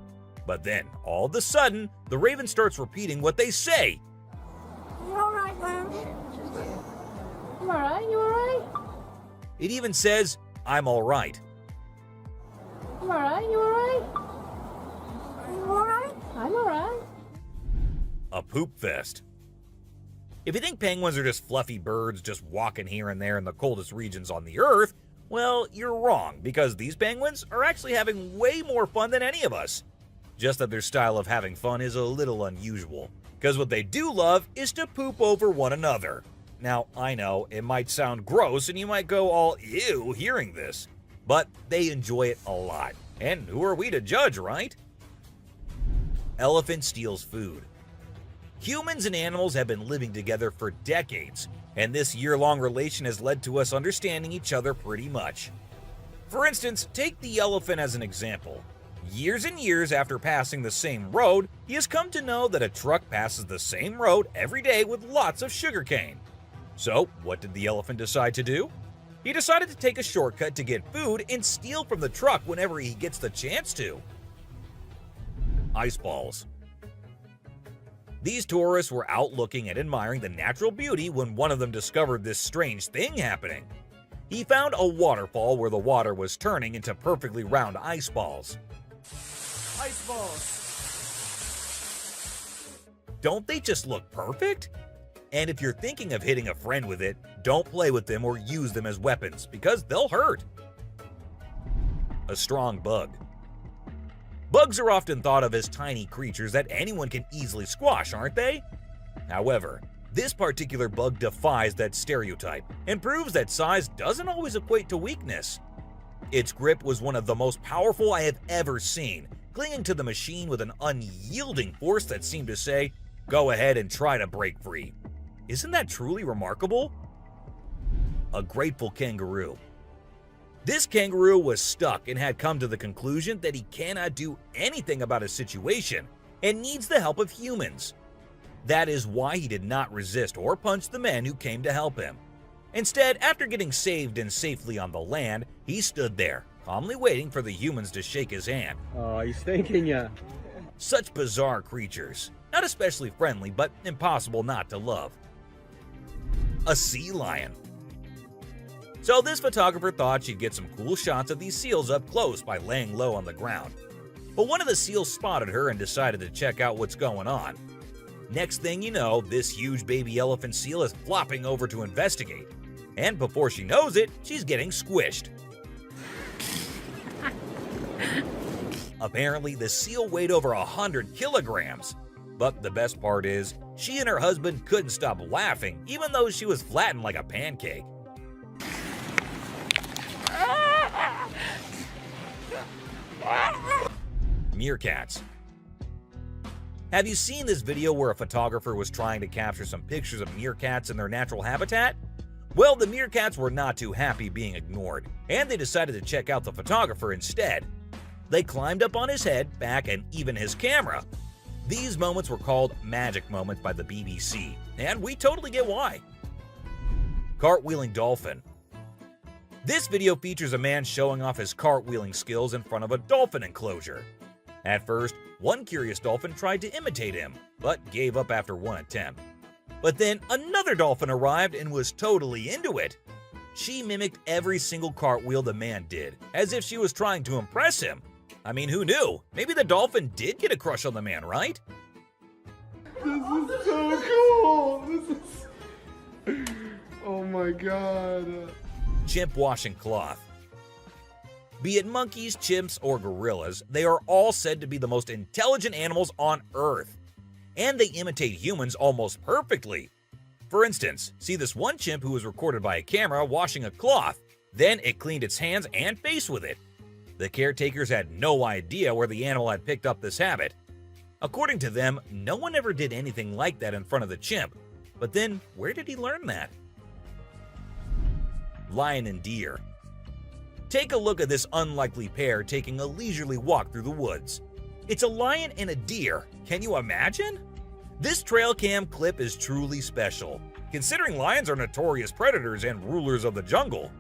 S1: But then, all of a sudden, the raven starts repeating what they say.
S8: You alright, man? You alright? You alright?
S1: It even says, "I'm alright."
S8: You alright? You alright? You alright? I'm alright.
S1: A poop fest. If you think penguins are just fluffy birds just walking here and there in the coldest regions on the Earth, well, you're wrong, because these penguins are actually having way more fun than any of us. Just that their style of having fun is a little unusual, because what they do love is to poop over one another. Now, I know, it might sound gross and you might go all ew hearing this, but they enjoy it a lot. And who are we to judge, right? Elephant steals food. Humans and animals have been living together for decades, and this year-long relation has led to us understanding each other pretty much. For instance, take the elephant as an example. Years and years after passing the same road, he has come to know that a truck passes the same road every day with lots of sugarcane. So, what did the elephant decide to do? He decided to take a shortcut to get food and steal from the truck whenever he gets the chance to. Ice balls. These tourists were out looking and admiring the natural beauty when one of them discovered this strange thing happening. He found a waterfall where the water was turning into perfectly round ice balls.
S2: Ice balls.
S1: Don't they just look perfect? And if you're thinking of hitting a friend with it, don't play with them or use them as weapons because they'll hurt. A strong bug. Bugs are often thought of as tiny creatures that anyone can easily squash, aren't they? However, this particular bug defies that stereotype and proves that size doesn't always equate to weakness. Its grip was one of the most powerful I have ever seen, clinging to the machine with an unyielding force that seemed to say, "Go ahead and try to break free." Isn't that truly remarkable? A grateful kangaroo. This kangaroo was stuck and had come to the conclusion that he cannot do anything about his situation and needs the help of humans. That is why he did not resist or punch the men who came to help him. Instead, after getting saved and safely on the land, he stood there, calmly waiting for the humans to shake his hand.
S10: Oh, he's thanking you.
S1: Such bizarre creatures, not especially friendly, but impossible not to love. A sea lion. So this photographer thought she'd get some cool shots of these seals up close by laying low on the ground. But one of the seals spotted her and decided to check out what's going on. Next thing you know, this huge baby elephant seal is flopping over to investigate. And before she knows it, she's getting squished. Apparently, the seal weighed over 100 kilograms. But the best part is, she and her husband couldn't stop laughing even though she was flattened like a pancake. Meerkats. Have you seen this video where a photographer was trying to capture some pictures of meerkats in their natural habitat? Well, the meerkats were not too happy being ignored, and they decided to check out the photographer instead. They climbed up on his head, back, and even his camera. These moments were called magic moments by the BBC, and we totally get why. Cartwheeling dolphin. This video features a man showing off his cartwheeling skills in front of a dolphin enclosure. At first, one curious dolphin tried to imitate him, but gave up after one attempt. But then another dolphin arrived and was totally into it. She mimicked every single cartwheel the man did, as if she was trying to impress him. I mean, who knew? Maybe the dolphin did get a crush on the man, right?
S10: This is so cool. This is... Oh my god.
S1: Chimp washing cloth. Be it monkeys, chimps, or gorillas, they are all said to be the most intelligent animals on Earth. And they imitate humans almost perfectly. For instance, see this one chimp who was recorded by a camera washing a cloth. Then it cleaned its hands and face with it. The caretakers had no idea where the animal had picked up this habit. According to them, no one ever did anything like that in front of the chimp. But then, where did he learn that? Lion and deer. Take a look at this unlikely pair taking a leisurely walk through the woods. It's a lion and a deer. Can you imagine? This trail cam clip is truly special, considering lions are notorious predators and rulers of the jungle.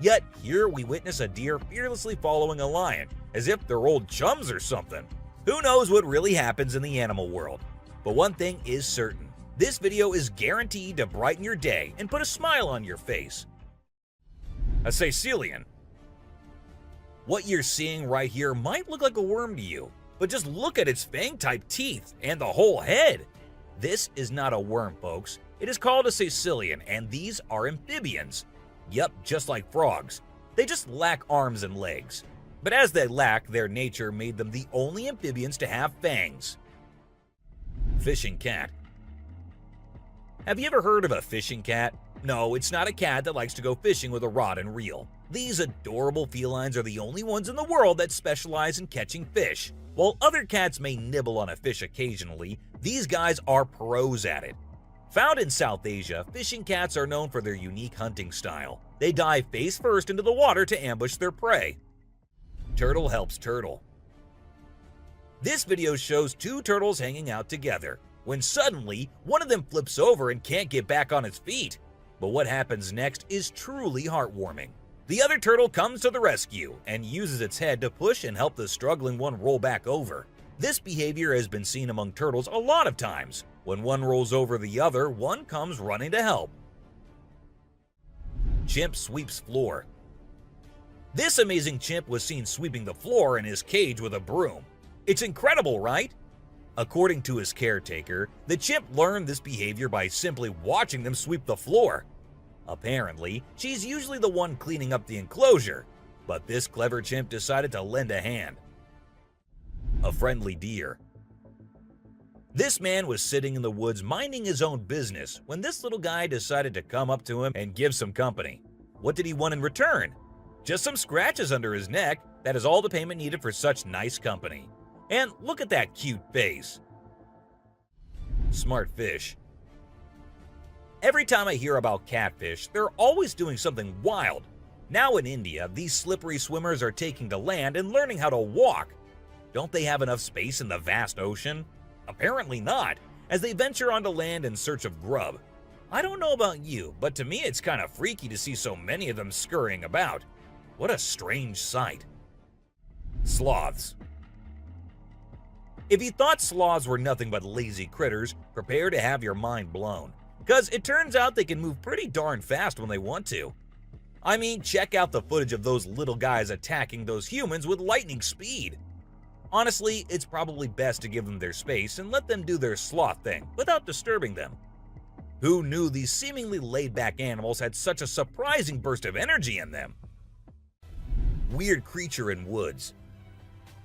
S1: Yet here we witness a deer fearlessly following a lion, as if they're old chums or something. Who knows what really happens in the animal world? But one thing is certain. This video is guaranteed to brighten your day and put a smile on your face. A Caecilian. What you're seeing right here might look like a worm to you, but just look at its fang-type teeth and the whole head. This is not a worm, folks. It is called a Caecilian, and these are amphibians. Yep, just like frogs. They just lack arms and legs. But as they lack, their nature made them the only amphibians to have fangs. Fishing cat. Have you ever heard of a fishing cat? No, it's not a cat that likes to go fishing with a rod and reel. These adorable felines are the only ones in the world that specialize in catching fish. While other cats may nibble on a fish occasionally, these guys are pros at it. Found in South Asia, fishing cats are known for their unique hunting style. They dive face first into the water to ambush their prey. Turtle helps turtle. This video shows two turtles hanging out together, when suddenly one of them flips over and can't get back on its feet. But what happens next is truly heartwarming. The other turtle comes to the rescue and uses its head to push and help the struggling one roll back over. This behavior has been seen among turtles a lot of times. When one rolls over the other, one comes running to help. Chimp sweeps floor. This amazing chimp was seen sweeping the floor in his cage with a broom. It's incredible, right? According to his caretaker, the chimp learned this behavior by simply watching them sweep the floor. Apparently, she's usually the one cleaning up the enclosure, but this clever chimp decided to lend a hand. A friendly deer. This man was sitting in the woods minding his own business when this little guy decided to come up to him and give some company. What did he want in return? Just some scratches under his neck. That is all the payment needed for such nice company. And look at that cute face. Smart fish. Every time I hear about catfish, they're always doing something wild. Now in India, these slippery swimmers are taking to land and learning how to walk. Don't they have enough space in the vast ocean? Apparently not, as they venture onto land in search of grub. I don't know about you, but to me it's kind of freaky to see so many of them scurrying about. What a strange sight. Sloths. If you thought sloths were nothing but lazy critters, prepare to have your mind blown. Because it turns out they can move pretty darn fast when they want to. I mean, check out the footage of those little guys attacking those humans with lightning speed. Honestly, it's probably best to give them their space and let them do their sloth thing without disturbing them. Who knew these seemingly laid-back animals had such a surprising burst of energy in them? Weird creature in woods.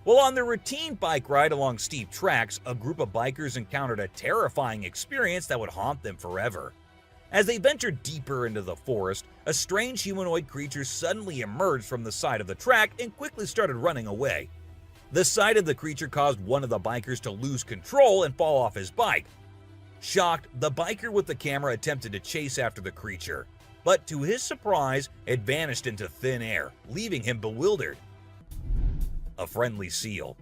S1: Well, on their routine bike ride along steep tracks, a group of bikers encountered a terrifying experience that would haunt them forever. As they ventured deeper into the forest, a strange humanoid creature suddenly emerged from the side of the track and quickly started running away. The sight of the creature caused one of the bikers to lose control and fall off his bike. Shocked, the biker with the camera attempted to chase after the creature, but to his surprise, it vanished into thin air, leaving him bewildered. A friendly seal.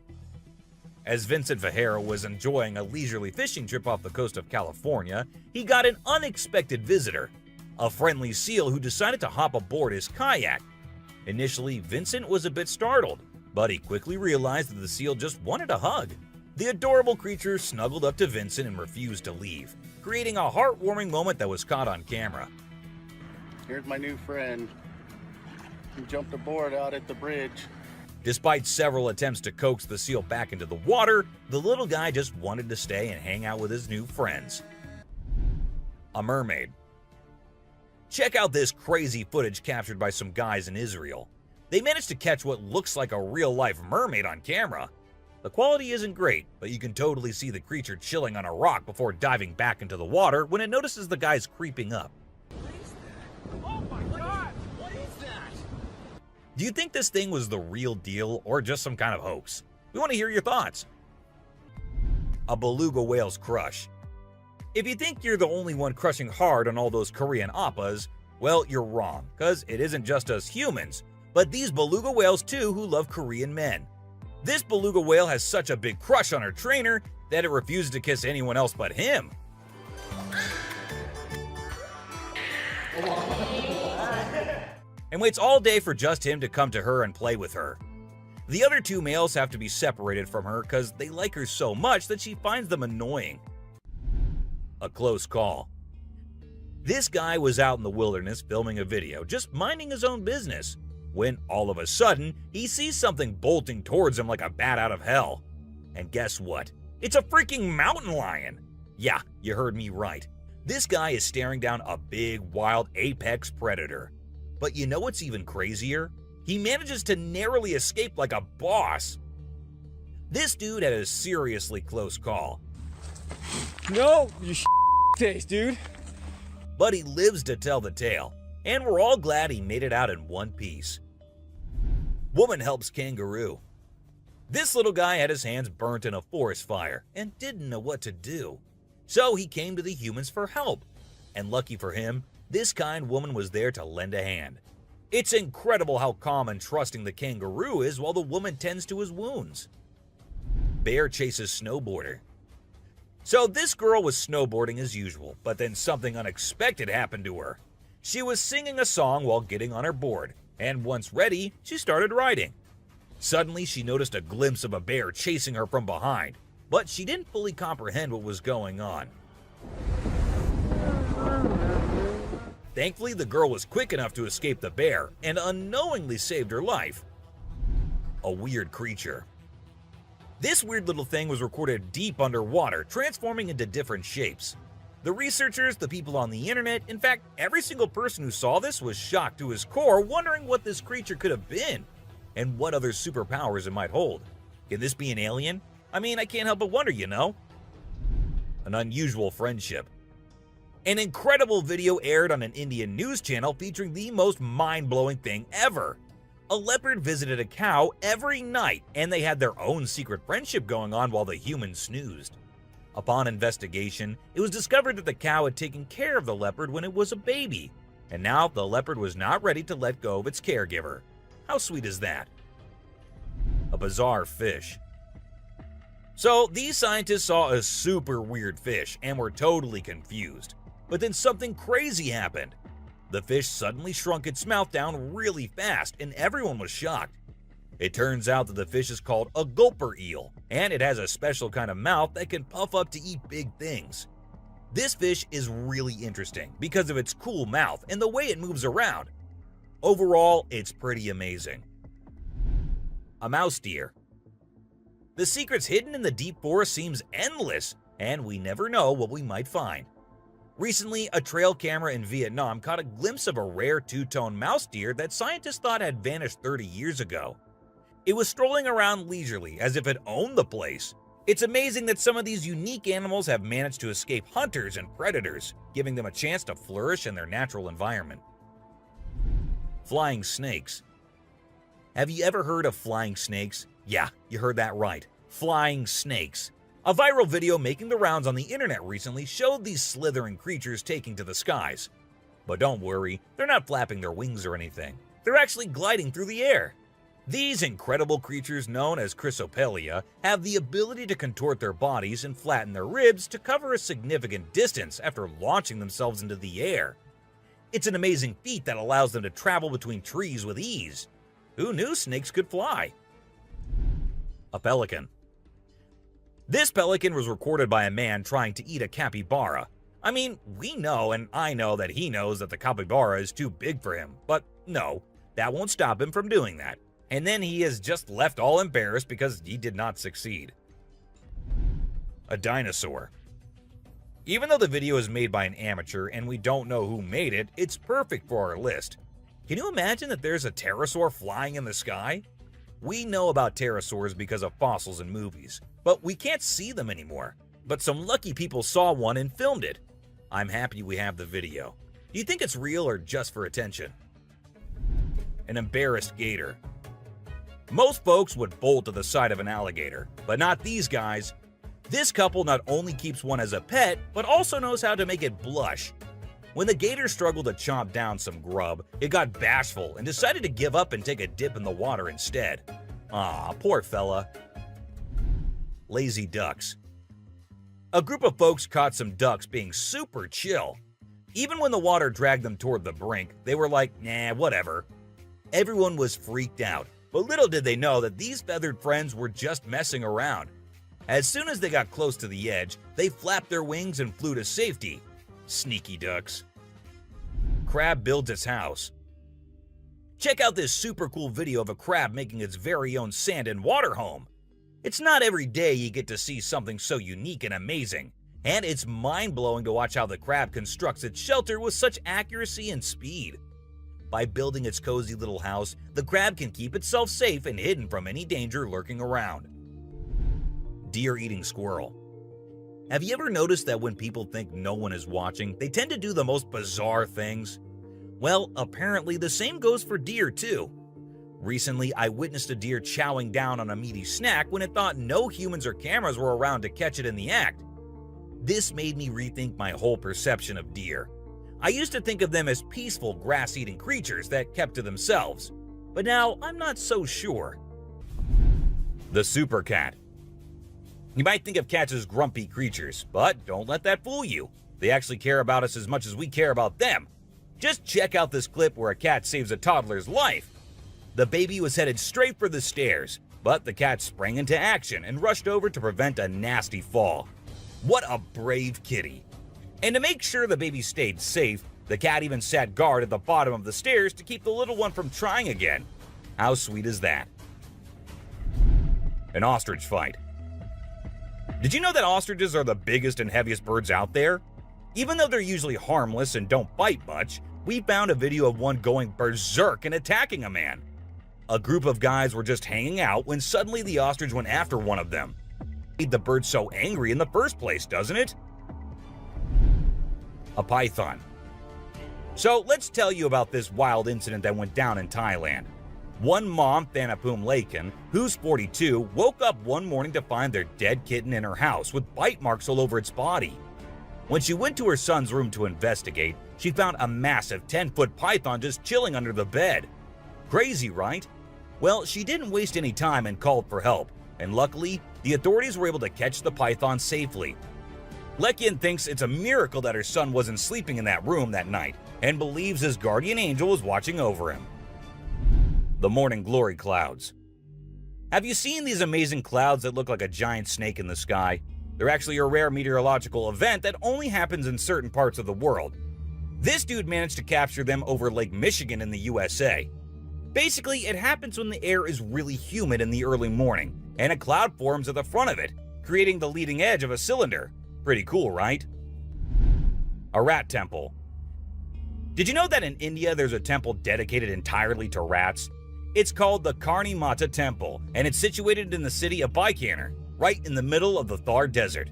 S1: As Vincent Vajera was enjoying a leisurely fishing trip off the coast of California, he got an unexpected visitor, a friendly seal who decided to hop aboard his kayak. Initially, Vincent was a bit startled, but he quickly realized that the seal just wanted a hug. The adorable creature snuggled up to Vincent and refused to leave, creating a heartwarming moment that was caught on camera.
S10: Here's my new friend. He jumped aboard out at the bridge.
S1: Despite several attempts to coax the seal back into the water, the little guy just wanted to stay and hang out with his new friends. A mermaid. Check out this crazy footage captured by some guys in Israel. They managed to catch what looks like a real-life mermaid on camera. The quality isn't great, but you can totally see the creature chilling on a rock before diving back into the water when it notices the guys creeping up.
S11: Oh my God! What is that?
S1: Do you think this thing was the real deal or just some kind of hoax? We want to hear your thoughts. A beluga whale's crush. If you think you're the only one crushing hard on all those Korean oppas, well, you're wrong, because it isn't just us humans, but these beluga whales too who love Korean men. This beluga whale has such a big crush on her trainer that it refuses to kiss anyone else but him. And waits all day for just him to come to her and play with her. The other two males have to be separated from her because they like her so much that she finds them annoying. A close call. This guy was out in the wilderness filming a video, just minding his own business, when all of a sudden, he sees something bolting towards him like a bat out of hell. And guess what? It's a freaking mountain lion! Yeah, you heard me right. This guy is staring down a big, wild apex predator. But you know what's even crazier? He manages to narrowly escape like a boss. This dude had a seriously close call.
S10: No, you face, dude.
S1: But he lives to tell the tale, and we're all glad he made it out in one piece. Woman helps kangaroo. This little guy had his hands burnt in a forest fire and didn't know what to do. So he came to the humans for help. And lucky for him, this kind woman was there to lend a hand. It's incredible how calm and trusting the kangaroo is while the woman tends to his wounds. Bear chases snowboarder. So this girl was snowboarding as usual, but then something unexpected happened to her. She was singing a song while getting on her board, and once ready, she started riding. Suddenly, she noticed a glimpse of a bear chasing her from behind, but she didn't fully comprehend what was going on. Thankfully, the girl was quick enough to escape the bear and unknowingly saved her life. A weird creature. This weird little thing was recorded deep underwater, transforming into different shapes. The researchers, the people on the internet, in fact, every single person who saw this was shocked to his core, wondering what this creature could have been and what other superpowers it might hold. Can this be an alien? I mean, I can't help but wonder, you know? An unusual friendship. An incredible video aired on an Indian news channel featuring the most mind-blowing thing ever. A leopard visited a cow every night, and they had their own secret friendship going on while the human snoozed. Upon investigation, it was discovered that the cow had taken care of the leopard when it was a baby, and now the leopard was not ready to let go of its caregiver. How sweet is that? A bizarre fish. So, these scientists saw a super weird fish and were totally confused. But then something crazy happened. The fish suddenly shrunk its mouth down really fast, and everyone was shocked. It turns out that the fish is called a gulper eel, and it has a special kind of mouth that can puff up to eat big things. This fish is really interesting because of its cool mouth and the way it moves around. Overall, it's pretty amazing. A mouse deer. The secrets hidden in the deep forest seems endless, and we never know what we might find. Recently, a trail camera in Vietnam caught a glimpse of a rare two-tone mouse deer that scientists thought had vanished 30 years ago. It was strolling around leisurely as if it owned the place. It's amazing that some of these unique animals have managed to escape hunters and predators, giving them a chance to flourish in their natural environment. Flying snakes. Have you ever heard of flying snakes? Yeah, you heard that right. Flying snakes. A viral video making the rounds on the internet recently showed these slithering creatures taking to the skies. But don't worry, they're not flapping their wings or anything. They're actually gliding through the air. These incredible creatures, known as Chrysopelia, have the ability to contort their bodies and flatten their ribs to cover a significant distance after launching themselves into the air. It's an amazing feat that allows them to travel between trees with ease. Who knew snakes could fly? A pelican. This pelican was recorded by a man trying to eat a capybara. I mean, we know, and I know that he knows that the capybara is too big for him, but no, that won't stop him from doing that. And then he is just left all embarrassed because he did not succeed. A dinosaur. Even though the video is made by an amateur and we don't know who made it, it's perfect for our list. Can you imagine that there's a pterosaur flying in the sky? We know about pterosaurs because of fossils in movies, but we can't see them anymore. But some lucky people saw one and filmed it. I'm happy we have the video. Do you think it's real or just for attention? An embarrassed gator. Most folks would bolt to the side of an alligator, but not these guys. This couple not only keeps one as a pet, but also knows how to make it blush. When the gator struggled to chomp down some grub, it got bashful and decided to give up and take a dip in the water instead. Aw, poor fella. Lazy ducks. A group of folks caught some ducks being super chill. Even when the water dragged them toward the brink, they were like, nah, whatever. Everyone was freaked out, but little did they know that these feathered friends were just messing around. As soon as they got close to the edge, they flapped their wings and flew to safety. Sneaky ducks. Crab builds its house. Check out this super cool video of a crab making its very own sand and water home. It's not every day you get to see something so unique and amazing, and it's mind-blowing to watch how the crab constructs its shelter with such accuracy and speed. By building its cozy little house, the crab can keep itself safe and hidden from any danger lurking around. Deer eating squirrel. Have you ever noticed that when people think no one is watching, they tend to do the most bizarre things? Well, apparently the same goes for deer too. Recently, I witnessed a deer chowing down on a meaty snack when it thought no humans or cameras were around to catch it in the act. This made me rethink my whole perception of deer. I used to think of them as peaceful grass-eating creatures that kept to themselves, but now I'm not so sure. The super cat. You might think of cats as grumpy creatures, but don't let that fool you. They actually care about us as much as we care about them. Just check out this clip where a cat saves a toddler's life. The baby was headed straight for the stairs, but the cat sprang into action and rushed over to prevent a nasty fall. What a brave kitty. And to make sure the baby stayed safe, the cat even sat guard at the bottom of the stairs to keep the little one from trying again. How sweet is that? An ostrich fight. Did you know that ostriches are the biggest and heaviest birds out there? Even though they're usually harmless and don't bite much, we found a video of one going berserk and attacking a man. A group of guys were just hanging out when suddenly the ostrich went after one of them. Made the bird so angry in the first place, doesn't it? A python. So let's tell you about this wild incident that went down in Thailand. One mom, Thanapum Laken, who's 42, woke up one morning to find their dead kitten in her house with bite marks all over its body. When she went to her son's room to investigate, she found a massive 10-foot python just chilling under the bed. Crazy, right? Well, she didn't waste any time and called for help, and luckily, the authorities were able to catch the python safely. Lekian thinks it's a miracle that her son wasn't sleeping in that room that night, and believes his guardian angel was watching over him. The morning glory clouds. Have you seen these amazing clouds that look like a giant snake in the sky? They're actually a rare meteorological event that only happens in certain parts of the world. This dude managed to capture them over Lake Michigan in the USA. Basically, it happens when the air is really humid in the early morning, and a cloud forms at the front of it, creating the leading edge of a cylinder. Pretty cool, right? A rat temple. Did you know that in India there's a temple dedicated entirely to rats? It's called the Karni Mata Temple, and it's situated in the city of Bikaner, right in the middle of the Thar Desert.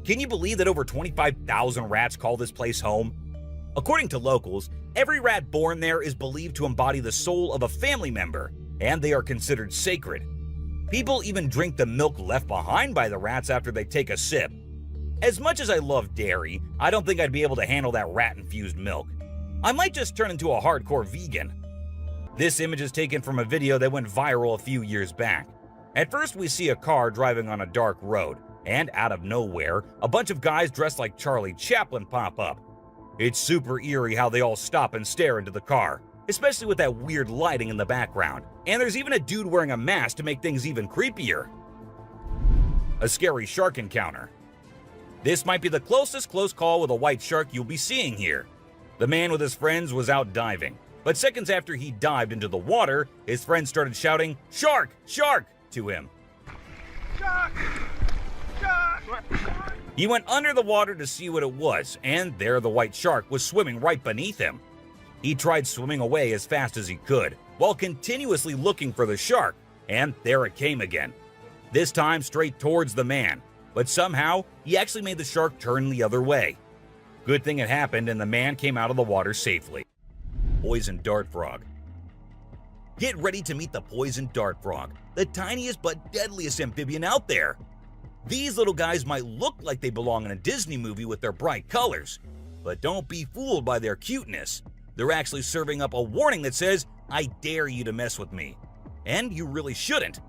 S1: Can you believe that over 25,000 rats call this place home? According to locals, every rat born there is believed to embody the soul of a family member, and they are considered sacred. People even drink the milk left behind by the rats after they take a sip. As much as I love dairy, I don't think I'd be able to handle that rat-infused milk. I might just turn into a hardcore vegan. This image is taken from a video that went viral a few years back. At first, we see a car driving on a dark road, and out of nowhere, a bunch of guys dressed like Charlie Chaplin pop up. It's super eerie how they all stop and stare into the car, especially with that weird lighting in the background. And there's even a dude wearing a mask to make things even creepier. A scary shark encounter. This might be the closest close call with a white shark you'll be seeing here. The man with his friends was out diving, but seconds after he dived into the water, his friends started shouting, "Shark! Shark!" to him.
S11: Shark! Shark!
S1: He went under the water to see what it was, and there the white shark was swimming right beneath him. He tried swimming away as fast as he could, while continuously looking for the shark, and there it came again. This time straight towards the man, but somehow he actually made the shark turn the other way. Good thing it happened and the man came out of the water safely. Poison dart frog. Get ready to meet the poison dart frog, the tiniest but deadliest amphibian out there. These little guys might look like they belong in a Disney movie with their bright colors, but don't be fooled by their cuteness. They're actually serving up a warning that says, "I dare you to mess with me." And you really shouldn't.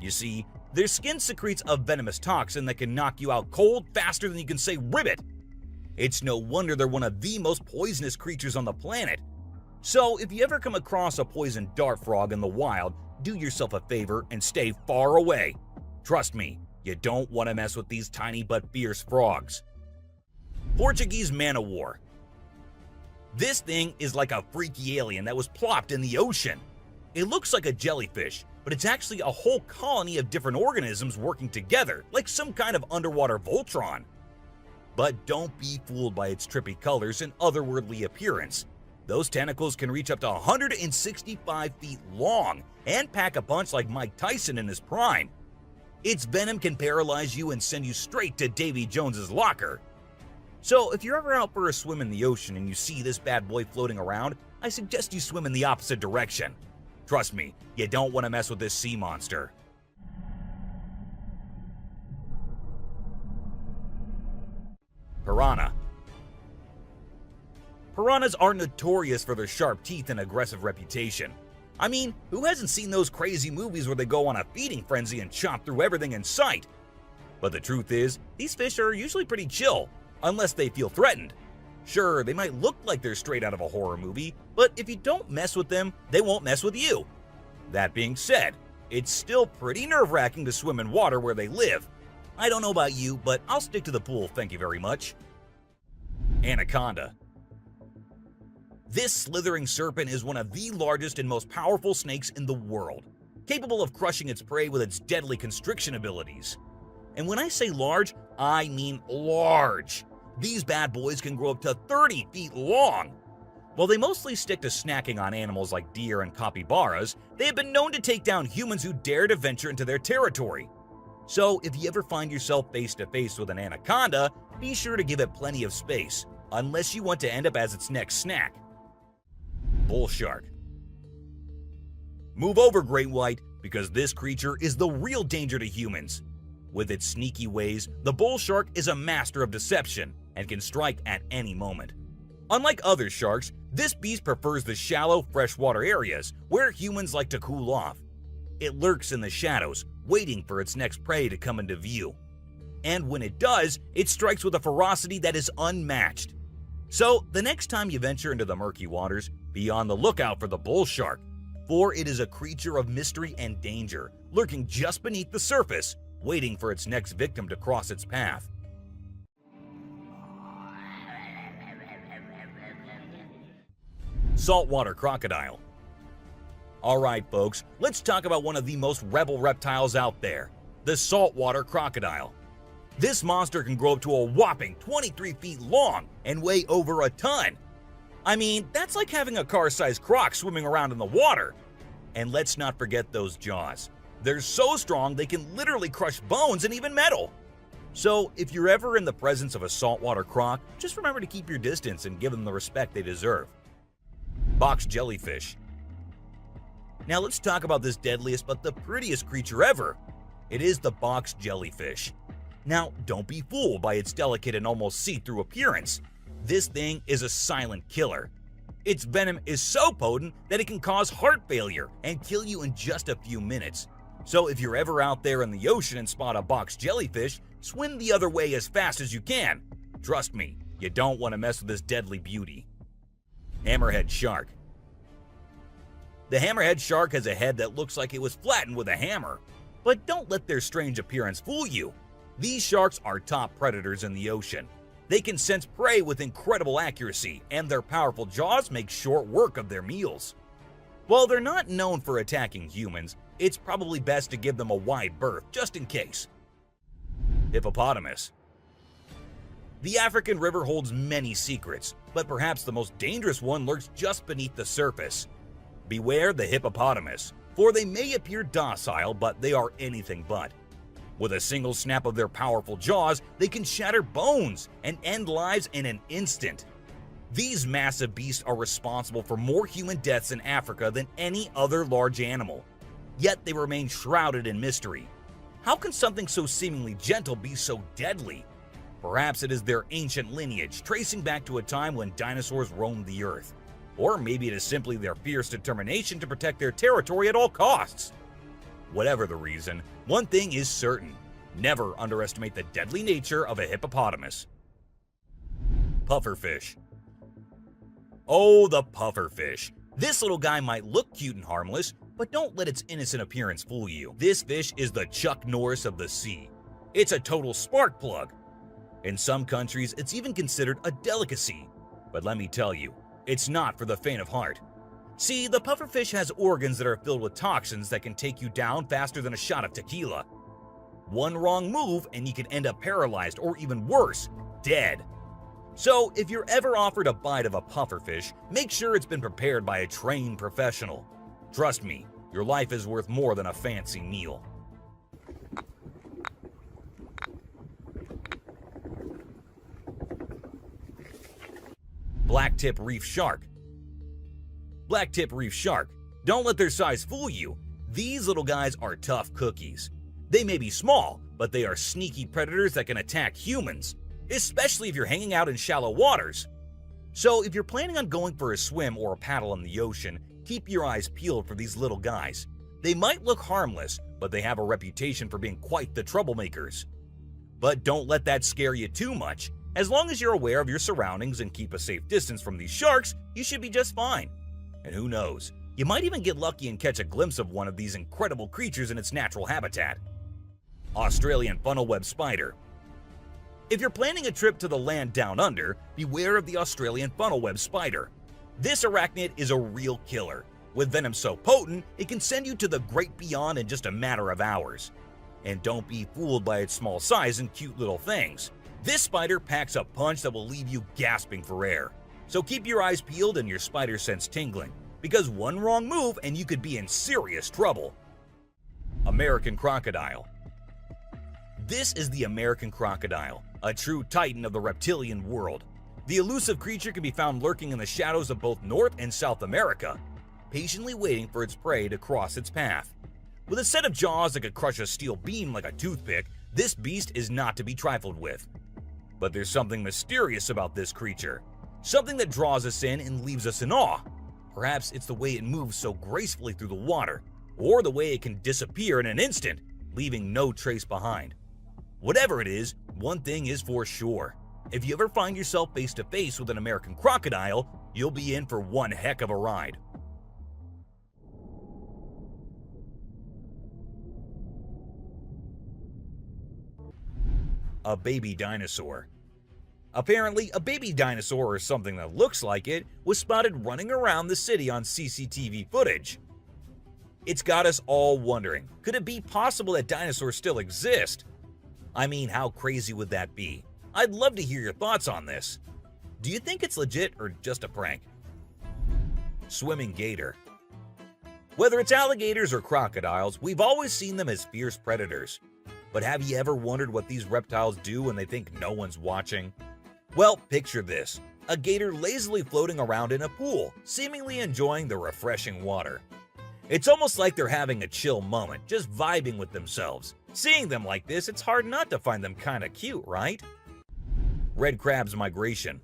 S1: You see, their skin secretes a venomous toxin that can knock you out cold faster than you can say ribbit. It's no wonder they're one of the most poisonous creatures on the planet. So if you ever come across a poison dart frog in the wild, do yourself a favor and stay far away. Trust me, you don't want to mess with these tiny but fierce frogs. Portuguese man of war. This thing is like a freaky alien that was plopped in the ocean. It looks like a jellyfish, but it's actually a whole colony of different organisms working together, like some kind of underwater Voltron. But don't be fooled by its trippy colors and otherworldly appearance. Those tentacles can reach up to 165 feet long and pack a punch like Mike Tyson in his prime. Its venom can paralyze you and send you straight to Davy Jones's locker. So if you're ever out for a swim in the ocean and you see this bad boy floating around, I suggest you swim in the opposite direction. Trust me, you don't want to mess with this sea monster. Piranha. Piranhas are notorious for their sharp teeth and aggressive reputation. I mean, who hasn't seen those crazy movies where they go on a feeding frenzy and chomp through everything in sight? But the truth is, these fish are usually pretty chill, unless they feel threatened. Sure, they might look like they're straight out of a horror movie, but if you don't mess with them, they won't mess with you. That being said, it's still pretty nerve-wracking to swim in water where they live. I don't know about you, but I'll stick to the pool, thank you very much. Anaconda. This slithering serpent is one of the largest and most powerful snakes in the world, capable of crushing its prey with its deadly constriction abilities. And when I say large, I mean large. These bad boys can grow up to 30 feet long. While they mostly stick to snacking on animals like deer and capybaras, they have been known to take down humans who dare to venture into their territory. So if you ever find yourself face to face with an anaconda, be sure to give it plenty of space, unless you want to end up as its next snack. Bull shark. Move over, great white, because this creature is the real danger to humans. With its sneaky ways, the bull shark is a master of deception and can strike at any moment. Unlike other sharks, this beast prefers the shallow, freshwater areas where humans like to cool off. It lurks in the shadows, waiting for its next prey to come into view. And when it does, it strikes with a ferocity that is unmatched. So, the next time you venture into the murky waters, be on the lookout for the bull shark, for it is a creature of mystery and danger, lurking just beneath the surface, waiting for its next victim to cross its path. Saltwater crocodile. Alright folks, let's talk about one of the most rebel reptiles out there, the saltwater crocodile. This monster can grow up to a whopping 23 feet long and weigh over a ton. I mean, that's like having a car-sized croc swimming around in the water. And let's not forget those jaws. They're so strong they can literally crush bones and even metal. So if you're ever in the presence of a saltwater croc, just remember to keep your distance and give them the respect they deserve. Box jellyfish. Now let's talk about this deadliest but the prettiest creature ever. It is the box jellyfish. Now don't be fooled by its delicate and almost see-through appearance. This thing is a silent killer. Its venom is so potent that it can cause heart failure and kill you in just a few minutes. So if you're ever out there in the ocean and spot a box jellyfish, swim the other way as fast as you can. Trust me, you don't want to mess with this deadly beauty. Hammerhead shark. The hammerhead shark has a head that looks like it was flattened with a hammer. But don't let their strange appearance fool you. These sharks are top predators in the ocean. They can sense prey with incredible accuracy, and their powerful jaws make short work of their meals. While they're not known for attacking humans, it's probably best to give them a wide berth just in case. Hippopotamus. The African river holds many secrets, but perhaps the most dangerous one lurks just beneath the surface. Beware the hippopotamus, for they may appear docile, but they are anything but. With a single snap of their powerful jaws, they can shatter bones and end lives in an instant. These massive beasts are responsible for more human deaths in Africa than any other large animal. Yet they remain shrouded in mystery. How can something so seemingly gentle be so deadly? Perhaps it is their ancient lineage, tracing back to a time when dinosaurs roamed the earth. Or maybe it is simply their fierce determination to protect their territory at all costs. Whatever the reason, one thing is certain: never underestimate the deadly nature of a hippopotamus. Pufferfish. Oh, the pufferfish. This little guy might look cute and harmless, but don't let its innocent appearance fool you. This fish is the Chuck Norris of the sea. It's a total spark plug. In some countries, it's even considered a delicacy. But let me tell you, it's not for the faint of heart. See, the pufferfish has organs that are filled with toxins that can take you down faster than a shot of tequila. One wrong move and you can end up paralyzed or even worse, dead. So if you're ever offered a bite of a pufferfish, make sure it's been prepared by a trained professional. Trust me, your life is worth more than a fancy meal. Blacktip reef shark. Blacktip reef shark. Don't let their size fool you. These little guys are tough cookies. They may be small, but they are sneaky predators that can attack humans, especially if you're hanging out in shallow waters. So if you're planning on going for a swim or a paddle in the ocean, keep your eyes peeled for these little guys. They might look harmless, but they have a reputation for being quite the troublemakers. But don't let that scare you too much. As long as you're aware of your surroundings and keep a safe distance from these sharks, you should be just fine. And who knows, you might even get lucky and catch a glimpse of one of these incredible creatures in its natural habitat. Australian funnel-web spider. If you're planning a trip to the land down under, beware of the Australian funnel-web spider. This arachnid is a real killer. With venom so potent, it can send you to the great beyond in just a matter of hours. And don't be fooled by its small size and cute little things. This spider packs a punch that will leave you gasping for air. So keep your eyes peeled and your spider sense tingling, because one wrong move and you could be in serious trouble. American crocodile. This is the American crocodile, a true titan of the reptilian world. The elusive creature can be found lurking in the shadows of both North and South America, patiently waiting for its prey to cross its path. With a set of jaws that could crush a steel beam like a toothpick, this beast is not to be trifled with. But there's something mysterious about this creature, something that draws us in and leaves us in awe. Perhaps it's the way it moves so gracefully through the water, or the way it can disappear in an instant, leaving no trace behind. Whatever it is, one thing is for sure. If you ever find yourself face to face with an American crocodile, you'll be in for one heck of a ride. A baby dinosaur. Apparently, a baby dinosaur, or something that looks like it, was spotted running around the city on CCTV footage. It's got us all wondering, could it be possible that dinosaurs still exist? I mean, how crazy would that be? I'd love to hear your thoughts on this. Do you think it's legit or just a prank? Swimming gator. Whether it's alligators or crocodiles, we've always seen them as fierce predators. But have you ever wondered what these reptiles do when they think no one's watching? Well, picture this. A gator lazily floating around in a pool, seemingly enjoying the refreshing water. It's almost like they're having a chill moment, just vibing with themselves. Seeing them like this, it's hard not to find them kinda cute, right? Red crab's migration.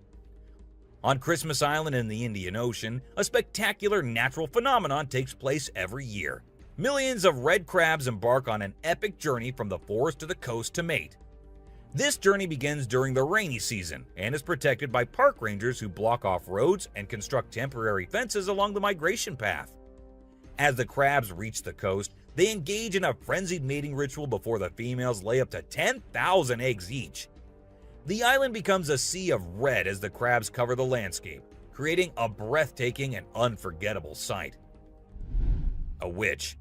S1: On Christmas Island in the Indian Ocean, a spectacular natural phenomenon takes place every year. Millions of red crabs embark on an epic journey from the forest to the coast to mate. This journey begins during the rainy season and is protected by park rangers who block off roads and construct temporary fences along the migration path. As the crabs reach the coast, they engage in a frenzied mating ritual before the females lay up to 10,000 eggs each. The island becomes a sea of red as the crabs cover the landscape, creating a breathtaking and unforgettable sight. A witch.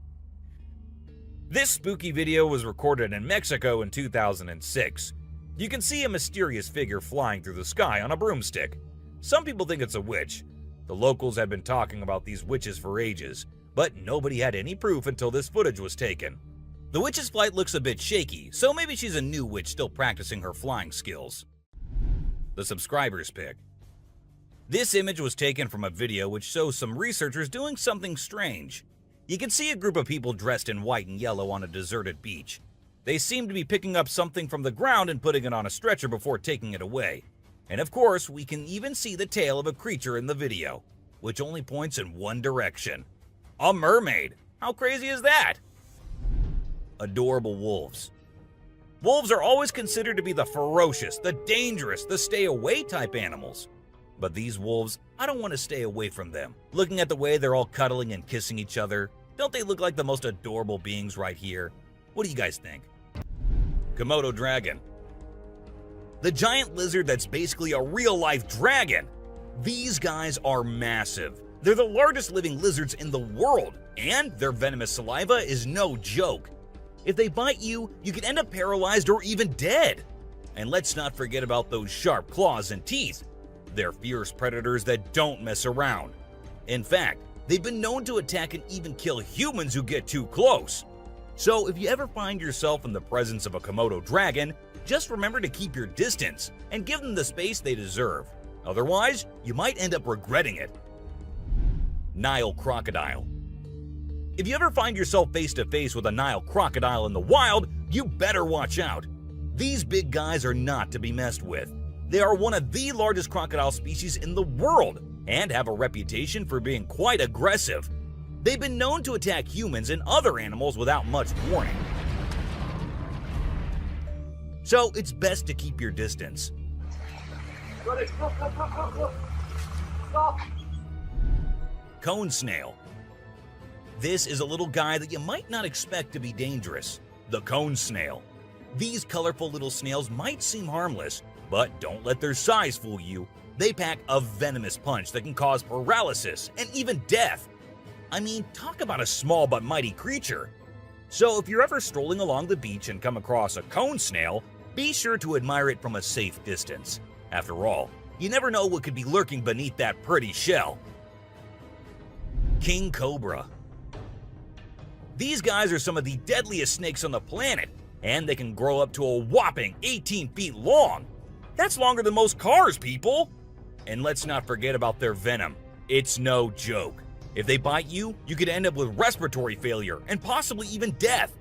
S1: This spooky video was recorded in Mexico in 2006. You can see a mysterious figure flying through the sky on a broomstick. Some people think it's a witch. The locals had been talking about these witches for ages, but nobody had any proof until this footage was taken. The witch's flight looks a bit shaky, so maybe she's a new witch still practicing her flying skills. The subscribers pick. This image was taken from a video which shows some researchers doing something strange. You can see a group of people dressed in white and yellow on a deserted beach. They seem to be picking up something from the ground and putting it on a stretcher before taking it away. And of course, we can even see the tail of a creature in the video, which only points in one direction. A mermaid! How crazy is that? Adorable wolves. Wolves are always considered to be the ferocious, the dangerous, the stay-away type animals. But these wolves, I don't want to stay away from them. Looking at the way they're all cuddling and kissing each other, don't they look like the most adorable beings right here? What do you guys think? Komodo dragon. The giant lizard that's basically a real-life dragon. These guys are massive. They're the largest living lizards in the world, and their venomous saliva is no joke. If they bite you, you can end up paralyzed or even dead. And let's not forget about those sharp claws and teeth. They're fierce predators that don't mess around. In fact, they've been known to attack and even kill humans who get too close. So if you ever find yourself in the presence of a Komodo dragon, just remember to keep your distance and give them the space they deserve. Otherwise, you might end up regretting it. Nile crocodile. If you ever find yourself face to face with a Nile crocodile in the wild, you better watch out. These big guys are not to be messed with. They are one of the largest crocodile species in the world and have a reputation for being quite aggressive. They've been known to attack humans and other animals without much warning. So it's best to keep your distance. Cone snail. This is a little guy that you might not expect to be dangerous. The cone snail. These colorful little snails might seem harmless, but don't let their size fool you. They pack a venomous punch that can cause paralysis and even death. I mean, talk about a small but mighty creature. So if you're ever strolling along the beach and come across a cone snail, be sure to admire it from a safe distance. After all, you never know what could be lurking beneath that pretty shell. King cobra. These guys are some of the deadliest snakes on the planet, and they can grow up to a whopping 18 feet long. That's longer than most cars, people! And let's not forget about their venom. It's no joke. If they bite you, you could end up with respiratory failure and possibly even death.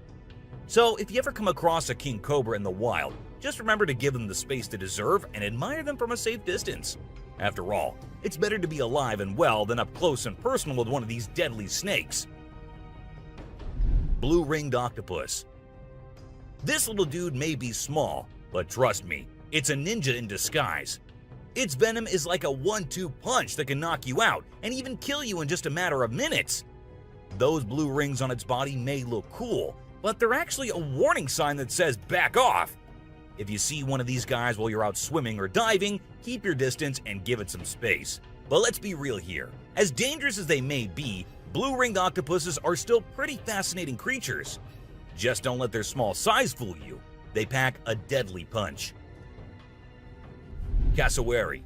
S1: So if you ever come across a king cobra in the wild, just remember to give them the space they deserve and admire them from a safe distance. After all, it's better to be alive and well than up close and personal with one of these deadly snakes. Blue-ringed octopus. This little dude may be small, but trust me, it's a ninja in disguise. Its venom is like a 1-2 punch that can knock you out and even kill you in just a matter of minutes. Those blue rings on its body may look cool, but they're actually a warning sign that says back off. If you see one of these guys while you're out swimming or diving, keep your distance and give it some space. But let's be real here. As dangerous as they may be, blue-ringed octopuses are still pretty fascinating creatures. Just don't let their small size fool you. They pack a deadly punch. Cassowary.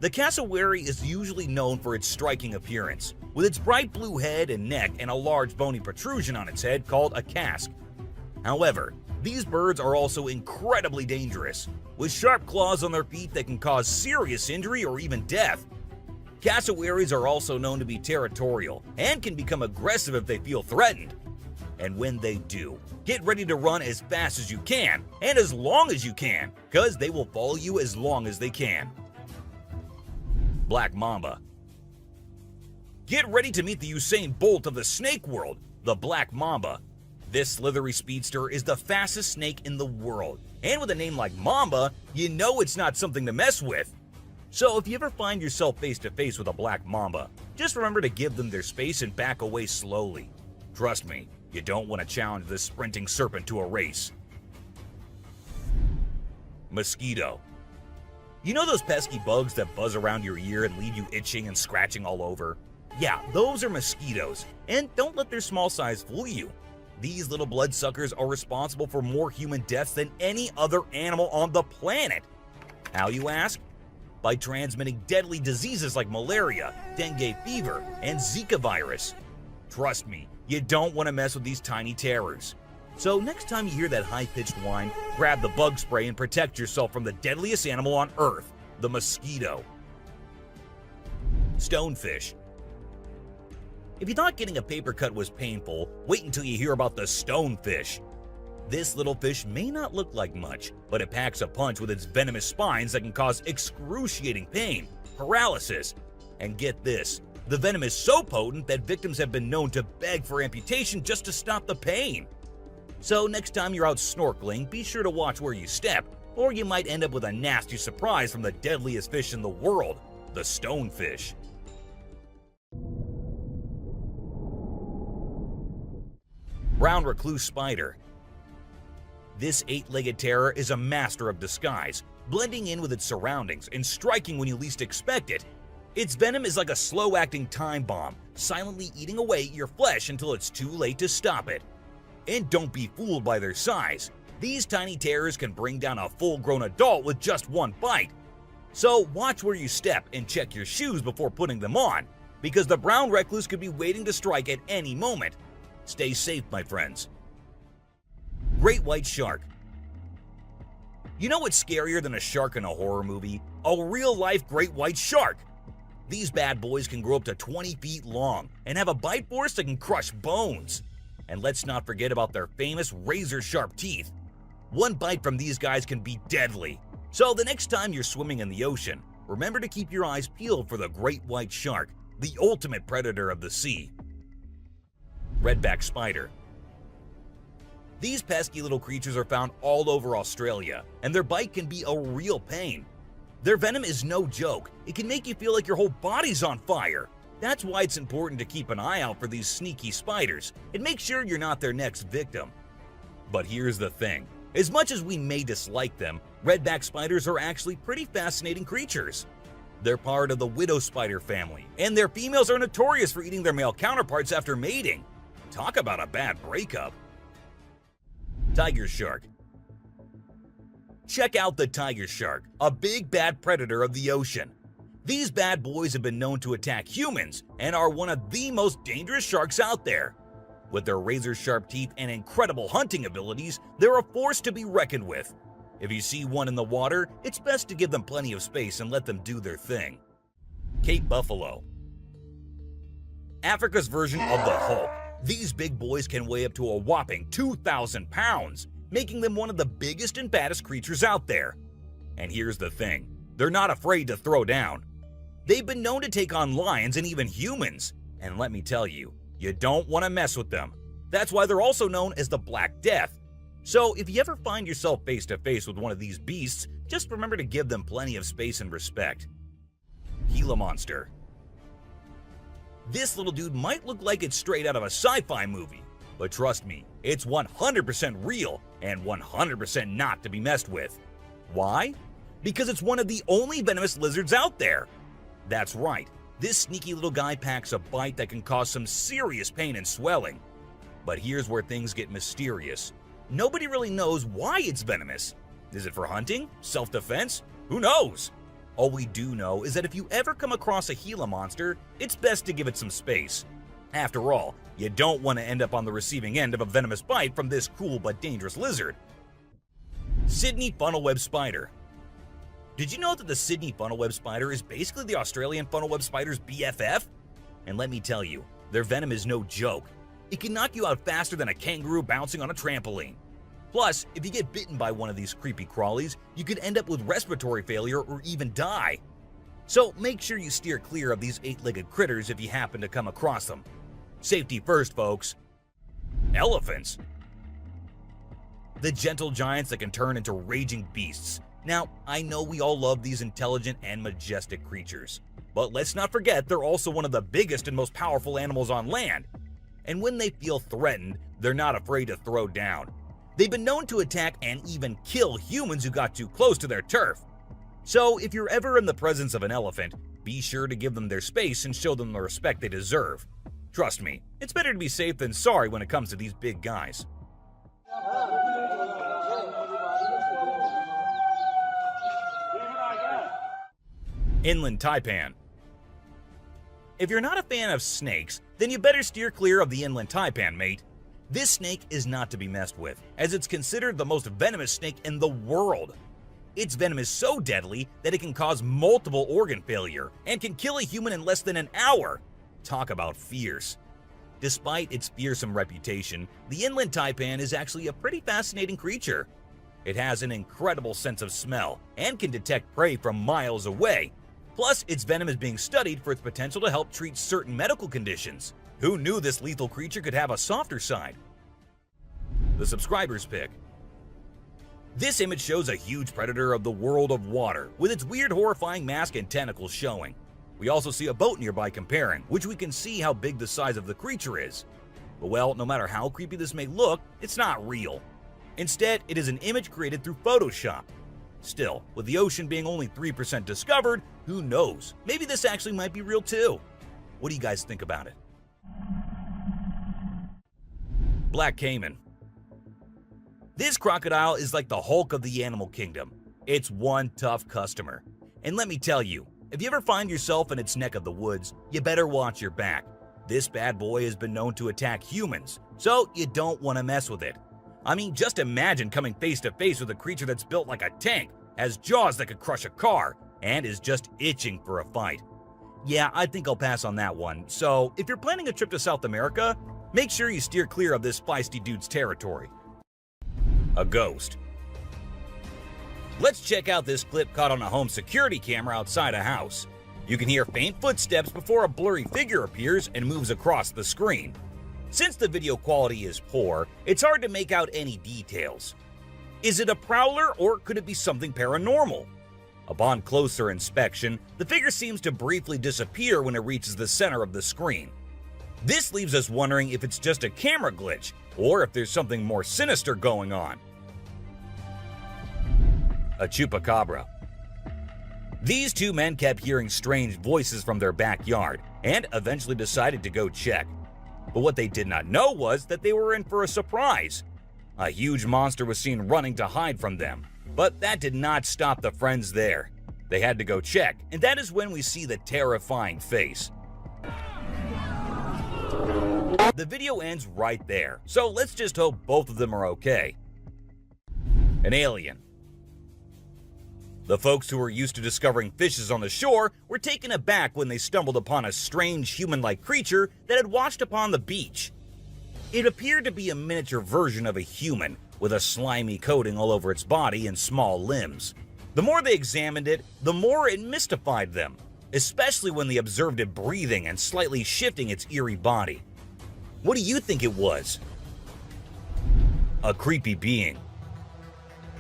S1: The cassowary is usually known for its striking appearance, with its bright blue head and neck and a large bony protrusion on its head called a casque. However, these birds are also incredibly dangerous, with sharp claws on their feet that can cause serious injury or even death. Cassowaries are also known to be territorial and can become aggressive if they feel threatened. And when they do, get ready to run as fast as you can and as long as you can, because they will follow you as long as they can. Black mamba. Get ready to meet the Usain Bolt of the snake world, the black mamba. This slithery speedster is the fastest snake in the world, and with a name like Mamba, you know it's not something to mess with. So if you ever find yourself face to face with a black mamba, just remember to give them their space and back away slowly. Trust me, you don't want to challenge this sprinting serpent to a race. Mosquito. You know those pesky bugs that buzz around your ear and leave you itching and scratching all over? Yeah, those are mosquitoes, and don't let their small size fool you. These little bloodsuckers are responsible for more human deaths than any other animal on the planet. How, you ask? By transmitting deadly diseases like malaria, dengue fever, and Zika virus. Trust me, you don't want to mess with these tiny terrors. So next time you hear that high-pitched whine, grab the bug spray and protect yourself from the deadliest animal on Earth, the mosquito. Stonefish. If you thought getting a paper cut was painful, wait until you hear about the stonefish. This little fish may not look like much, but it packs a punch with its venomous spines that can cause excruciating pain, paralysis, and get this, the venom is so potent that victims have been known to beg for amputation just to stop the pain. So next time you're out snorkeling, be sure to watch where you step, or you might end up with a nasty surprise from the deadliest fish in the world, the stonefish. Brown recluse spider. This 8-legged terror is a master of disguise, blending in with its surroundings and striking when you least expect it. Its venom is like a slow-acting time bomb, silently eating away at your flesh until it's too late to stop it. And don't be fooled by their size. These tiny terrors can bring down a full-grown adult with just one bite. So watch where you step and check your shoes before putting them on, because the brown recluse could be waiting to strike at any moment. Stay safe, my friends. Great white shark. You know what's scarier than a shark in a horror movie? A real-life great white shark. These bad boys can grow up to 20 feet long and have a bite force that can crush bones. And let's not forget about their famous razor-sharp teeth. One bite from these guys can be deadly. So the next time you're swimming in the ocean, remember to keep your eyes peeled for the great white shark, the ultimate predator of the sea. Redback spider. These pesky little creatures are found all over Australia, and their bite can be a real pain. Their venom is no joke. It can make you feel like your whole body's on fire. That's why it's important to keep an eye out for these sneaky spiders and make sure you're not their next victim. But here's the thing. As much as we may dislike them, redback spiders are actually pretty fascinating creatures. They're part of the widow spider family, and their females are notorious for eating their male counterparts after mating. Talk about a bad breakup. Tiger shark. Check out the tiger shark, a big bad predator of the ocean. These bad boys have been known to attack humans and are one of the most dangerous sharks out there. With their razor-sharp teeth and incredible hunting abilities, they're a force to be reckoned with. If you see one in the water, it's best to give them plenty of space and let them do their thing. Cape buffalo. Africa's version of the Hulk. These big boys can weigh up to a whopping 2,000 pounds, making them one of the biggest and baddest creatures out there. And here's the thing, they're not afraid to throw down. They've been known to take on lions and even humans, and let me tell you, you don't want to mess with them. That's why they're also known as the Black Death. So if you ever find yourself face to face with one of these beasts, just remember to give them plenty of space and respect. Gila monster. This little dude might look like it's straight out of a sci-fi movie, but trust me, it's 100% real and 100% not to be messed with. Why? Because it's one of the only venomous lizards out there. That's right, this sneaky little guy packs a bite that can cause some serious pain and swelling. But here's where things get mysterious. Nobody really knows why it's venomous. Is it for hunting? Self-defense? Who knows? All we do know is that if you ever come across a Gila monster, it's best to give it some space. After all, you don't want to end up on the receiving end of a venomous bite from this cool but dangerous lizard. Sydney funnel-web spider. Did you know that the Sydney funnel-web spider is basically the Australian funnel-web spider's BFF? And let me tell you, their venom is no joke. It can knock you out faster than a kangaroo bouncing on a trampoline. Plus, if you get bitten by one of these creepy crawlies, you could end up with respiratory failure or even die. So make sure you steer clear of these 8-legged critters if you happen to come across them. Safety first, folks. Elephants. The gentle giants that can turn into raging beasts. Now, I know we all love these intelligent and majestic creatures, but let's not forget they're also one of the biggest and most powerful animals on land. And when they feel threatened, they're not afraid to throw down. They've been known to attack and even kill humans who got too close to their turf. So if you're ever in the presence of an elephant, be sure to give them their space and show them the respect they deserve. Trust me, it's better to be safe than sorry when it comes to these big guys. Inland taipan. If you're not a fan of snakes, then you better steer clear of the inland taipan, mate. This snake is not to be messed with, as it's considered the most venomous snake in the world. Its venom is so deadly that it can cause multiple organ failure and can kill a human in less than an hour. Talk about fierce. Despite its fearsome reputation, the inland taipan is actually a pretty fascinating creature. It has an incredible sense of smell and can detect prey from miles away. Plus, its venom is being studied for its potential to help treat certain medical conditions. Who knew this lethal creature could have a softer side? The subscriber's pick. This image shows a huge predator of the world of water, with its weird horrifying mask and tentacles showing. We also see a boat nearby comparing, which we can see how big the size of the creature is. But well, no matter how creepy this may look, it's not real. Instead, it is an image created through Photoshop. Still, with the ocean being only 3% discovered, who knows? Maybe this actually might be real too. What do you guys think about it? Black Caiman. This crocodile is like the Hulk of the animal kingdom. It's one tough customer. And let me tell you, if you ever find yourself in its neck of the woods, you better watch your back. This bad boy has been known to attack humans, so you don't want to mess with it. I mean, just imagine coming face to face with a creature that's built like a tank, has jaws that could crush a car, and is just itching for a fight. Yeah, I think I'll pass on that one. So, if you're planning a trip to South America, make sure you steer clear of this feisty dude's territory. A ghost. Let's check out this clip caught on a home security camera outside a house. You can hear faint footsteps before a blurry figure appears and moves across the screen. Since the video quality is poor, it's hard to make out any details. Is it a prowler or could it be something paranormal? Upon closer inspection, the figure seems to briefly disappear when it reaches the center of the screen. This leaves us wondering if it's just a camera glitch or if there's something more sinister going on. A chupacabra. These two men kept hearing strange voices from their backyard and eventually decided to go check. But what they did not know was that they were in for a surprise. A huge monster was seen running to hide from them, but that did not stop the friends there. They had to go check, and that is when we see the terrifying face. The video ends right there, so let's just hope both of them are okay. An alien. The folks who were used to discovering fishes on the shore were taken aback when they stumbled upon a strange human-like creature that had washed upon the beach. It appeared to be a miniature version of a human, with a slimy coating all over its body and small limbs. The more they examined it, the more it mystified them, especially when they observed it breathing and slightly shifting its eerie body. What do you think it was? A creepy being.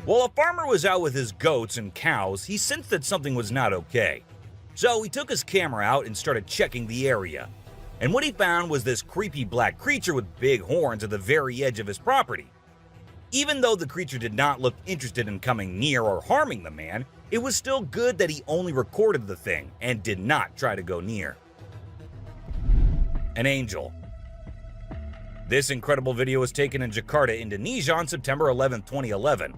S1: While a farmer was out with his goats and cows, he sensed that something was not okay. So he took his camera out and started checking the area. And what he found was this creepy black creature with big horns at the very edge of his property. Even though the creature did not look interested in coming near or harming the man, it was still good that he only recorded the thing and did not try to go near. An angel. This incredible video was taken in Jakarta, Indonesia on September 11, 2011.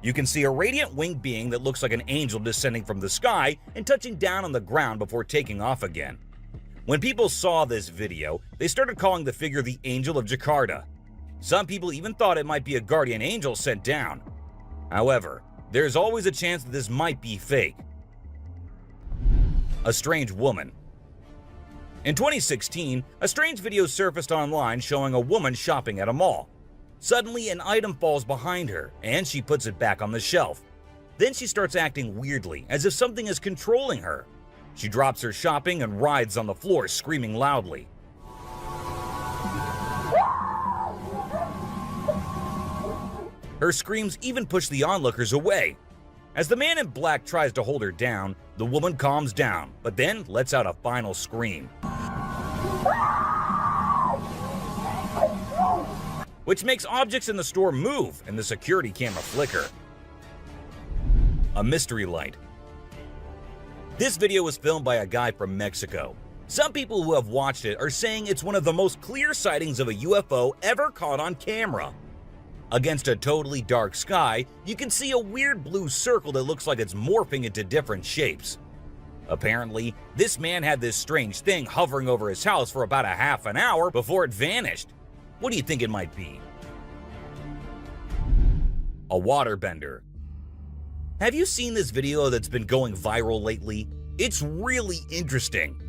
S1: You can see a radiant winged being that looks like an angel descending from the sky and touching down on the ground before taking off again. When people saw this video, they started calling the figure the Angel of Jakarta. Some people even thought it might be a guardian angel sent down. However, there's always a chance that this might be fake. A strange woman. In 2016, a strange video surfaced online showing a woman shopping at a mall. Suddenly, an item falls behind her, and she puts it back on the shelf. Then she starts acting weirdly, as if something is controlling her. She drops her shopping and writhes on the floor, screaming loudly. Her screams even push the onlookers away. As the man in black tries to hold her down, the woman calms down, but then lets out a final scream, which makes objects in the store move and the security camera flicker. A mystery light. This video was filmed by a guy from Mexico. Some people who have watched it are saying it's one of the most clear sightings of a UFO ever caught on camera. Against a totally dark sky, you can see a weird blue circle that looks like it's morphing into different shapes. Apparently, this man had this strange thing hovering over his house for about a half an hour before it vanished. What do you think it might be? A waterbender. Have you seen this video that's been going viral lately? It's really interesting.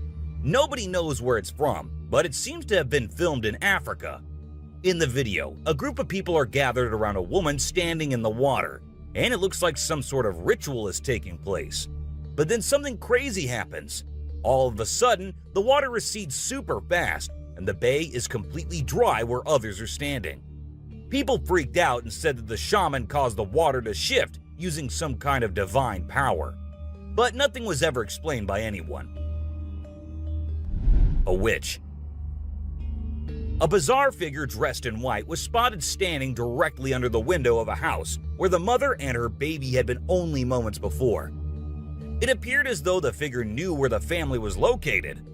S1: Nobody knows where it's from, but it seems to have been filmed in Africa. In the video, a group of people are gathered around a woman standing in the water, and it looks like some sort of ritual is taking place. But then something crazy happens. All of a sudden, the water recedes super fast, and the bay is completely dry where others are standing. People freaked out and said that the shaman caused the water to shift using some kind of divine power. But nothing was ever explained by anyone. A witch. A bizarre figure dressed in white was spotted standing directly under the window of a house where the mother and her baby had been only moments before. It appeared as though the figure knew where the family was located.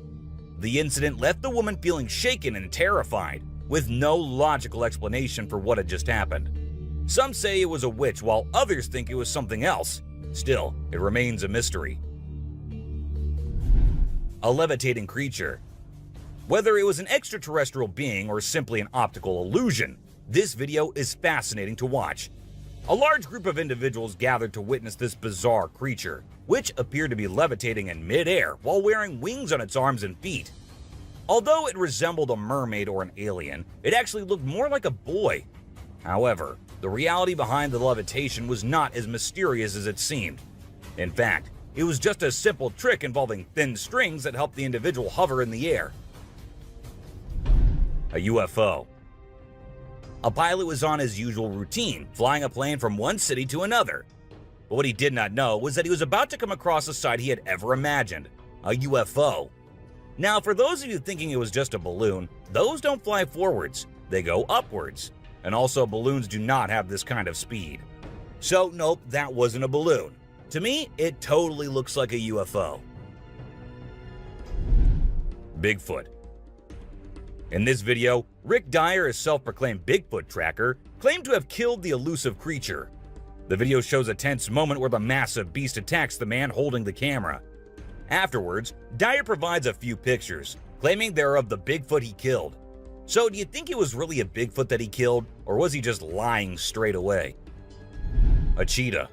S1: The incident left the woman feeling shaken and terrified, with no logical explanation for what had just happened. Some say it was a witch, while others think it was something else. Still, it remains a mystery. A levitating creature. Whether it was an extraterrestrial being or simply an optical illusion, this video is fascinating to watch. A large group of individuals gathered to witness this bizarre creature, which appeared to be levitating in midair while wearing wings on its arms and feet. Although it resembled a mermaid or an alien, it actually looked more like a boy. However, the reality behind the levitation was not as mysterious as it seemed. In fact, it was just a simple trick involving thin strings that helped the individual hover in the air. A UFO. A pilot was on his usual routine, flying a plane from one city to another. But what he did not know was that he was about to come across a sight he had ever imagined, a UFO. Now, for those of you thinking it was just a balloon, those don't fly forwards, they go upwards. And also, balloons do not have this kind of speed. So, nope, that wasn't a balloon. To me, it totally looks like a UFO. Bigfoot. In this video, Rick Dyer, a self-proclaimed Bigfoot tracker, claimed to have killed the elusive creature. The video shows a tense moment where the massive beast attacks the man holding the camera. Afterwards, Dyer provides a few pictures, claiming they're of the Bigfoot he killed. So do you think it was really a Bigfoot that he killed, or was he just lying straight away? A cheetah.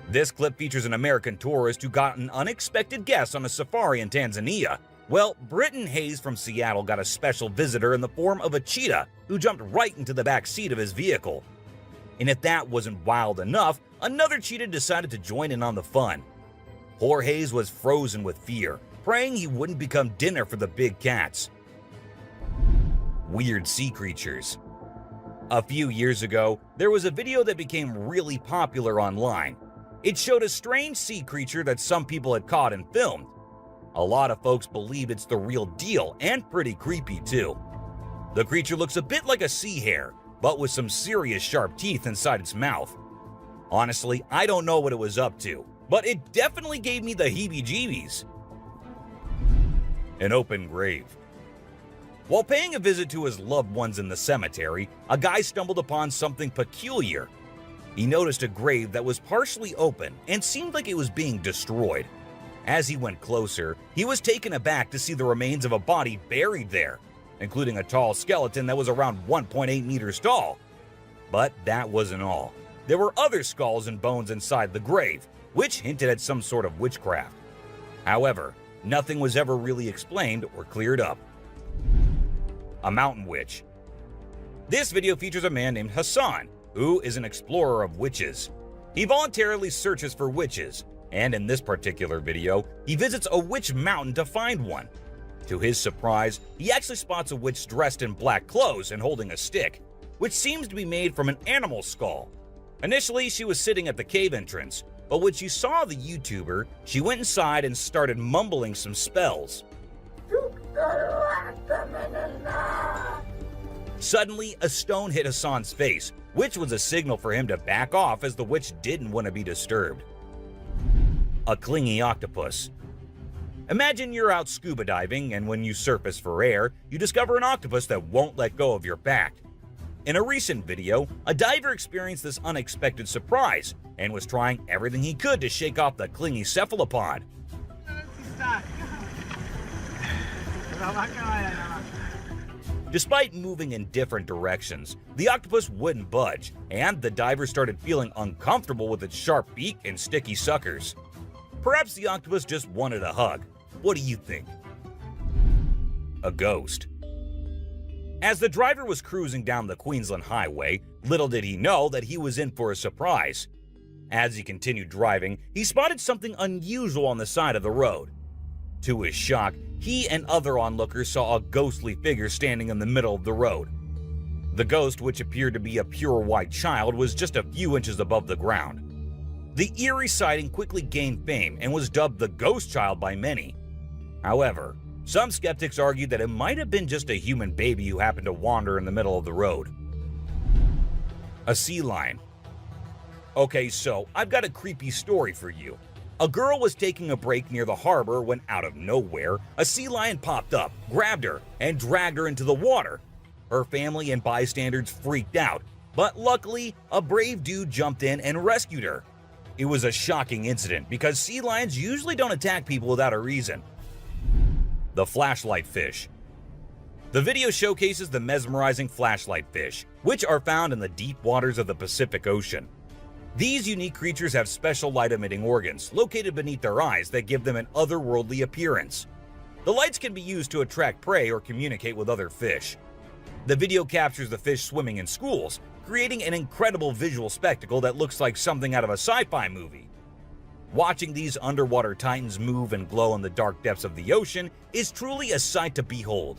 S1: This clip features an American tourist who got an unexpected guest on a safari in Tanzania. Well, Britton Hayes from Seattle got a special visitor in the form of a cheetah who jumped right into the back seat of his vehicle. And if that wasn't wild enough, another cheetah decided to join in on the fun. Poor Hayes was frozen with fear, praying he wouldn't become dinner for the big cats. Weird sea creatures. A few years ago, there was a video that became really popular online. It showed a strange sea creature that some people had caught and filmed. A lot of folks believe it's the real deal and pretty creepy too. The creature looks a bit like a sea hare, but with some serious sharp teeth inside its mouth. Honestly, I don't know what it was up to, but it definitely gave me the heebie-jeebies. An open grave. While paying a visit to his loved ones in the cemetery, a guy stumbled upon something peculiar. He noticed a grave that was partially open and seemed like it was being destroyed. As he went closer, he was taken aback to see the remains of a body buried there, including a tall skeleton that was around 1.8 meters tall. But that wasn't all. There were other skulls and bones inside the grave, which hinted at some sort of witchcraft. However, nothing was ever really explained or cleared up. A mountain witch. This video features a man named Hassan, who is an explorer of witches. He voluntarily searches for witches, and in this particular video, he visits a witch mountain to find one. To his surprise, he actually spots a witch dressed in black clothes and holding a stick, which seems to be made from an animal skull. Initially, she was sitting at the cave entrance, but when she saw the YouTuber, she went inside and started mumbling some spells. Suddenly, a stone hit Hassan's face, which was a signal for him to back off as the witch didn't want to be disturbed. A clingy octopus. Imagine you're out scuba diving, and when you surface for air, you discover an octopus that won't let go of your back. In a recent video, a diver experienced this unexpected surprise and was trying everything he could to shake off the clingy cephalopod. Despite moving in different directions, the octopus wouldn't budge, and the diver started feeling uncomfortable with its sharp beak and sticky suckers. Perhaps the octopus just wanted a hug. What do you think? A ghost. As the driver was cruising down the Queensland Highway, little did he know that he was in for a surprise. As he continued driving, he spotted something unusual on the side of the road. To his shock, he and other onlookers saw a ghostly figure standing in the middle of the road. The ghost, which appeared to be a pure white child, was just a few inches above the ground. The eerie sighting quickly gained fame and was dubbed the Ghost Child by many. However, some skeptics argued that it might have been just a human baby who happened to wander in the middle of the road. A sea lion. Okay, so I've got a creepy story for you. A girl was taking a break near the harbor when, out of nowhere, a sea lion popped up, grabbed her, and dragged her into the water. Her family and bystanders freaked out, but luckily, a brave dude jumped in and rescued her. It was a shocking incident because sea lions usually don't attack people without a reason. The flashlight fish. The video showcases the mesmerizing flashlight fish, which are found in the deep waters of the Pacific Ocean. These unique creatures have special light-emitting organs located beneath their eyes that give them an otherworldly appearance. The lights can be used to attract prey or communicate with other fish. The video captures the fish swimming in schools, creating an incredible visual spectacle that looks like something out of a sci-fi movie. Watching these underwater titans move and glow in the dark depths of the ocean is truly a sight to behold.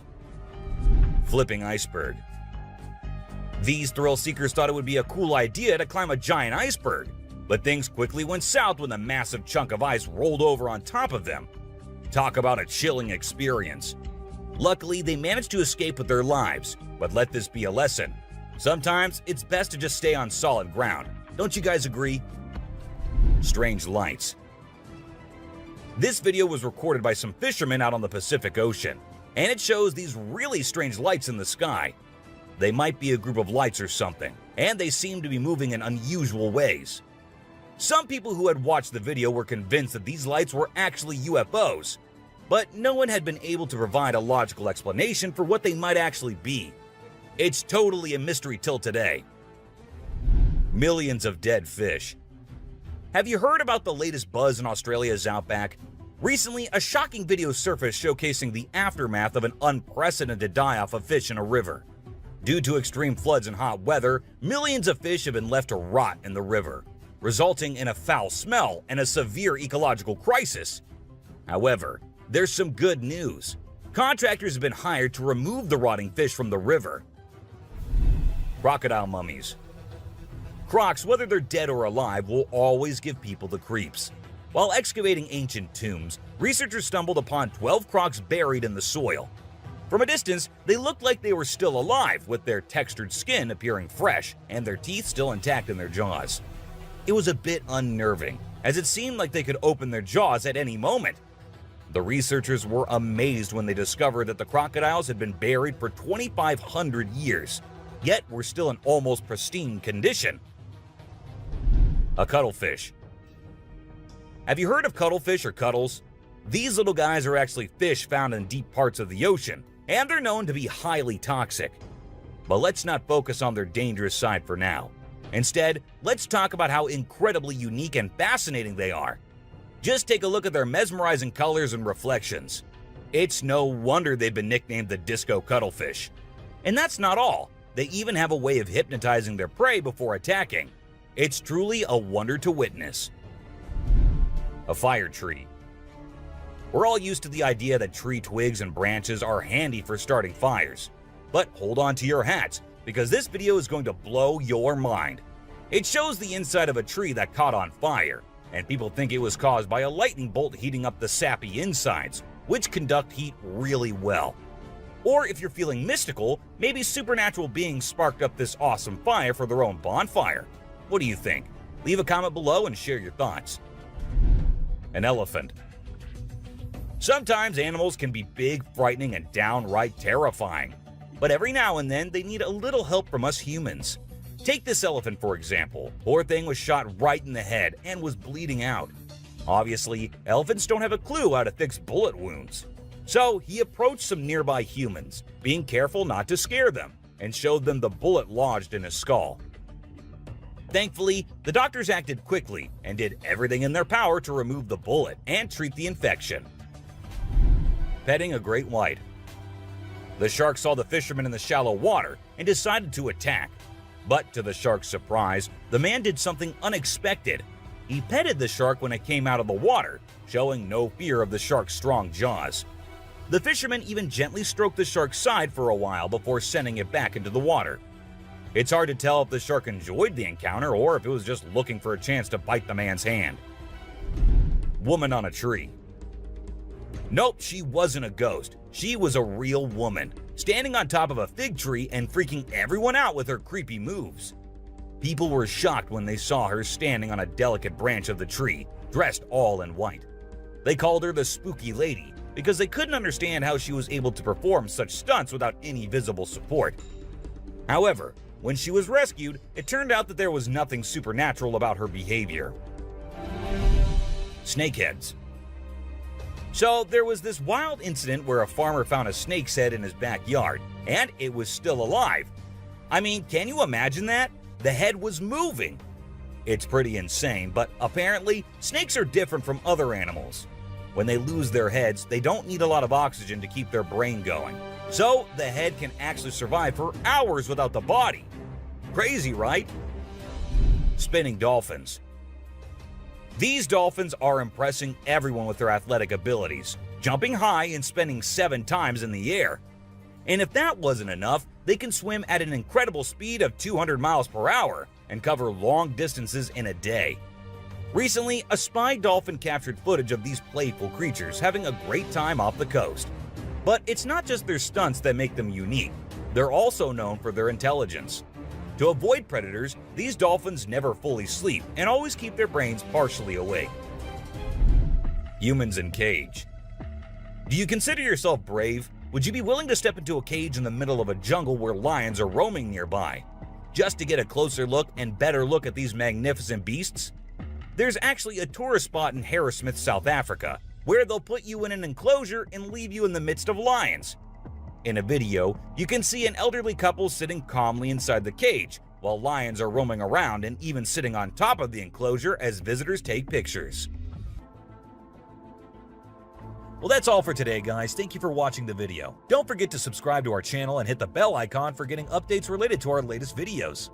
S1: Flipping iceberg. These thrill seekers thought it would be a cool idea to climb a giant iceberg, but things quickly went south when a massive chunk of ice rolled over on top of them. Talk about a chilling experience. Luckily, they managed to escape with their lives, but let this be a lesson. Sometimes it's best to just stay on solid ground. Don't you guys agree? Strange lights. This video was recorded by some fishermen out on the Pacific Ocean, and it shows these really strange lights in the sky. They might be a group of lights or something, and they seem to be moving in unusual ways. Some people who had watched the video were convinced that these lights were actually UFOs, but no one had been able to provide a logical explanation for what they might actually be. It's totally a mystery till today. Millions of dead fish. Have you heard about the latest buzz in Australia's outback? Recently, a shocking video surfaced showcasing the aftermath of an unprecedented die-off of fish in a river. Due to extreme floods and hot weather, millions of fish have been left to rot in the river, resulting in a foul smell and a severe ecological crisis. However, there's some good news. Contractors have been hired to remove the rotting fish from the river. Crocodile mummies. Crocs, whether they're dead or alive, will always give people the creeps. While excavating ancient tombs, researchers stumbled upon 12 crocs buried in the soil. From a distance, they looked like they were still alive, with their textured skin appearing fresh and their teeth still intact in their jaws. It was a bit unnerving, as it seemed like they could open their jaws at any moment. The researchers were amazed when they discovered that the crocodiles had been buried for 2,500 years, yet were still in almost pristine condition. A cuttlefish. Have you heard of cuttlefish or cuttles? These little guys are actually fish found in deep parts of the ocean, and they're known to be highly toxic. But let's not focus on their dangerous side for now. Instead, let's talk about how incredibly unique and fascinating they are. Just take a look at their mesmerizing colors and reflections. It's no wonder they've been nicknamed the disco cuttlefish. And that's not all. They even have a way of hypnotizing their prey before attacking. It's truly a wonder to witness. A fire tree. We're all used to the idea that tree twigs and branches are handy for starting fires. But hold on to your hats, because this video is going to blow your mind. It shows the inside of a tree that caught on fire, and people think it was caused by a lightning bolt heating up the sappy insides, which conduct heat really well. Or if you're feeling mystical, maybe supernatural beings sparked up this awesome fire for their own bonfire. What do you think? Leave a comment below and share your thoughts. An elephant. Sometimes animals can be big, frightening, and downright terrifying. But every now and then, they need a little help from us humans. Take this elephant for example. Poor thing was shot right in the head and was bleeding out. Obviously, elephants don't have a clue how to fix bullet wounds. So he approached some nearby humans, being careful not to scare them, and showed them the bullet lodged in his skull. Thankfully, the doctors acted quickly and did everything in their power to remove the bullet and treat the infection. Petting a great white. The shark saw the fisherman in the shallow water and decided to attack. But to the shark's surprise, the man did something unexpected. He petted the shark when it came out of the water, showing no fear of the shark's strong jaws. The fisherman even gently stroked the shark's side for a while before sending it back into the water. It's hard to tell if the shark enjoyed the encounter or if it was just looking for a chance to bite the man's hand. Woman on a tree. Nope, she wasn't a ghost. She was a real woman, standing on top of a fig tree and freaking everyone out with her creepy moves. People were shocked when they saw her standing on a delicate branch of the tree, dressed all in white. They called her the Spooky Lady because they couldn't understand how she was able to perform such stunts without any visible support. However, when she was rescued, it turned out that there was nothing supernatural about her behavior. Snakeheads. So there was this wild incident where a farmer found a snake's head in his backyard, and it was still alive. I mean, can you imagine that? The head was moving. It's pretty insane, but apparently, snakes are different from other animals. When they lose their heads, they don't need a lot of oxygen to keep their brain going. So the head can actually survive for hours without the body. Crazy, right? Spinning dolphins. These dolphins are impressing everyone with their athletic abilities, jumping high and spinning 7 times in the air. And if that wasn't enough, they can swim at an incredible speed of 200 miles per hour and cover long distances in a day. Recently, a spy dolphin captured footage of these playful creatures having a great time off the coast. But it's not just their stunts that make them unique. They're also known for their intelligence. To avoid predators, these dolphins never fully sleep and always keep their brains partially awake. Humans in cage. Do you consider yourself brave? Would you be willing to step into a cage in the middle of a jungle where lions are roaming nearby, just to get a closer look and better look at these magnificent beasts? There's actually a tourist spot in Harrismith, South Africa, where they'll put you in an enclosure and leave you in the midst of lions. In a video, you can see an elderly couple sitting calmly inside the cage, while lions are roaming around and even sitting on top of the enclosure as visitors take pictures. Well, that's all for today, guys. Thank you for watching the video. Don't forget to subscribe to our channel and hit the bell icon for getting updates related to our latest videos.